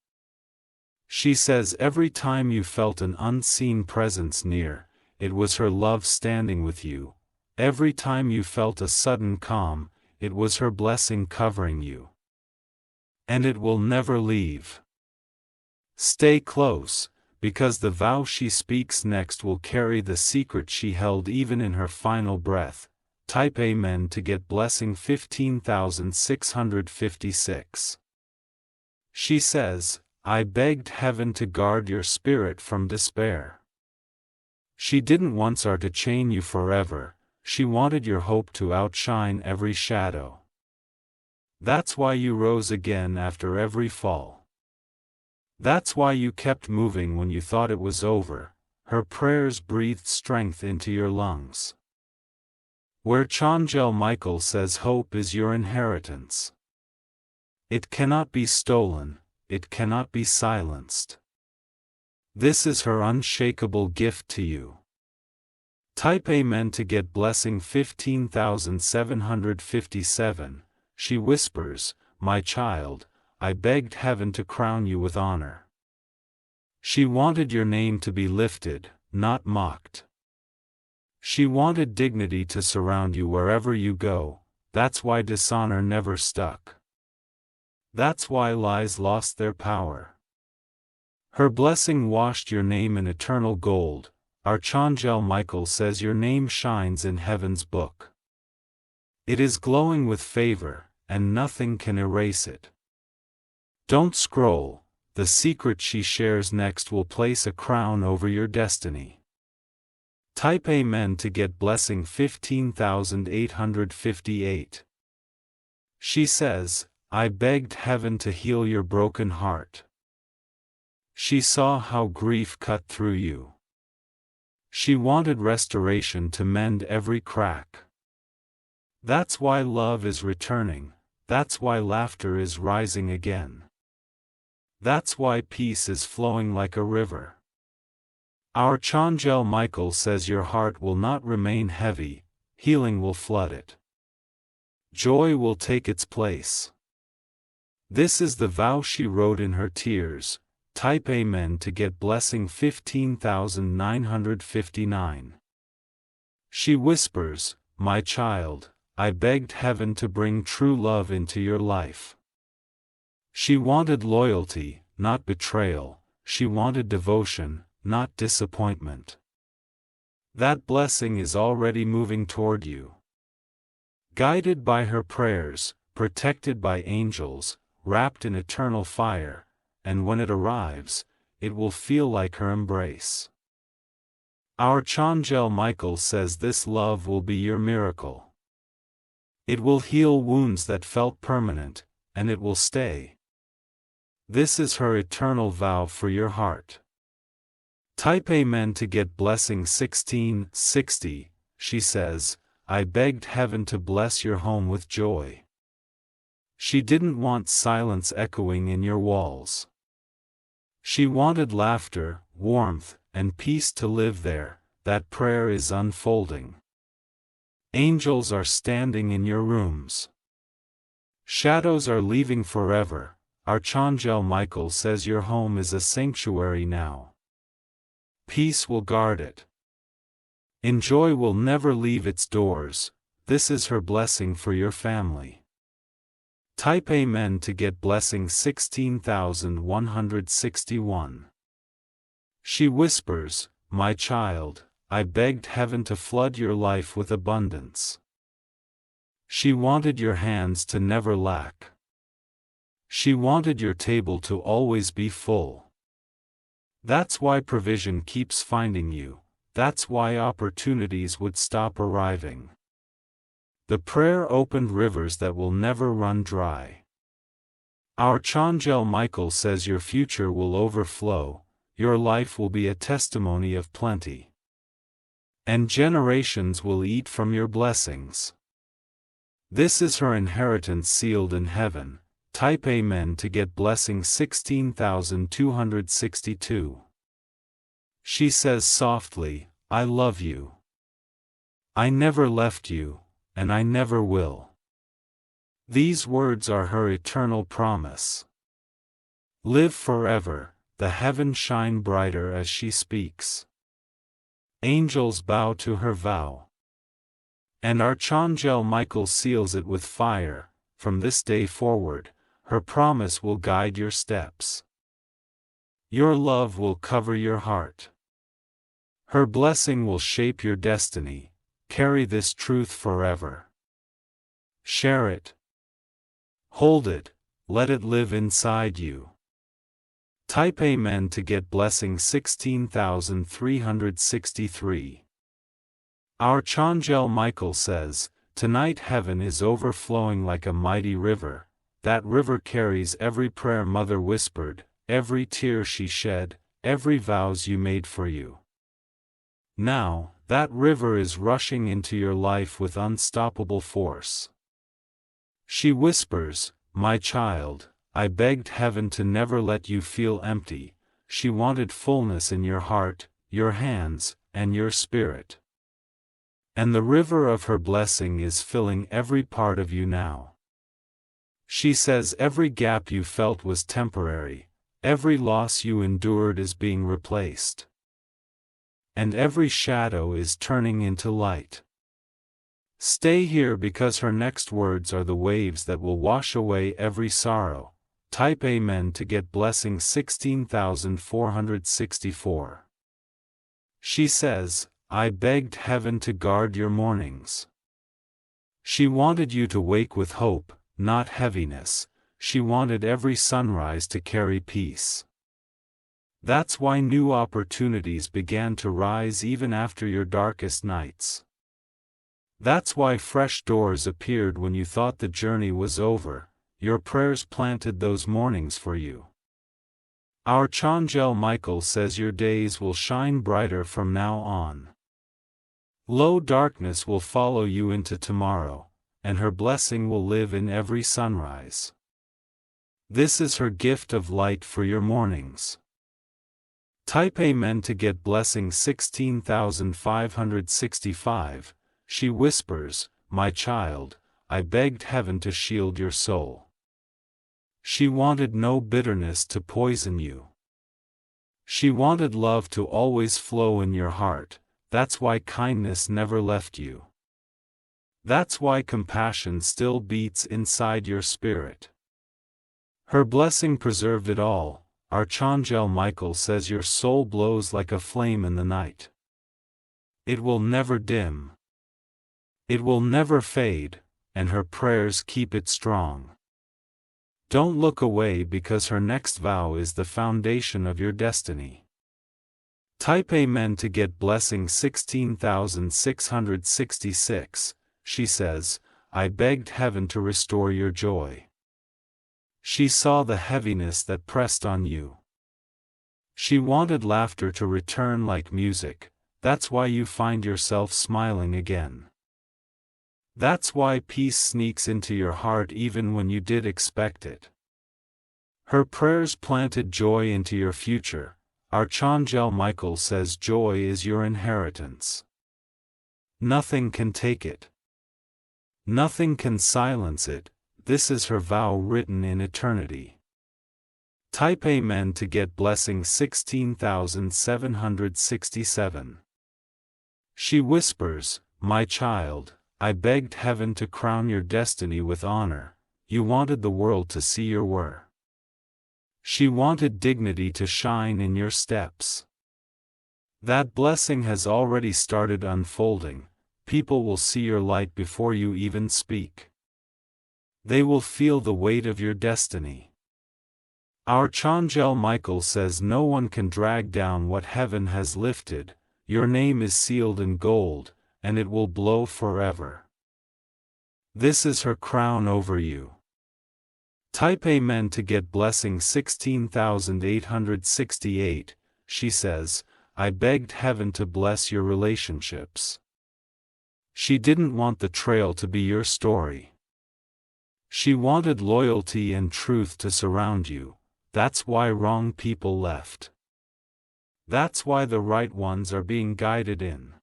She says every time you felt an unseen presence near, it was her love standing with you. Every time you felt a sudden calm, it was her blessing covering you. And it will never leave. Stay close, because the vow she speaks next will carry the secret she held even in her final breath. Type Amen to get blessing 15,656. She says, I begged heaven to guard your spirit from despair. She didn't want her to chain you forever, she wanted your hope to outshine every shadow. That's why you rose again after every fall. That's why you kept moving when you thought it was over. Her prayers breathed strength into your lungs. Where Archangel Michael says hope is your inheritance. It cannot be stolen, it cannot be silenced. This is her unshakable gift to you. Type Amen to get blessing 15,757. She whispers, my child, I begged heaven to crown you with honor. She wanted your name to be lifted, not mocked. She wanted dignity to surround you wherever you go. That's why dishonor never stuck. That's why lies lost their power. Her blessing washed your name in eternal gold. Archangel Michael says your name shines in heaven's book. It is glowing with favor, and nothing can erase it. Don't scroll, the secret she shares next will place a crown over your destiny. Type Amen to get blessing 15,858. She says, I begged heaven to heal your broken heart. She saw how grief cut through you. She wanted restoration to mend every crack. That's why love is returning, that's why laughter is rising again. That's why peace is flowing like a river. Our Archangel Michael says your heart will not remain heavy, healing will flood it. Joy will take its place. This is the vow she wrote in her tears. Type Amen to get blessing 15,959. She whispers, "My child, I begged heaven to bring true love into your life." She wanted loyalty, not betrayal. She wanted devotion, not disappointment. That blessing is already moving toward you. Guided by her prayers, protected by angels, wrapped in eternal fire, and when it arrives, it will feel like her embrace. Archangel Michael says this love will be your miracle. It will heal wounds that felt permanent, and it will stay. This is her eternal vow for your heart. Type Amen to get blessing 1660. She says, "I begged heaven to bless your home with joy." She didn't want silence echoing in your walls. She wanted laughter, warmth, and peace to live there. That prayer is unfolding. Angels are standing in your rooms. Shadows are leaving forever. Archangel Michael says your home is a sanctuary now. Peace will guard it. And joy will never leave its doors. This is her blessing for your family. Type Amen to get blessing 16,161. She whispers, "My child, I begged heaven to flood your life with abundance." She wanted your hands to never lack. She wanted your table to always be full. That's why provision keeps finding you. That's why opportunities would stop arriving. The prayer opened rivers that will never run dry. Archangel Michael says your future will overflow, your life will be a testimony of plenty. And generations will eat from your blessings. This is her inheritance sealed in heaven. Type Amen to get blessing 16,262. She says softly, "I love you. I never left you, and I never will." These words are her eternal promise. Live forever, the heavens shine brighter as she speaks. Angels bow to her vow. And Archangel Michael seals it with fire. From this day forward, her promise will guide your steps. Your love will cover your heart. Her blessing will shape your destiny. Carry this truth forever. Share it. Hold it, let it live inside you. Type Amen to get blessing 16,363. Archangel Michael says, "Tonight heaven is overflowing like a mighty river. That river carries every prayer mother whispered, every tear she shed, every vows you made for you. Now, that river is rushing into your life with unstoppable force." She whispers, "My child, I begged heaven to never let you feel empty." She wanted fullness in your heart, your hands, and your spirit. And the river of her blessing is filling every part of you now. She says every gap you felt was temporary, every loss you endured is being replaced. And every shadow is turning into light. Stay here because her next words are the waves that will wash away every sorrow. Type Amen to get blessing 16,464. She says, "I begged heaven to guard your mornings." She wanted you to wake with hope, not heaviness. She wanted every sunrise to carry peace. That's why new opportunities began to rise even after your darkest nights. That's why fresh doors appeared when you thought the journey was over. Your prayers planted those mornings for you. Archangel Michael says your days will shine brighter from now on. Low darkness will follow you into tomorrow, and her blessing will live in every sunrise. This is her gift of light for your mornings. Type Amen to get blessing 16,565. She whispers, "My child, I begged heaven to shield your soul. She wanted no bitterness to poison you. She wanted love to always flow in your heart. That's why kindness never left you. That's why compassion still beats inside your spirit. Her blessing preserved it all. Archangel Michael says your soul glows like a flame in the night. It will never dim. It will never fade, and her prayers keep it strong. Don't look away because her next vow is the foundation of your destiny. Type Amen to get blessing 16,666. She says, I begged heaven to restore your joy. She saw the heaviness that pressed on you. She wanted laughter to return like music. That's why you find yourself smiling again. That's why peace sneaks into your heart even when you did expect it. Her prayers planted joy into your future. Archangel Michael says joy is your inheritance. Nothing can take it. Nothing can silence it. This is her vow written in eternity. Type Amen to get blessing 16,767. She whispers, my child, I begged heaven to crown your destiny with honor. You wanted the world to see your worth. She wanted dignity to shine in your steps. That blessing has already started unfolding. People will see your light before you even speak. They will feel the weight of your destiny. Archangel Michael says no one can drag down what heaven has lifted. Your name is sealed in gold, and it will glow forever. This is her crown over you. Type Amen to get blessing 16,868. She says, I begged heaven to bless your relationships. She didn't want the trail to be your story. She wanted loyalty and truth to surround you. That's why wrong people left. That's why the right ones are being guided in.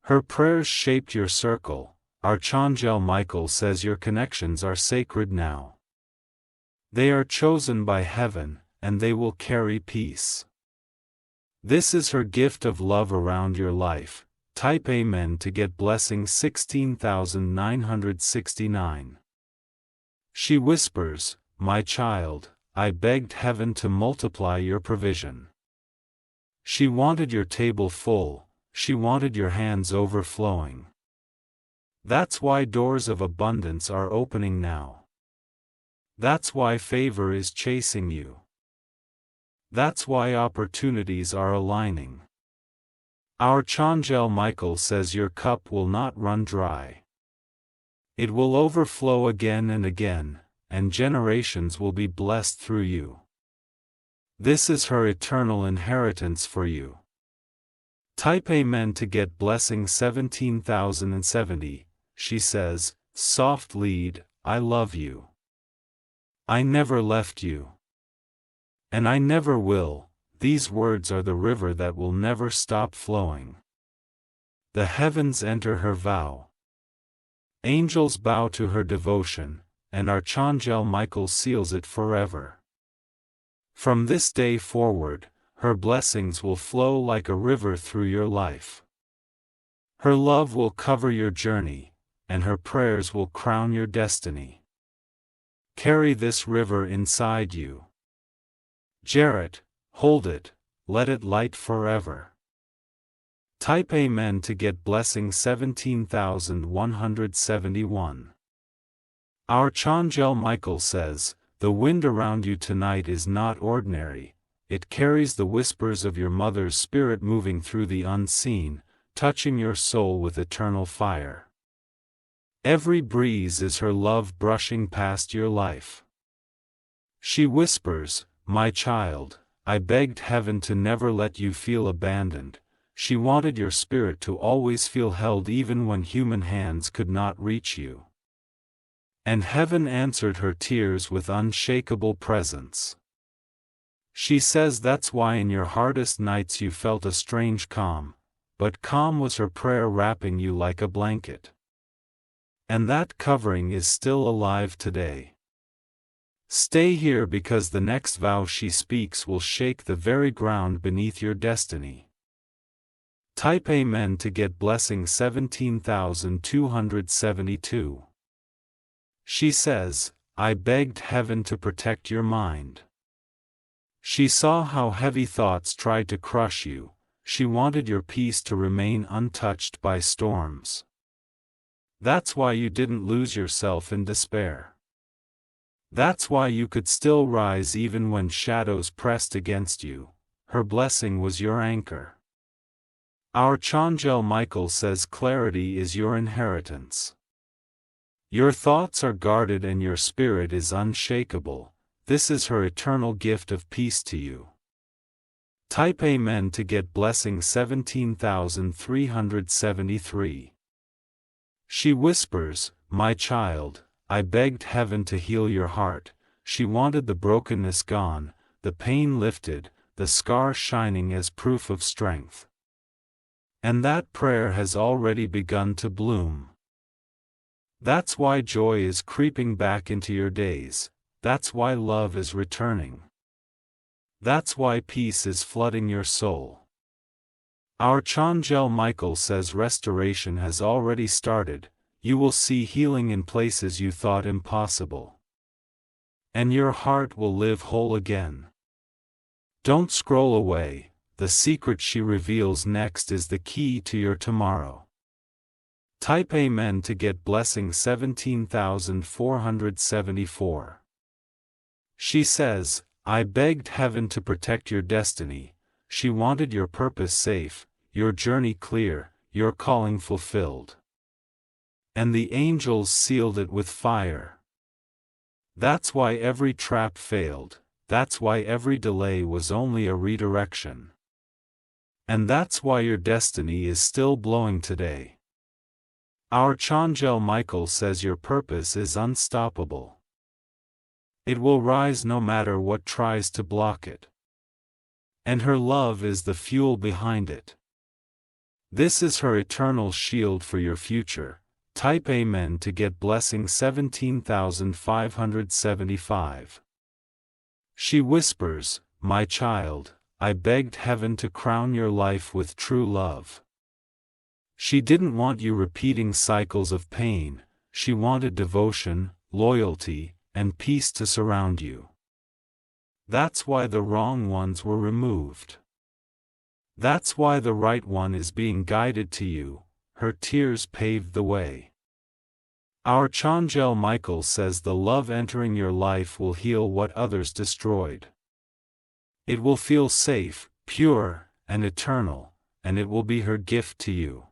Her prayers shaped your circle. Archangel Michael says your connections are sacred now. They are chosen by heaven, and they will carry peace. This is her gift of love around your life. Type Amen to get blessing 16,969. She whispers, my child, I begged heaven to multiply your provision. She wanted your table full. She wanted your hands overflowing. That's why doors of abundance are opening now. That's why favor is chasing you. That's why opportunities are aligning. Archangel Michael says your cup will not run dry. It will overflow again and again, and generations will be blessed through you. This is her eternal inheritance for you. Type Amen to get blessing 17,070. She says, soft lead, I love you. I never left you. And I never will. These words are the river that will never stop flowing. The heavens enter her vow. Angels bow to her devotion, and Archangel Michael seals it forever. From this day forward, her blessings will flow like a river through your life. Her love will cover your journey, and her prayers will crown your destiny. Carry this river inside you. Jarrett, hold it, let it light forever. Type Amen to get blessing 17,171. Archangel Michael says, the wind around you tonight is not ordinary. It carries the whispers of your mother's spirit moving through the unseen, touching your soul with eternal fire. Every breeze is her love brushing past your life. She whispers, my child, I begged heaven to never let you feel abandoned. She wanted your spirit to always feel held even when human hands could not reach you. And heaven answered her tears with unshakable presence. She says that's why in your hardest nights you felt a strange calm, but calm was her prayer wrapping you like a blanket. And that covering is still alive today. Stay here because the next vow she speaks will shake the very ground beneath your destiny. Type Amen to get blessing 17,272. She says, I begged heaven to protect your mind. She saw how heavy thoughts tried to crush you. She wanted your peace to remain untouched by storms. That's why you didn't lose yourself in despair. That's why you could still rise even when shadows pressed against you. Her blessing was your anchor. Archangel Michael says clarity is your inheritance. Your thoughts are guarded and your spirit is unshakable. This is her eternal gift of peace to you. Type Amen to get blessing 17,373. She whispers, my child, I begged heaven to heal your heart. She wanted the brokenness gone, the pain lifted, the scar shining as proof of strength. And that prayer has already begun to bloom. That's why joy is creeping back into your days. That's why love is returning. That's why peace is flooding your soul. Archangel Michael says restoration has already started. You will see healing in places you thought impossible. And your heart will live whole again. Don't scroll away. The secret she reveals next is the key to your tomorrow. Type Amen to get blessing 17,474. She says, I begged heaven to protect your destiny. She wanted your purpose safe, your journey clear, your calling fulfilled. And the angels sealed it with fire. That's why every trap failed. That's why every delay was only a redirection. And that's why your destiny is still blowing today. Archangel Michael says your purpose is unstoppable. It will rise no matter what tries to block it. And her love is the fuel behind it. This is her eternal shield for your future. Type Amen to get blessing 17,575. She whispers, my child, I begged heaven to crown your life with true love. She didn't want you repeating cycles of pain. She wanted devotion, loyalty, and peace to surround you. That's why the wrong ones were removed. That's why the right one is being guided to you. Her tears paved the way. Archangel Michael says the love entering your life will heal what others destroyed. It will feel safe, pure, and eternal, and it will be her gift to you.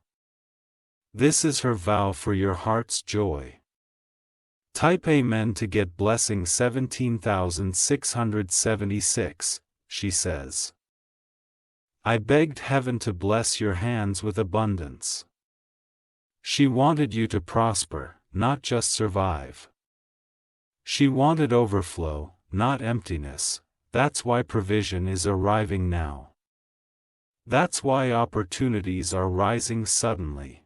This is her vow for your heart's joy. Type Amen to get blessing 17,676, she says. I begged heaven to bless your hands with abundance. She wanted you to prosper, not just survive. She wanted overflow, not emptiness. That's why provision is arriving now. That's why opportunities are rising suddenly.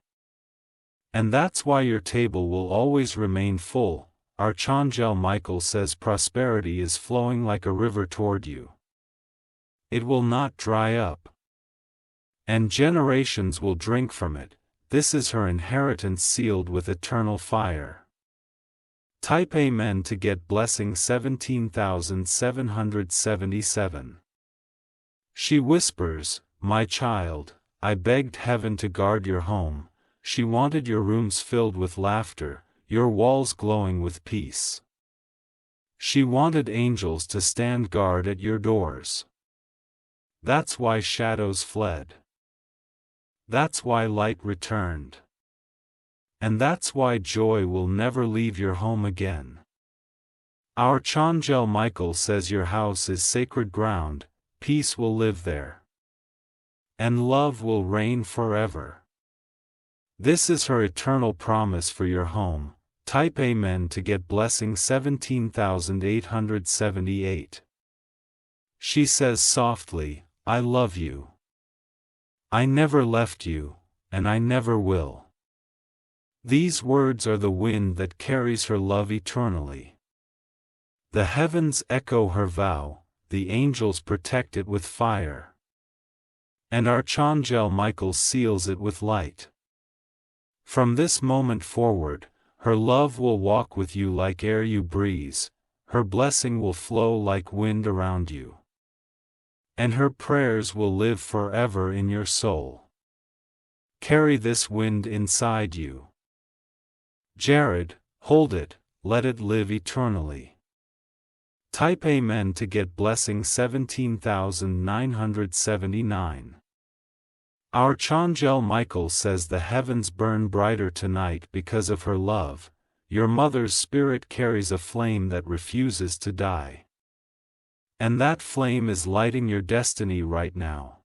And that's why your table will always remain full. Archangel Michael says prosperity is flowing like a river toward you. It will not dry up. And generations will drink from it. This is her inheritance sealed with eternal fire. Type Amen to get blessing 17,777. She whispers, my child, I begged heaven to guard your home. She wanted your rooms filled with laughter, your walls glowing with peace. She wanted angels to stand guard at your doors. That's why shadows fled. That's why light returned. And that's why joy will never leave your home again. Archangel Michael says your house is sacred ground, peace will live there. And love will reign forever. This is her eternal promise for your home. Type Amen to get blessing 17,878. She says softly, I love you. I never left you, and I never will. These words are the wind that carries her love eternally. The heavens echo her vow, the angels protect it with fire. And Archangel Michael seals it with light. From this moment forward, her love will walk with you like air you breathe, her blessing will flow like wind around you. And her prayers will live forever in your soul. Carry this wind inside you. Jared, hold it, let it live eternally. Type Amen to get blessing 17,979. Archangel Michael says the heavens burn brighter tonight because of her love. Your mother's spirit carries a flame that refuses to die. And that flame is lighting your destiny right now.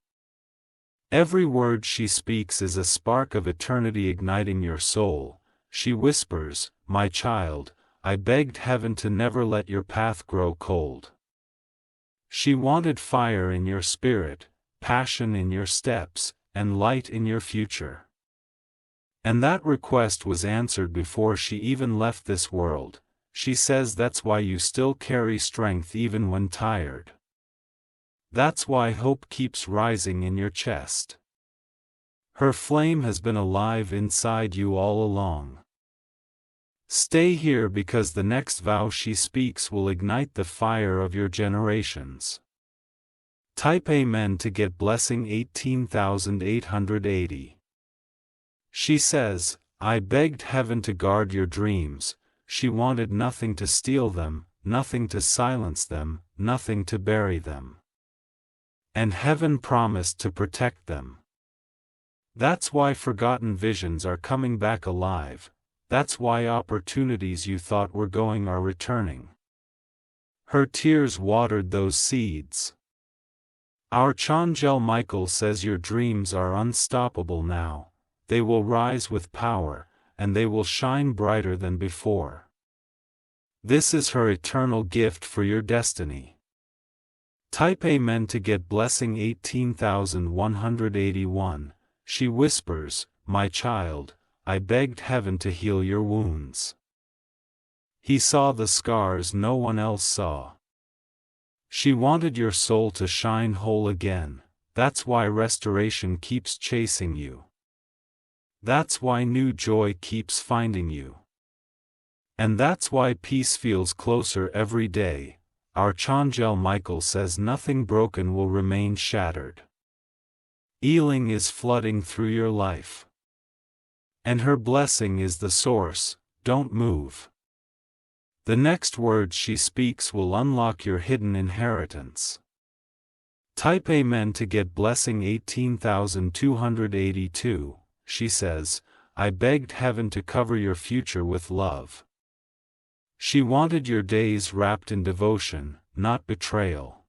Every word she speaks is a spark of eternity igniting your soul. She whispers, "My child, I begged heaven to never let your path grow cold." She wanted fire in your spirit, passion in your steps, and light in your future. And that request was answered before she even left this world. She says that's why you still carry strength even when tired. That's why hope keeps rising in your chest. Her flame has been alive inside you all along. Stay here because the next vow she speaks will ignite the fire of your generations. Type Amen to get blessing 18,880. She says, I begged heaven to guard your dreams. She wanted nothing to steal them, nothing to silence them, nothing to bury them. And heaven promised to protect them. That's why forgotten visions are coming back alive. That's why opportunities you thought were going are returning. Her tears watered those seeds. Archangel Michael says your dreams are unstoppable now. They will rise with power, and they will shine brighter than before. This is her eternal gift for your destiny. Type Amen to get blessing 18,181. She whispers, my child, I begged heaven to heal your wounds. He saw the scars no one else saw. She wanted your soul to shine whole again. That's why restoration keeps chasing you. That's why new joy keeps finding you. And that's why peace feels closer every day. Archangel Michael says nothing broken will remain shattered. Healing is flooding through your life. And her blessing is the source. Don't move. The next words she speaks will unlock your hidden inheritance. Type Amen to get blessing 18,282. She says, I begged heaven to cover your future with love. She wanted your days wrapped in devotion, not betrayal.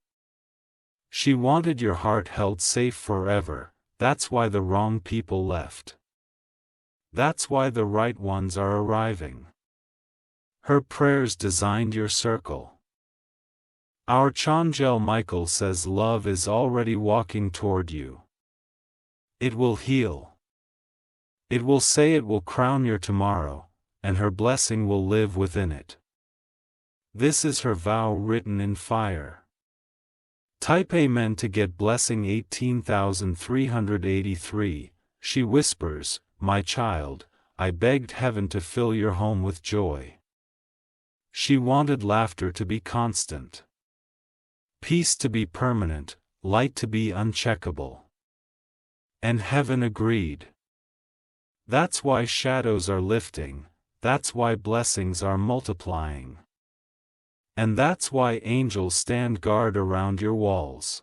She wanted your heart held safe forever. That's why the wrong people left. That's why the right ones are arriving. Her prayers designed your circle. Archangel Michael says love is already walking toward you. It will heal. It will say it will crown your tomorrow, and her blessing will live within it. This is her vow written in fire. Type Amen to get blessing 18,383. She whispers, my child, I begged heaven to fill your home with joy. She wanted laughter to be constant. Peace to be permanent, light to be uncheckable. And heaven agreed. That's why shadows are lifting, that's why blessings are multiplying. And that's why angels stand guard around your walls.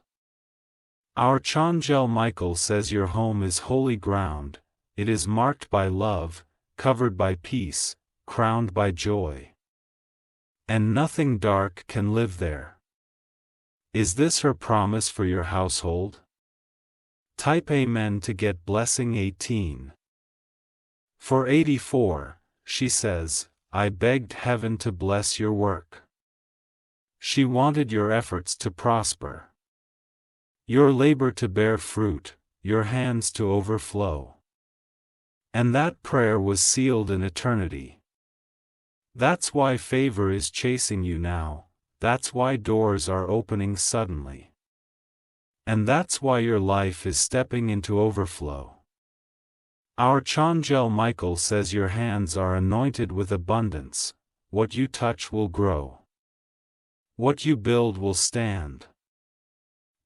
Archangel Michael says your home is holy ground, it is marked by love, covered by peace, crowned by joy. And nothing dark can live there. Is this her promise for your household? Type Amen to get blessing 18. For 84, she says, I begged heaven to bless your work. She wanted your efforts to prosper. Your labor to bear fruit, your hands to overflow. And that prayer was sealed in eternity. That's why favor is chasing you now, that's why doors are opening suddenly. And that's why your life is stepping into overflow. Archangel Michael says your hands are anointed with abundance, what you touch will grow. What you build will stand.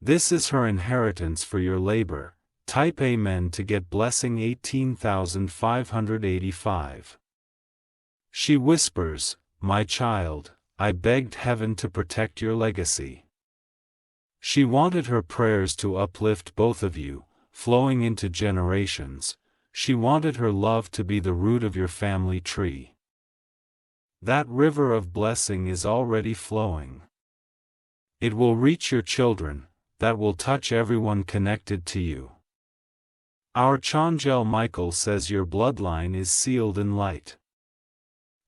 This is her inheritance for your labor. Type Amen to get blessing 18,585. She whispers, "My child, I begged heaven to protect your legacy." She wanted her prayers to uplift both of you, flowing into generations. She wanted her love to be the root of your family tree. That river of blessing is already flowing. It will reach your children, that will touch everyone connected to you. Archangel Michael says your bloodline is sealed in light.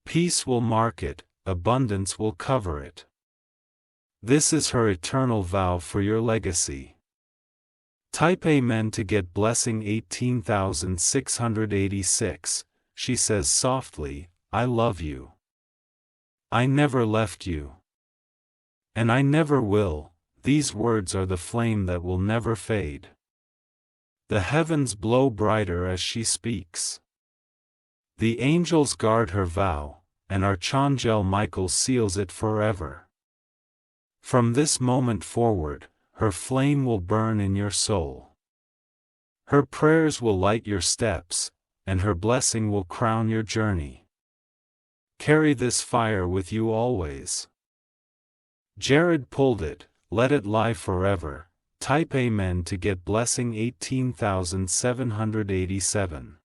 Peace will mark it, abundance will cover it. This is her eternal vow for your legacy. Type Amen to get blessing 18,686. She says softly, "I love you. I never left you. And I never will." These words are the flame that will never fade. The heavens blow brighter as she speaks. The angels guard her vow, and Archangel Michael seals it forever. From this moment forward, her flame will burn in your soul. Her prayers will light your steps, and her blessing will crown your journey. Carry this fire with you always. Jared pulled it, let it lie forever. Type Amen to get blessing 18,787.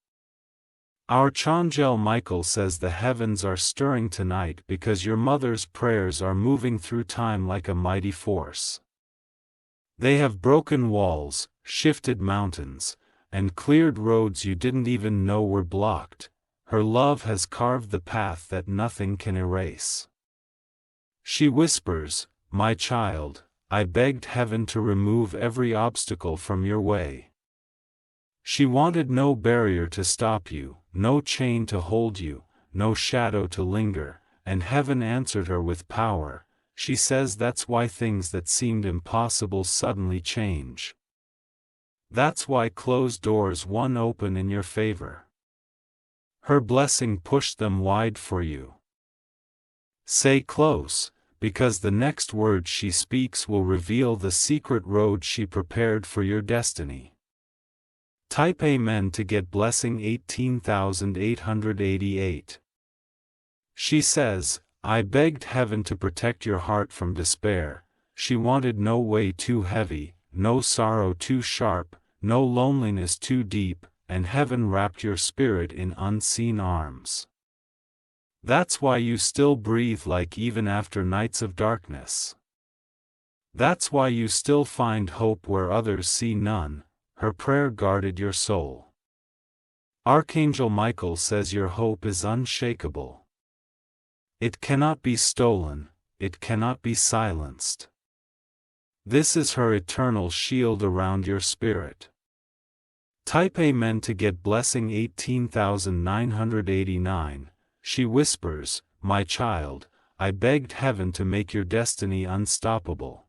Archangel Michael says the heavens are stirring tonight because your mother's prayers are moving through time like a mighty force. They have broken walls, shifted mountains, and cleared roads you didn't even know were blocked. Her love has carved the path that nothing can erase. She whispers, "My child, I begged heaven to remove every obstacle from your way." She wanted no barrier to stop you, no chain to hold you, no shadow to linger, and heaven answered her with power. She says that's why things that seemed impossible suddenly change. That's why closed doors won open in your favor. Her blessing pushed them wide for you. Say close, because the next word she speaks will reveal the secret road she prepared for your destiny. Type Amen to get blessing 18,888. She says, "I begged heaven to protect your heart from despair." She wanted no way too heavy, no sorrow too sharp, no loneliness too deep, and heaven wrapped your spirit in unseen arms. That's why you still breathe like even after nights of darkness. That's why you still find hope where others see none. Her prayer guarded your soul. Archangel Michael says your hope is unshakable. It cannot be stolen, it cannot be silenced. This is her eternal shield around your spirit. Type Amen to get blessing 18,989. She whispers, "My child, I begged heaven to make your destiny unstoppable."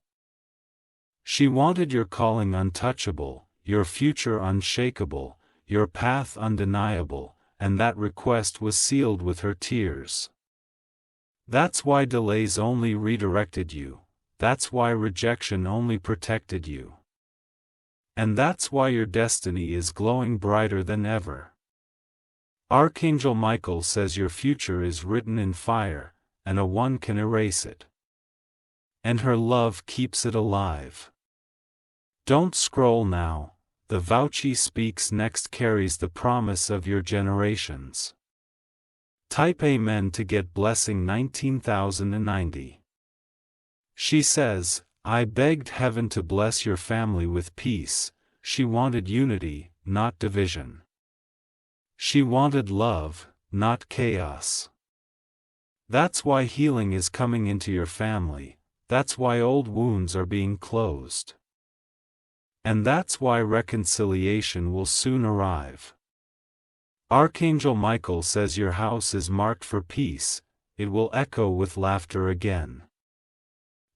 She wanted your calling untouchable, your future unshakable, your path undeniable, and that request was sealed with her tears. That's why delays only redirected you, that's why rejection only protected you. And that's why your destiny is glowing brighter than ever. Archangel Michael says your future is written in fire, and no one can erase it. And her love keeps it alive. Don't scroll now, the vow she speaks next carries the promise of your generations. Type Amen to get blessing 19,090. She says, "I begged heaven to bless your family with peace." She wanted unity, not division. She wanted love, not chaos. That's why healing is coming into your family, that's why old wounds are being closed. And that's why reconciliation will soon arrive. Archangel Michael says your house is marked for peace, it will echo with laughter again.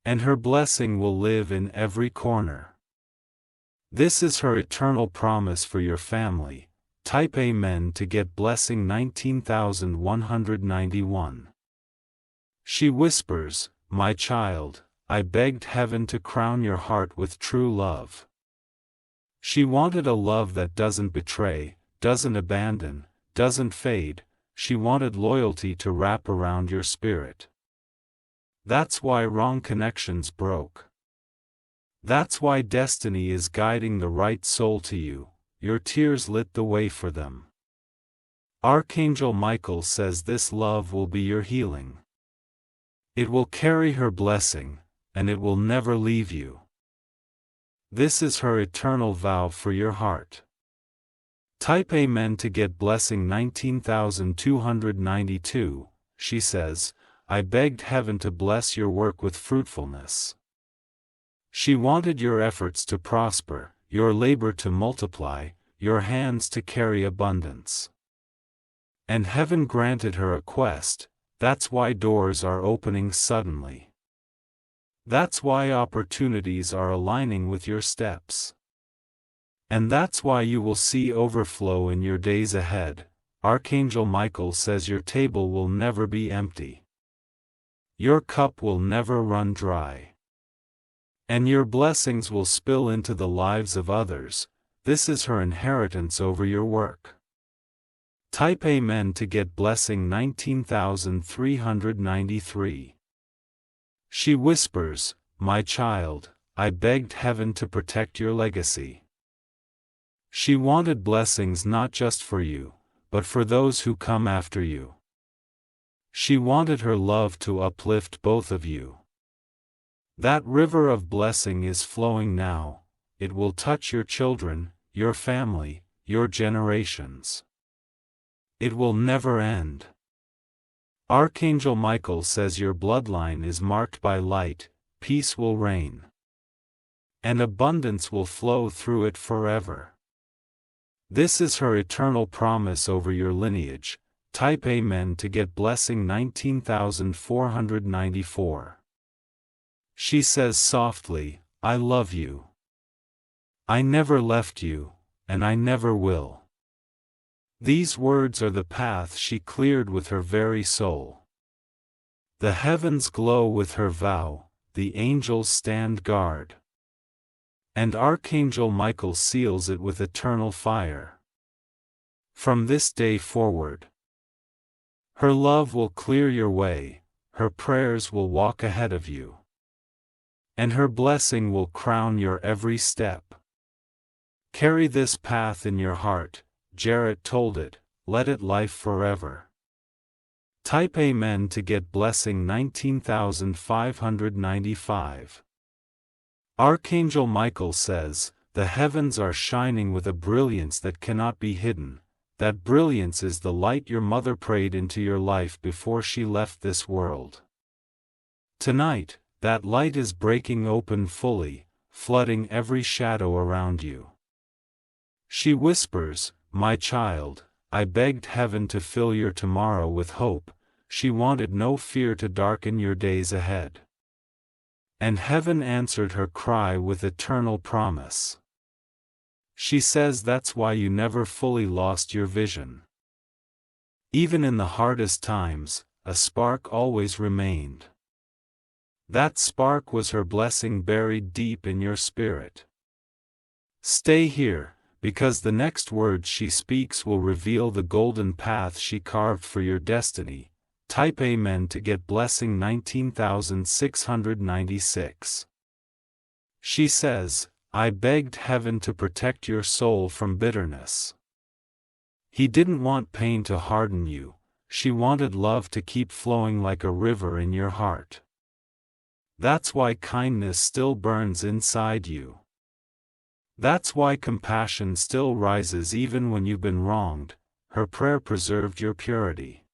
And her blessing will live in every corner. This is her eternal promise for your family. Type Amen to get blessing 19,191. She whispers, "My child, I begged heaven to crown your heart with true love." She wanted a love that doesn't betray, doesn't abandon, doesn't fade. She wanted loyalty to wrap around your spirit. That's why wrong connections broke. That's why destiny is guiding the right soul to you. Your tears lit the way for them. Archangel Michael says this love will be your healing. It will carry her blessing, and it will never leave you. This is her eternal vow for your heart. Type Amen to get blessing 19,292. She says, "I begged heaven to bless your work with fruitfulness." She wanted your efforts to prosper, your labor to multiply, your hands to carry abundance. And heaven granted her a request. That's why doors are opening suddenly. That's why opportunities are aligning with your steps. And that's why you will see overflow in your days ahead. Archangel Michael says your table will never be empty. Your cup will never run dry. And your blessings will spill into the lives of others. This is her inheritance over your work. Type Amen to get blessing 19,393. She whispers, "My child, I begged heaven to protect your legacy." She wanted blessings not just for you, but for those who come after you. She wanted her love to uplift both of you. That river of blessing is flowing now. It will touch your children, your family, your generations. It will never end. Archangel Michael says your bloodline is marked by light, peace will reign. And abundance will flow through it forever. This is her eternal promise over your lineage. Type Amen to get blessing 19,494. She says softly, "I love you. I never left you, and I never will." These words are the path she cleared with her very soul. The heavens glow with her vow, the angels stand guard. And Archangel Michael seals it with eternal fire. From this day forward, her love will clear your way, her prayers will walk ahead of you. And her blessing will crown your every step. Carry this path in your heart. Jarrett told it, let it life forever. Type Amen to get blessing 19,595. Archangel Michael says, the heavens are shining with a brilliance that cannot be hidden. That brilliance is the light your mother prayed into your life before she left this world. Tonight, that light is breaking open fully, flooding every shadow around you. She whispers, "My child, I begged heaven to fill your tomorrow with hope." She wanted no fear to darken your days ahead. And heaven answered her cry with eternal promise. She says that's why you never fully lost your vision. Even in the hardest times, a spark always remained. That spark was her blessing buried deep in your spirit. Stay here, because the next words she speaks will reveal the golden path she carved for your destiny. Type Amen to get blessing 19,696. She says, I begged heaven to protect your soul from bitterness. He didn't want pain to harden you, she wanted love to keep flowing like a river in your heart. That's why kindness still burns inside you. That's why compassion still rises even when you've been wronged. Her prayer preserved your purity.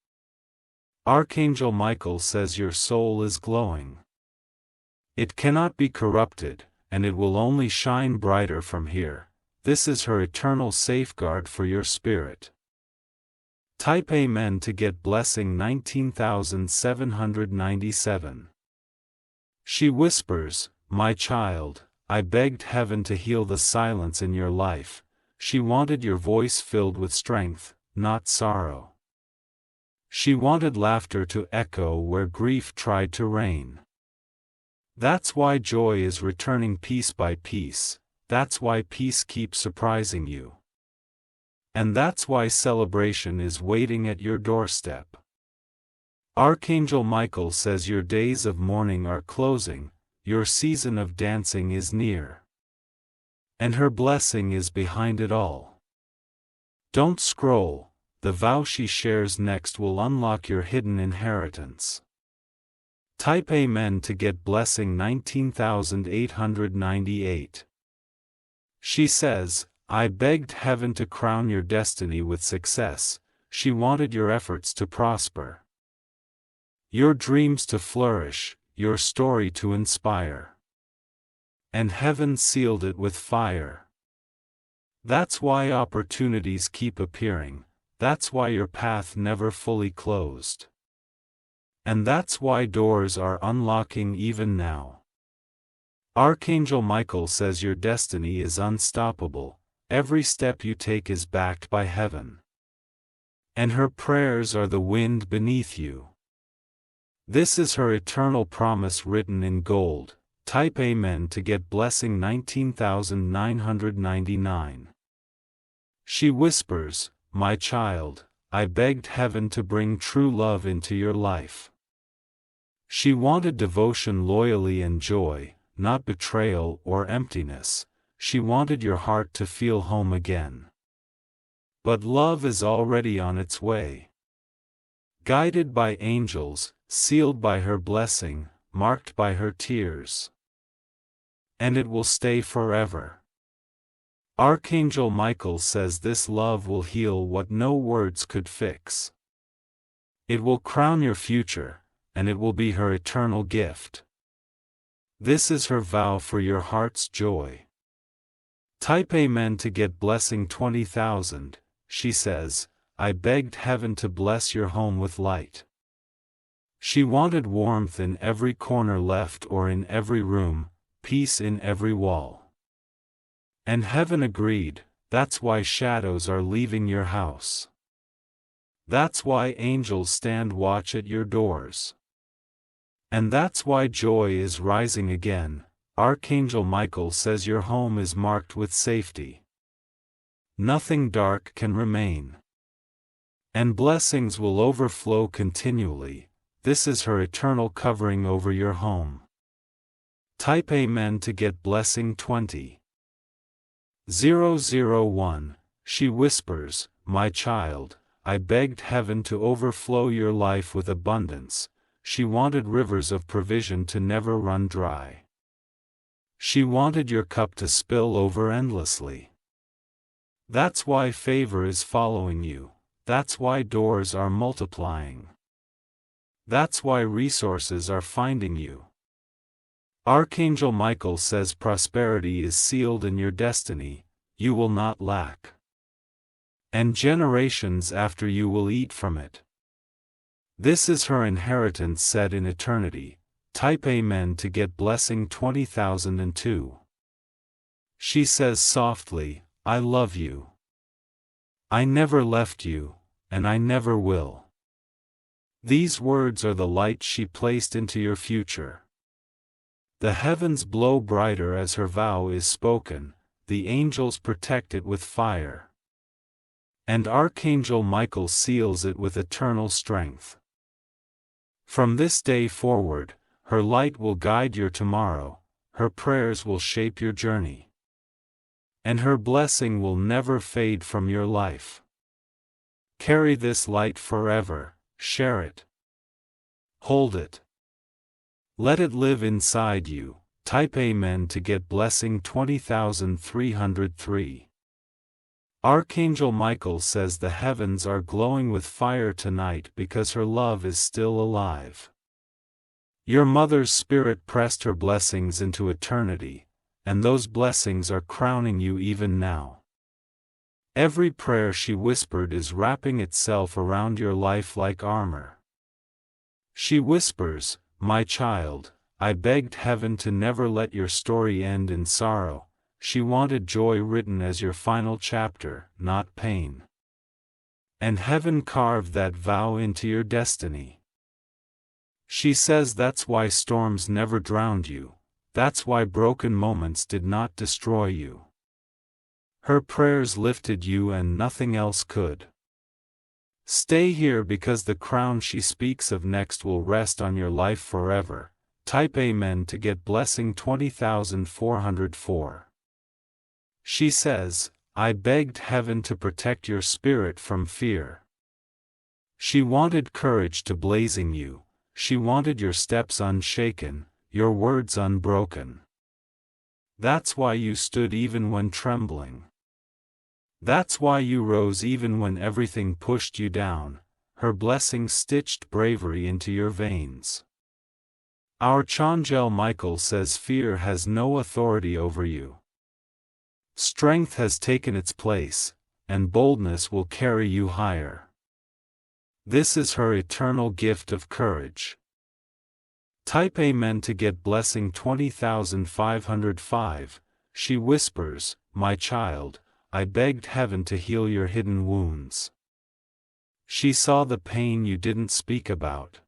Archangel Michael says your soul is glowing. It cannot be corrupted, and it will only shine brighter from here. This is her eternal safeguard for your spirit. Type Amen to get blessing 19,797. She whispers, "My child, I begged heaven to heal the silence in your life." She wanted your voice filled with strength, not sorrow. She wanted laughter to echo where grief tried to reign. That's why joy is returning piece by piece, that's why peace keeps surprising you. And that's why celebration is waiting at your doorstep. Archangel Michael says your days of mourning are closing, your season of dancing is near. And her blessing is behind it all. Don't scroll, the vow she shares next will unlock your hidden inheritance. Type Amen to get blessing 19,898. She says, "I begged heaven to crown your destiny with success." She wanted your efforts to prosper, your dreams to flourish, your story to inspire. And heaven sealed it with fire. That's why opportunities keep appearing, that's why your path never fully closed. And that's why doors are unlocking even now. Archangel Michael says your destiny is unstoppable, every step you take is backed by heaven. And her prayers are the wind beneath you. This is her eternal promise written in gold. Type Amen to get blessing 19,999. She whispers, "My child, I begged heaven to bring true love into your life." She wanted devotion, loyalty and joy, not betrayal or emptiness. She wanted your heart to feel home again. But love is already on its way. Guided by angels, sealed by her blessing, marked by her tears. And it will stay forever. Archangel Michael says this love will heal what no words could fix. It will crown your future, and it will be her eternal gift. This is her vow for your heart's joy. Type Amen to get blessing 20,000. She says, "I begged heaven to bless your home with light." She wanted warmth in every corner left or in every room, peace in every wall. And heaven agreed. That's why shadows are leaving your house. That's why angels stand watch at your doors. And that's why joy is rising again. Archangel Michael says your home is marked with safety. Nothing dark can remain. And blessings will overflow continually. This is her eternal covering over your home. Type Amen to get blessing 20,001. She whispers, "My child, I begged heaven to overflow your life with abundance." She wanted rivers of provision to never run dry. She wanted your cup to spill over endlessly. That's why favor is following you. That's why doors are multiplying. That's why resources are finding you. Archangel Michael says prosperity is sealed in your destiny, you will not lack. And generations after you will eat from it. This is her inheritance set in eternity. Type Amen to get blessing 20,002. She says softly, "I love you. I never left you, and I never will." These words are the light she placed into your future. The heavens glow brighter as her vow is spoken, the angels protect it with fire. And Archangel Michael seals it with eternal strength. From this day forward, her light will guide your tomorrow, her prayers will shape your journey. And her blessing will never fade from your life. Carry this light forever, share it. Hold it. Let it live inside you. Type Amen to get blessing 20,303. Archangel Michael says the heavens are glowing with fire tonight because her love is still alive. Your mother's spirit pressed her blessings into eternity, and those blessings are crowning you even now. Every prayer she whispered is wrapping itself around your life like armor. She whispers, "My child, I begged heaven to never let your story end in sorrow." She wanted joy written as your final chapter, not pain. And heaven carved that vow into your destiny. She says that's why storms never drowned you, that's why broken moments did not destroy you. Her prayers lifted you and nothing else could. Stay here because the crown she speaks of next will rest on your life forever. Type Amen to get blessing 20,404. She says, "I begged heaven to protect your spirit from fear." She wanted courage to blazing you, she wanted your steps unshaken, your words unbroken. That's why you stood even when trembling. That's why you rose even when everything pushed you down. Her blessing stitched bravery into your veins. Archangel Michael says fear has no authority over you. Strength has taken its place, and boldness will carry you higher. This is her eternal gift of courage. Type Amen to get blessing 20,505. She whispers, "My child, I begged heaven to heal your hidden wounds." She saw the pain you didn't speak about.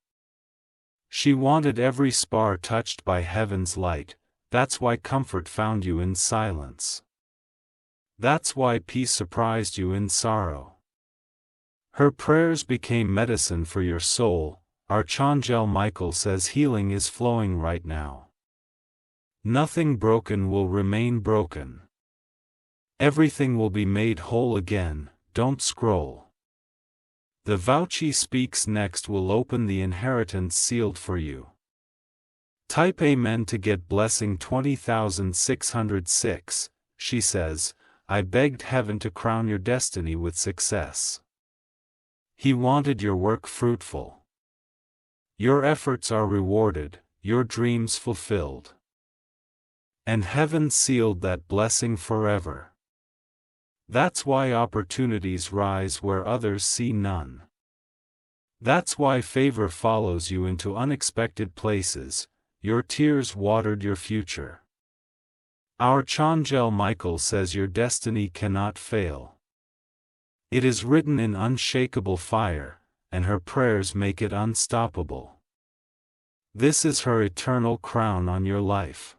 She wanted every spar touched by heaven's light. That's why comfort found you in silence. That's why peace surprised you in sorrow. Her prayers became medicine for your soul. Archangel Michael says healing is flowing right now. Nothing broken will remain broken. Everything will be made whole again. Don't scroll. The vow she speaks next will open the inheritance sealed for you. Type Amen to get blessing 20,606. She says, "I begged heaven to crown your destiny with success." He wanted your work fruitful. Your efforts are rewarded, your dreams fulfilled. And heaven sealed that blessing forever. That's why opportunities rise where others see none. That's why favor follows you into unexpected places. Your tears watered your future. Archangel Michael says your destiny cannot fail. It is written in unshakable fire, and her prayers make it unstoppable. This is her eternal crown on your life.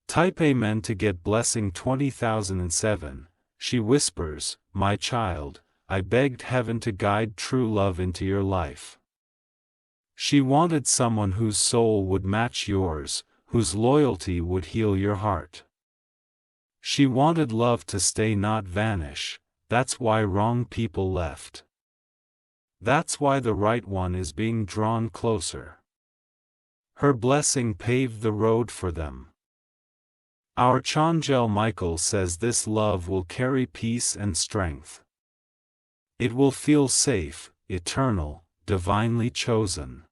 Type Amen to get blessing 20,007. She whispers, "My child, I begged heaven to guide true love into your life." She wanted someone whose soul would match yours, whose loyalty would heal your heart. She wanted love to stay, not vanish. That's why wrong people left. That's why the right one is being drawn closer. Her blessing paved the road for them. Archangel Michael says this love will carry peace and strength. It will feel safe, eternal, divinely chosen.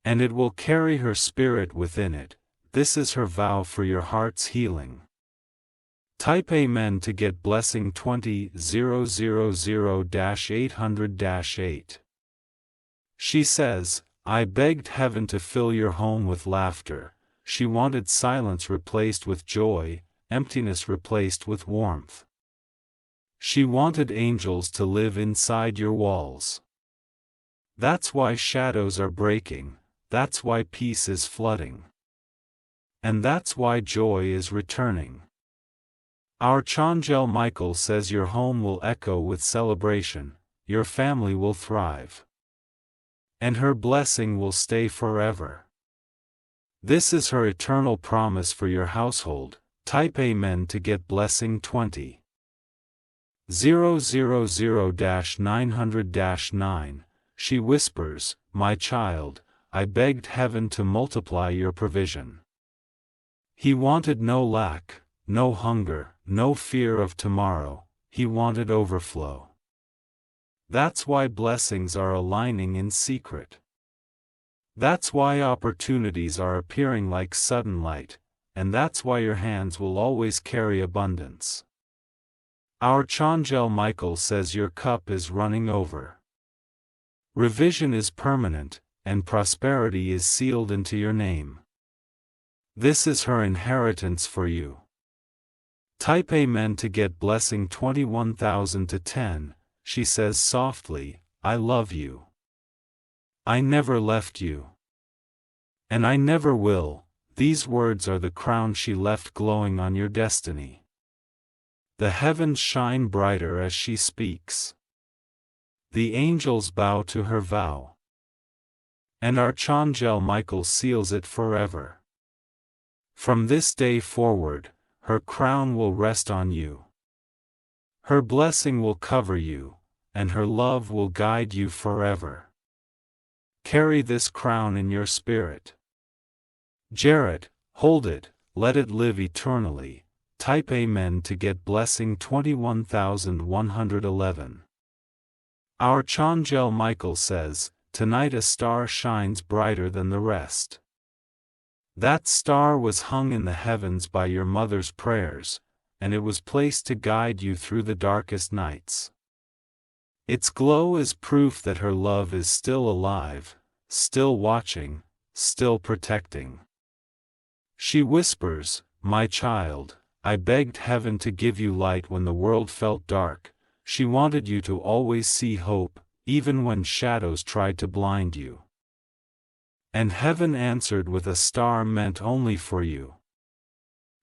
And it will carry her spirit within it. This is her vow for your heart's healing. Type Amen to get blessing 20,000-800-8. She says, "I begged heaven to fill your home with laughter." She wanted silence replaced with joy, emptiness replaced with warmth. She wanted angels to live inside your walls. That's why shadows are breaking, that's why peace is flooding. And that's why joy is returning. Archangel Michael says your home will echo with celebration, your family will thrive. And her blessing will stay forever. This is her eternal promise for your household. Type Amen to get blessing 20,000-900-9. She whispers, "My child, I begged heaven to multiply your provision." He wanted no lack, no hunger, no fear of tomorrow. He wanted overflow. That's why blessings are aligning in secret. That's why opportunities are appearing like sudden light, and that's why your hands will always carry abundance. Archangel Michael says your cup is running over. Revision is permanent, and prosperity is sealed into your name. This is her inheritance for you. Type Amen to get blessing 21,000 to 10. She says softly, I love you. I never left you. And I never will. These words are the crown she left glowing on your destiny. The heavens shine brighter as she speaks. The angels bow to her vow. And Archangel Michael seals it forever. From this day forward, her crown will rest on you. Her blessing will cover you, and her love will guide you forever. Carry this crown in your spirit. Jarrett, hold it, let it live eternally. Type Amen to get blessing 21,111. Archangel Michael says, tonight a star shines brighter than the rest. That star was hung in the heavens by your mother's prayers, and it was placed to guide you through the darkest nights. Its glow is proof that her love is still alive, still watching, still protecting. She whispers, my child, I begged heaven to give you light when the world felt dark. She wanted you to always see hope, even when shadows tried to blind you. And heaven answered with a star meant only for you.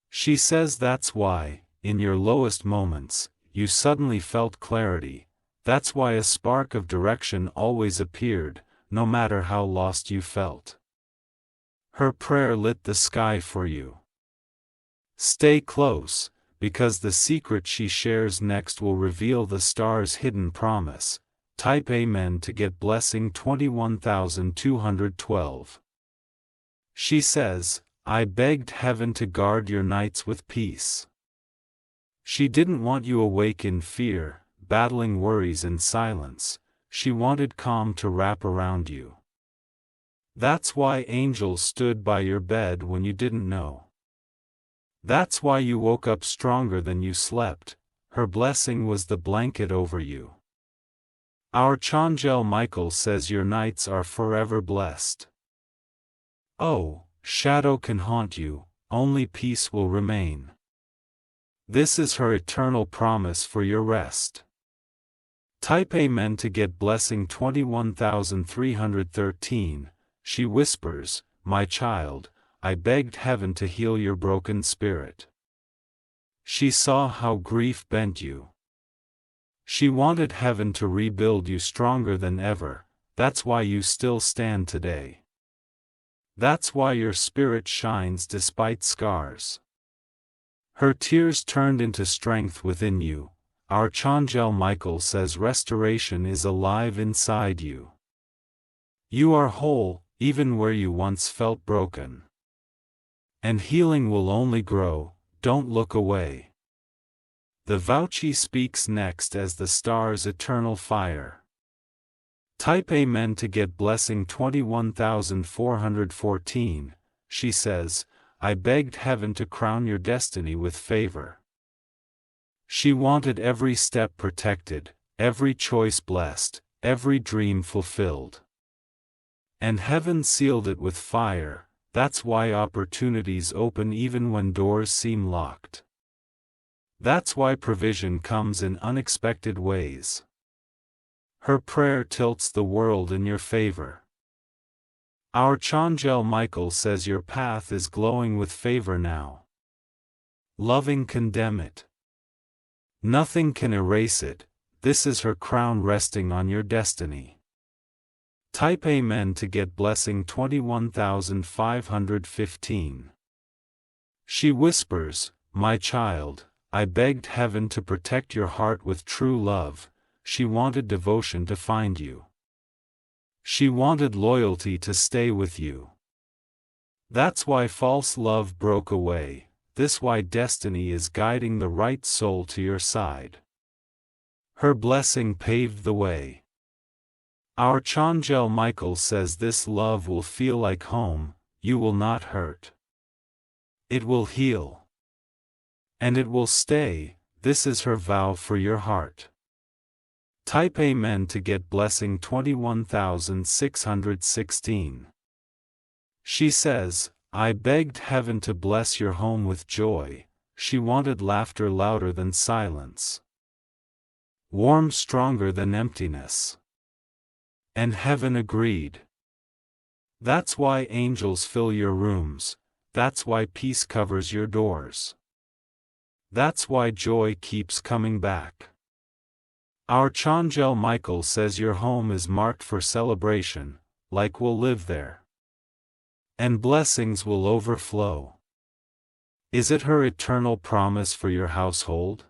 She says that's why, in your lowest moments, you suddenly felt clarity. That's why a spark of direction always appeared, no matter how lost you felt. Her prayer lit the sky for you. Stay close, because the secret she shares next will reveal the star's hidden promise. Type Amen to get blessing 21,212. She says, I begged heaven to guard your nights with peace. She didn't want you awake in fear, battling worries in silence. She wanted calm to wrap around you. That's why angels stood by your bed when you didn't know. That's why you woke up stronger than you slept. Her blessing was the blanket over you. Archangel Michael says your nights are forever blessed. Oh, shadow can haunt you, only peace will remain. This is her eternal promise for your rest. Type Amen to get blessing 21,313. She whispers, my child, I begged heaven to heal your broken spirit. She saw how grief bent you. She wanted heaven to rebuild you stronger than ever. That's why you still stand today. That's why your spirit shines despite scars. Her tears turned into strength within you. Archangel Michael says restoration is alive inside you. You are whole, even where you once felt broken. And healing will only grow. Don't look away. The Vouchy speaks next as the star's eternal fire. Type Amen to get blessing 21,414. She says, I begged heaven to crown your destiny with favor. She wanted every step protected, every choice blessed, every dream fulfilled. And heaven sealed it with fire. That's why opportunities open even when doors seem locked. That's why provision comes in unexpected ways. Her prayer tilts the world in your favor. Archangel Michael says your path is glowing with favor now. Loving condemn it. Nothing can erase it. This is her crown resting on your destiny. Type Amen to get blessing 21,515. She whispers, my child, I begged heaven to protect your heart with true love. She wanted devotion to find you. She wanted loyalty to stay with you. That's why false love broke away. This why destiny is guiding the right soul to your side. Her blessing paved the way. Archangel Michael says this love will feel like home. You will not hurt. It will heal. And it will stay. this is her vow for your heart. Type Amen to get blessing 21616. She says, I begged heaven to bless your home with joy. She wanted laughter louder than silence, warm stronger than emptiness. And heaven agreed. That's why angels fill your rooms, that's why peace covers your doors. That's why joy keeps coming back. Archangel Michael says your home is marked for celebration, like we'll live there. And blessings will overflow. Is it her eternal promise for your household?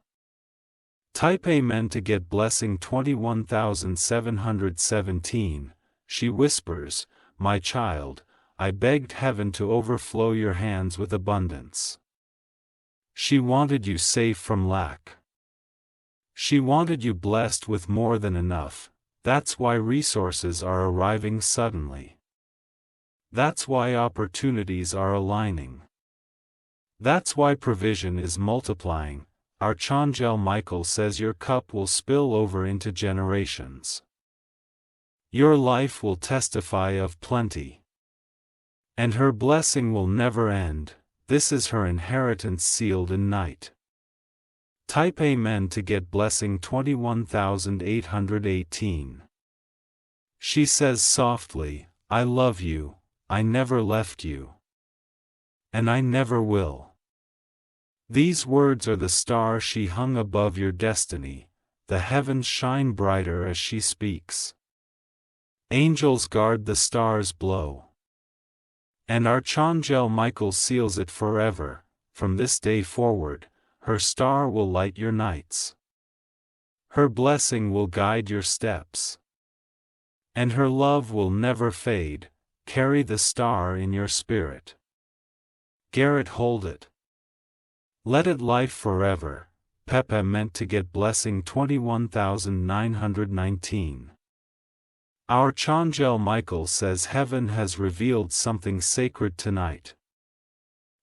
Type Amen to get blessing 21717. She whispers, my child, I begged heaven to overflow your hands with abundance. She wanted you safe from lack. She wanted you blessed with more than enough. That's why resources are arriving suddenly. That's why opportunities are aligning. That's why provision is multiplying. Archangel Michael says your cup will spill over into generations. Your life will testify of plenty. And her blessing will never end. This is her inheritance sealed in night. Type Amen to get blessing 21818. She says softly, I love you, I never left you. And I never will. These words are the star she hung above your destiny, the heavens shine brighter as she speaks. Angels guard the star's blow. And Archangel Michael seals it forever. From this day forward, her star will light your nights. Her blessing will guide your steps. And her love will never fade. Carry the star in your spirit. Garrett, hold it. Let it light forever. Pepe meant to get blessing 21919. Archangel Michael says heaven has revealed something sacred tonight.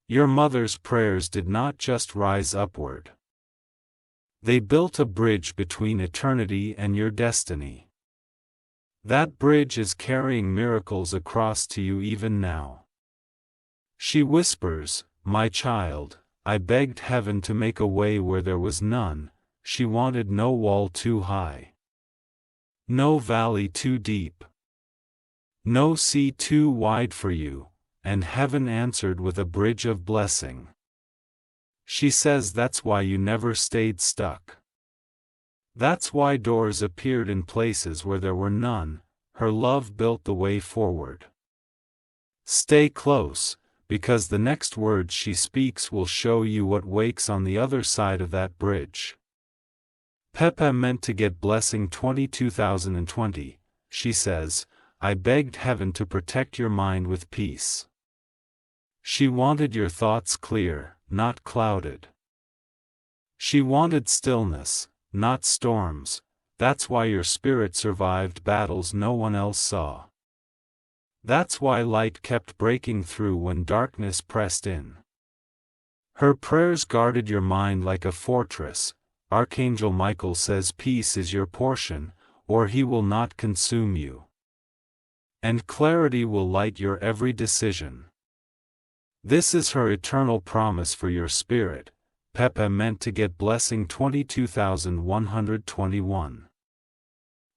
Your mother's prayers did not just rise upward. They built a bridge between eternity and your destiny. That bridge is carrying miracles across to you even now. She whispers, my child, I begged heaven to make a way where there was none. She wanted no wall too high. No valley too deep. No sea too wide for you, and heaven answered with a bridge of blessing. She says that's why you never stayed stuck. That's why doors appeared in places where there were none. Her love built the way forward. Stay close, because the next words she speaks will show you what waits on the other side of that bridge. Pepe meant to get blessing 22020. She says, I begged heaven to protect your mind with peace. She wanted your thoughts clear, not clouded. She wanted stillness, not storms. That's why your spirit survived battles no one else saw. That's why light kept breaking through when darkness pressed in. Her prayers guarded your mind like a fortress. Archangel Michael says peace is your portion, or he will not consume you. And clarity will light your every decision. This is her eternal promise for your spirit. Pepe meant to get blessing 22121.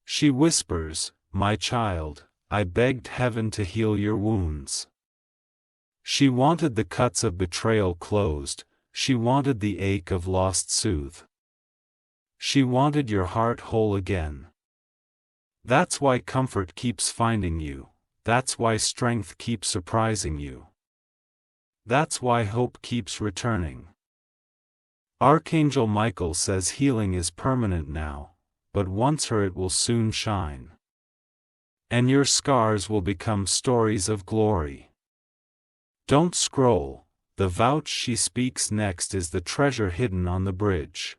She whispers, my child, I begged heaven to heal your wounds. She wanted the cuts of betrayal closed. She wanted the ache of lost soothed. She wanted your heart whole again. That's why comfort keeps finding you. That's why strength keeps surprising you. That's why hope keeps returning. Archangel Michael says healing is permanent now, but once her it will soon shine. And your scars will become stories of glory. Don't scroll, the vouch she speaks next is the treasure hidden on the bridge.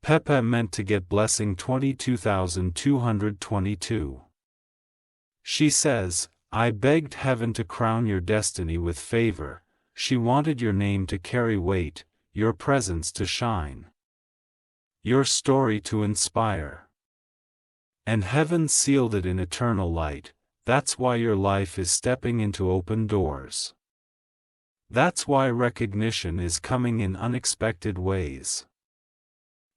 Pepe meant to get blessing 22222. She says, I begged heaven to crown your destiny with favor. She wanted your name to carry weight, your presence to shine. your story to inspire. And heaven sealed it in eternal light, that's why your life is stepping into open doors. That's why recognition is coming in unexpected ways.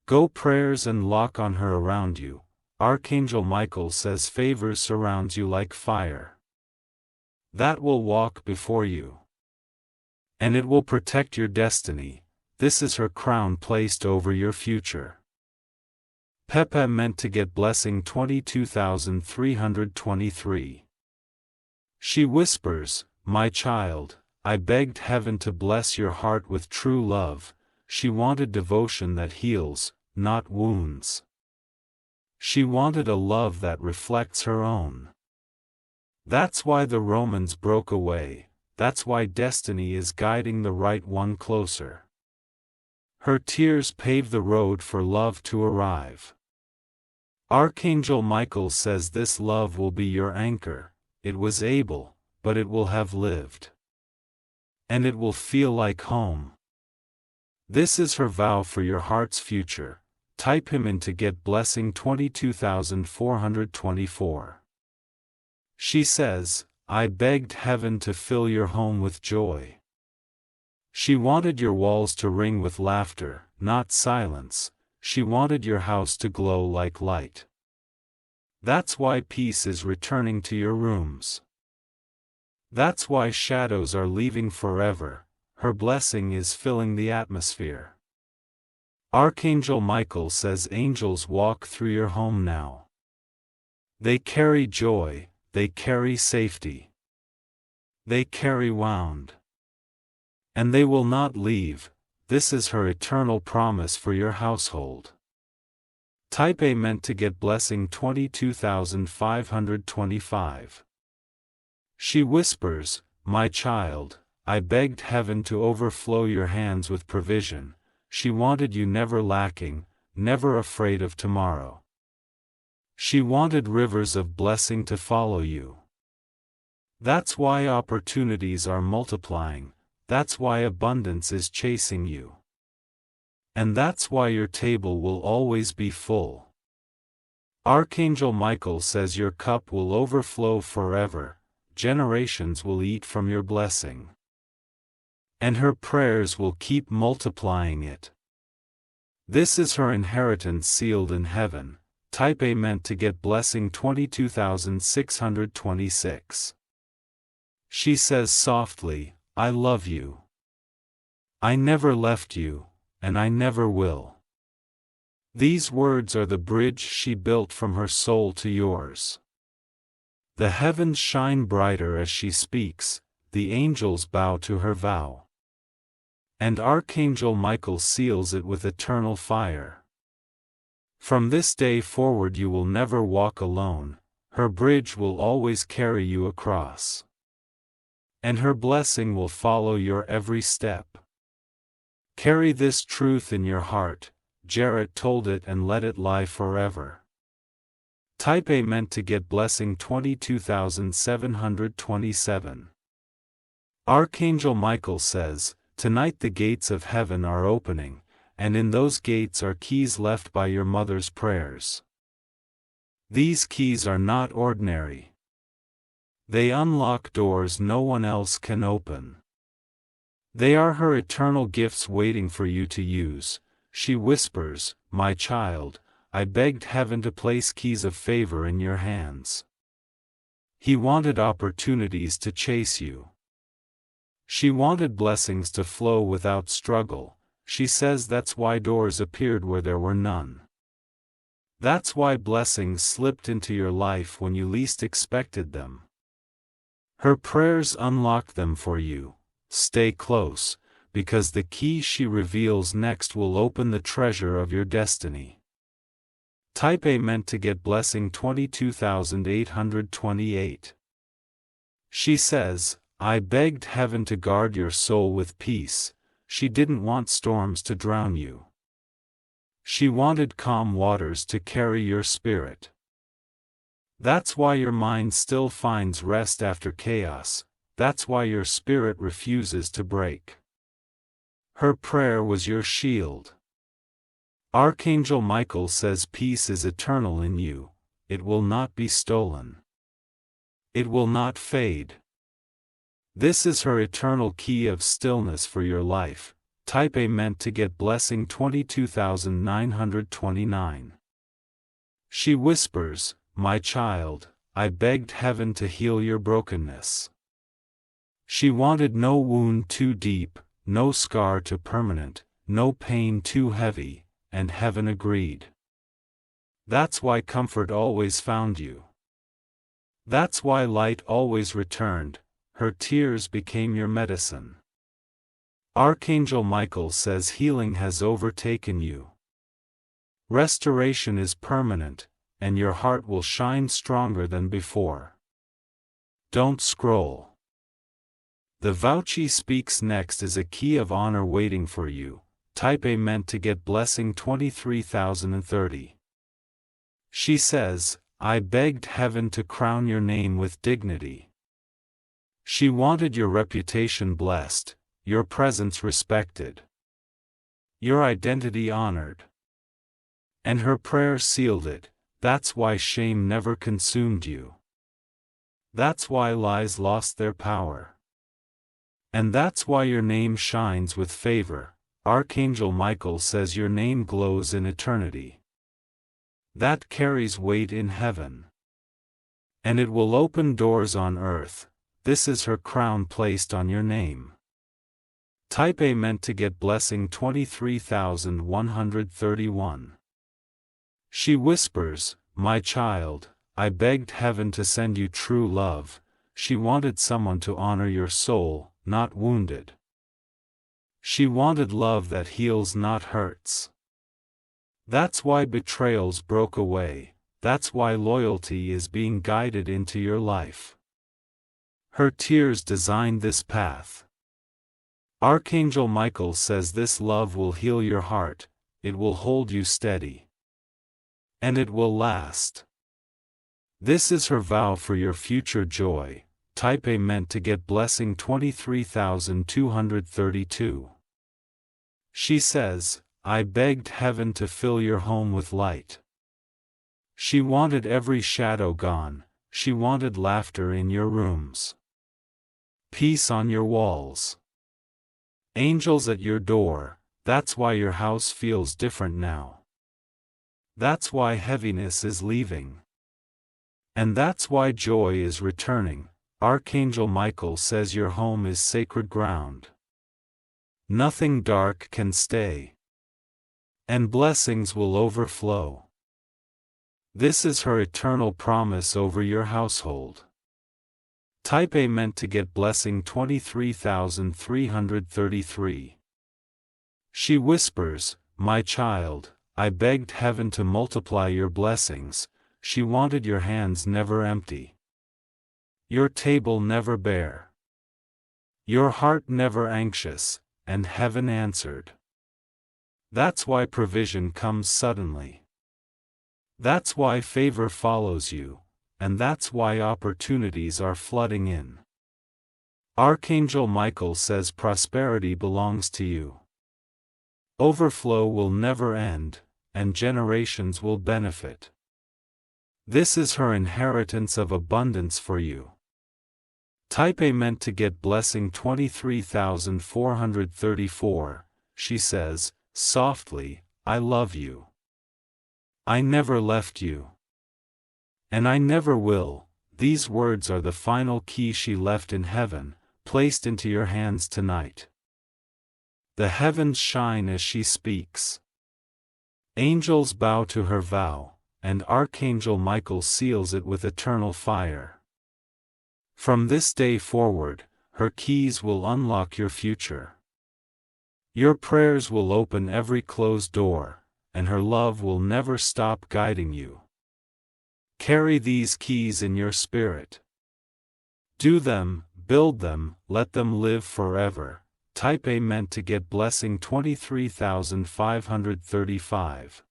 Go prayers and lock on her around you. Archangel Michael says favors surrounds you like fire. That will walk before you. And it will protect your destiny. This is her crown placed over your future. Pepe meant to get blessing 22,323. She whispers, my child, I begged heaven to bless your heart with true love. She wanted devotion that heals, not wounds. She wanted a love that reflects her own. That's why the Romans broke away, that's why destiny is guiding the right one closer. Her tears pave the road for love to arrive. Archangel Michael says this love will be your anchor. It was able, but it will have lived. And it will feel like home. This is her vow for your heart's future. Type him in to get blessing 22,424. She says, I begged heaven to fill your home with joy. She wanted your walls to ring with laughter, not silence. She wanted your house to glow like light. That's why peace is returning to your rooms. That's why shadows are leaving forever. Her blessing is filling the atmosphere. Archangel Michael says angels walk through your home now. They carry joy, they carry safety. They carry wound. And they will not leave. This is her eternal promise for your household. Type Amen to get blessing 22,525. She whispers, my child, I begged heaven to overflow your hands with provision. She wanted you never lacking, never afraid of tomorrow. She wanted rivers of blessing to follow you. That's why opportunities are multiplying, that's why abundance is chasing you. And that's why your table will always be full. Archangel Michael says your cup will overflow forever. Generations will eat from your blessing. And her prayers will keep multiplying it. This is her inheritance sealed in heaven. Type Amen to get blessing 22,626. She says softly, I love you. I never left you, and I never will. These words are the bridge she built from her soul to yours. The heavens shine brighter as she speaks, the angels bow to her vow. And Archangel Michael seals it with eternal fire. From this day forward you will never walk alone, her bridge will always carry you across. And her blessing will follow your every step. Carry this truth in your heart, Jarrett told it, and let it lie forever. Type Amen to get blessing 22,727. Archangel Michael says, tonight the gates of heaven are opening, and in those gates are keys left by your mother's prayers. These keys are not ordinary. They unlock doors no one else can open. They are her eternal gifts waiting for you to use. She whispers, my child, I begged heaven to place keys of favor in your hands. He wanted opportunities to chase you. She wanted blessings to flow without struggle. She says that's why doors appeared where there were none. That's why blessings slipped into your life when you least expected them. Her prayers unlock them for you. Stay close, because the key she reveals next will open the treasure of your destiny. Type Amen to get blessing 22,828. She says, I begged heaven to guard your soul with peace. She didn't want storms to drown you. She wanted calm waters to carry your spirit. That's why your mind still finds rest after chaos. That's why your spirit refuses to break. Her prayer was your shield. Archangel Michael says peace is eternal in you, it will not be stolen. It will not fade. This is her eternal key of stillness for your life. Type Amen to get blessing 22,929. She whispers, my child, I begged heaven to heal your brokenness. She wanted no wound too deep, no scar too permanent, no pain too heavy, and heaven agreed. That's why comfort always found you. That's why light always returned, her tears became your medicine. Archangel Michael says healing has overtaken you. Restoration is permanent, and your heart will shine stronger than before. Don't scroll. The Vouchy speaks next is a key of honor waiting for you. Type Amen to get blessing 23,030. She says, I begged heaven to crown your name with dignity. She wanted your reputation blessed, your presence respected, your identity honored. And her prayer sealed it. That's why shame never consumed you. That's why lies lost their power. And that's why your name shines with favor. Archangel Michael says your name glows in eternity. That carries weight in heaven. And it will open doors on earth. This is her crown placed on your name. Type Amen to get blessing 23,131. She whispers, my child, I begged heaven to send you true love. She wanted someone to honor your soul, not wound it. She wanted love that heals, not hurts. That's why betrayals broke away. That's why loyalty is being guided into your life. Her tears designed this path. Archangel Michael says this love will heal your heart, it will hold you steady. And it will last. This is her vow for your future joy. Type Amen to get blessing 23,232. She says, I begged heaven to fill your home with light. She wanted every shadow gone, she wanted laughter in your rooms. Peace on your walls. Angels at your door, that's why your house feels different now. That's why heaviness is leaving. And that's why joy is returning. Archangel Michael says your home is sacred ground. Nothing dark can stay. And blessings will overflow. This is her eternal promise over your household. Type Amen to get blessing 23,333. She whispers, my child, I begged heaven to multiply your blessings. She wanted your hands never empty. Your table never bare. Your heart never anxious, and heaven answered. That's why provision comes suddenly. That's why favor follows you, and that's why opportunities are flooding in. Archangel Michael says prosperity belongs to you. Overflow will never end, and generations will benefit. This is her inheritance of abundance for you. Type Amen to get blessing 23,434. She says, softly, I love you. I never left you. And I never will. These words are the final key she left in heaven, placed into your hands tonight. The heavens shine as she speaks. Angels bow to her vow, and Archangel Michael seals it with eternal fire. From this day forward, her keys will unlock your future. Your prayers will open every closed door, and her love will never stop guiding you. Carry these keys in your spirit. Do them, build them, let them live forever. Type Amen to get blessing 23,535.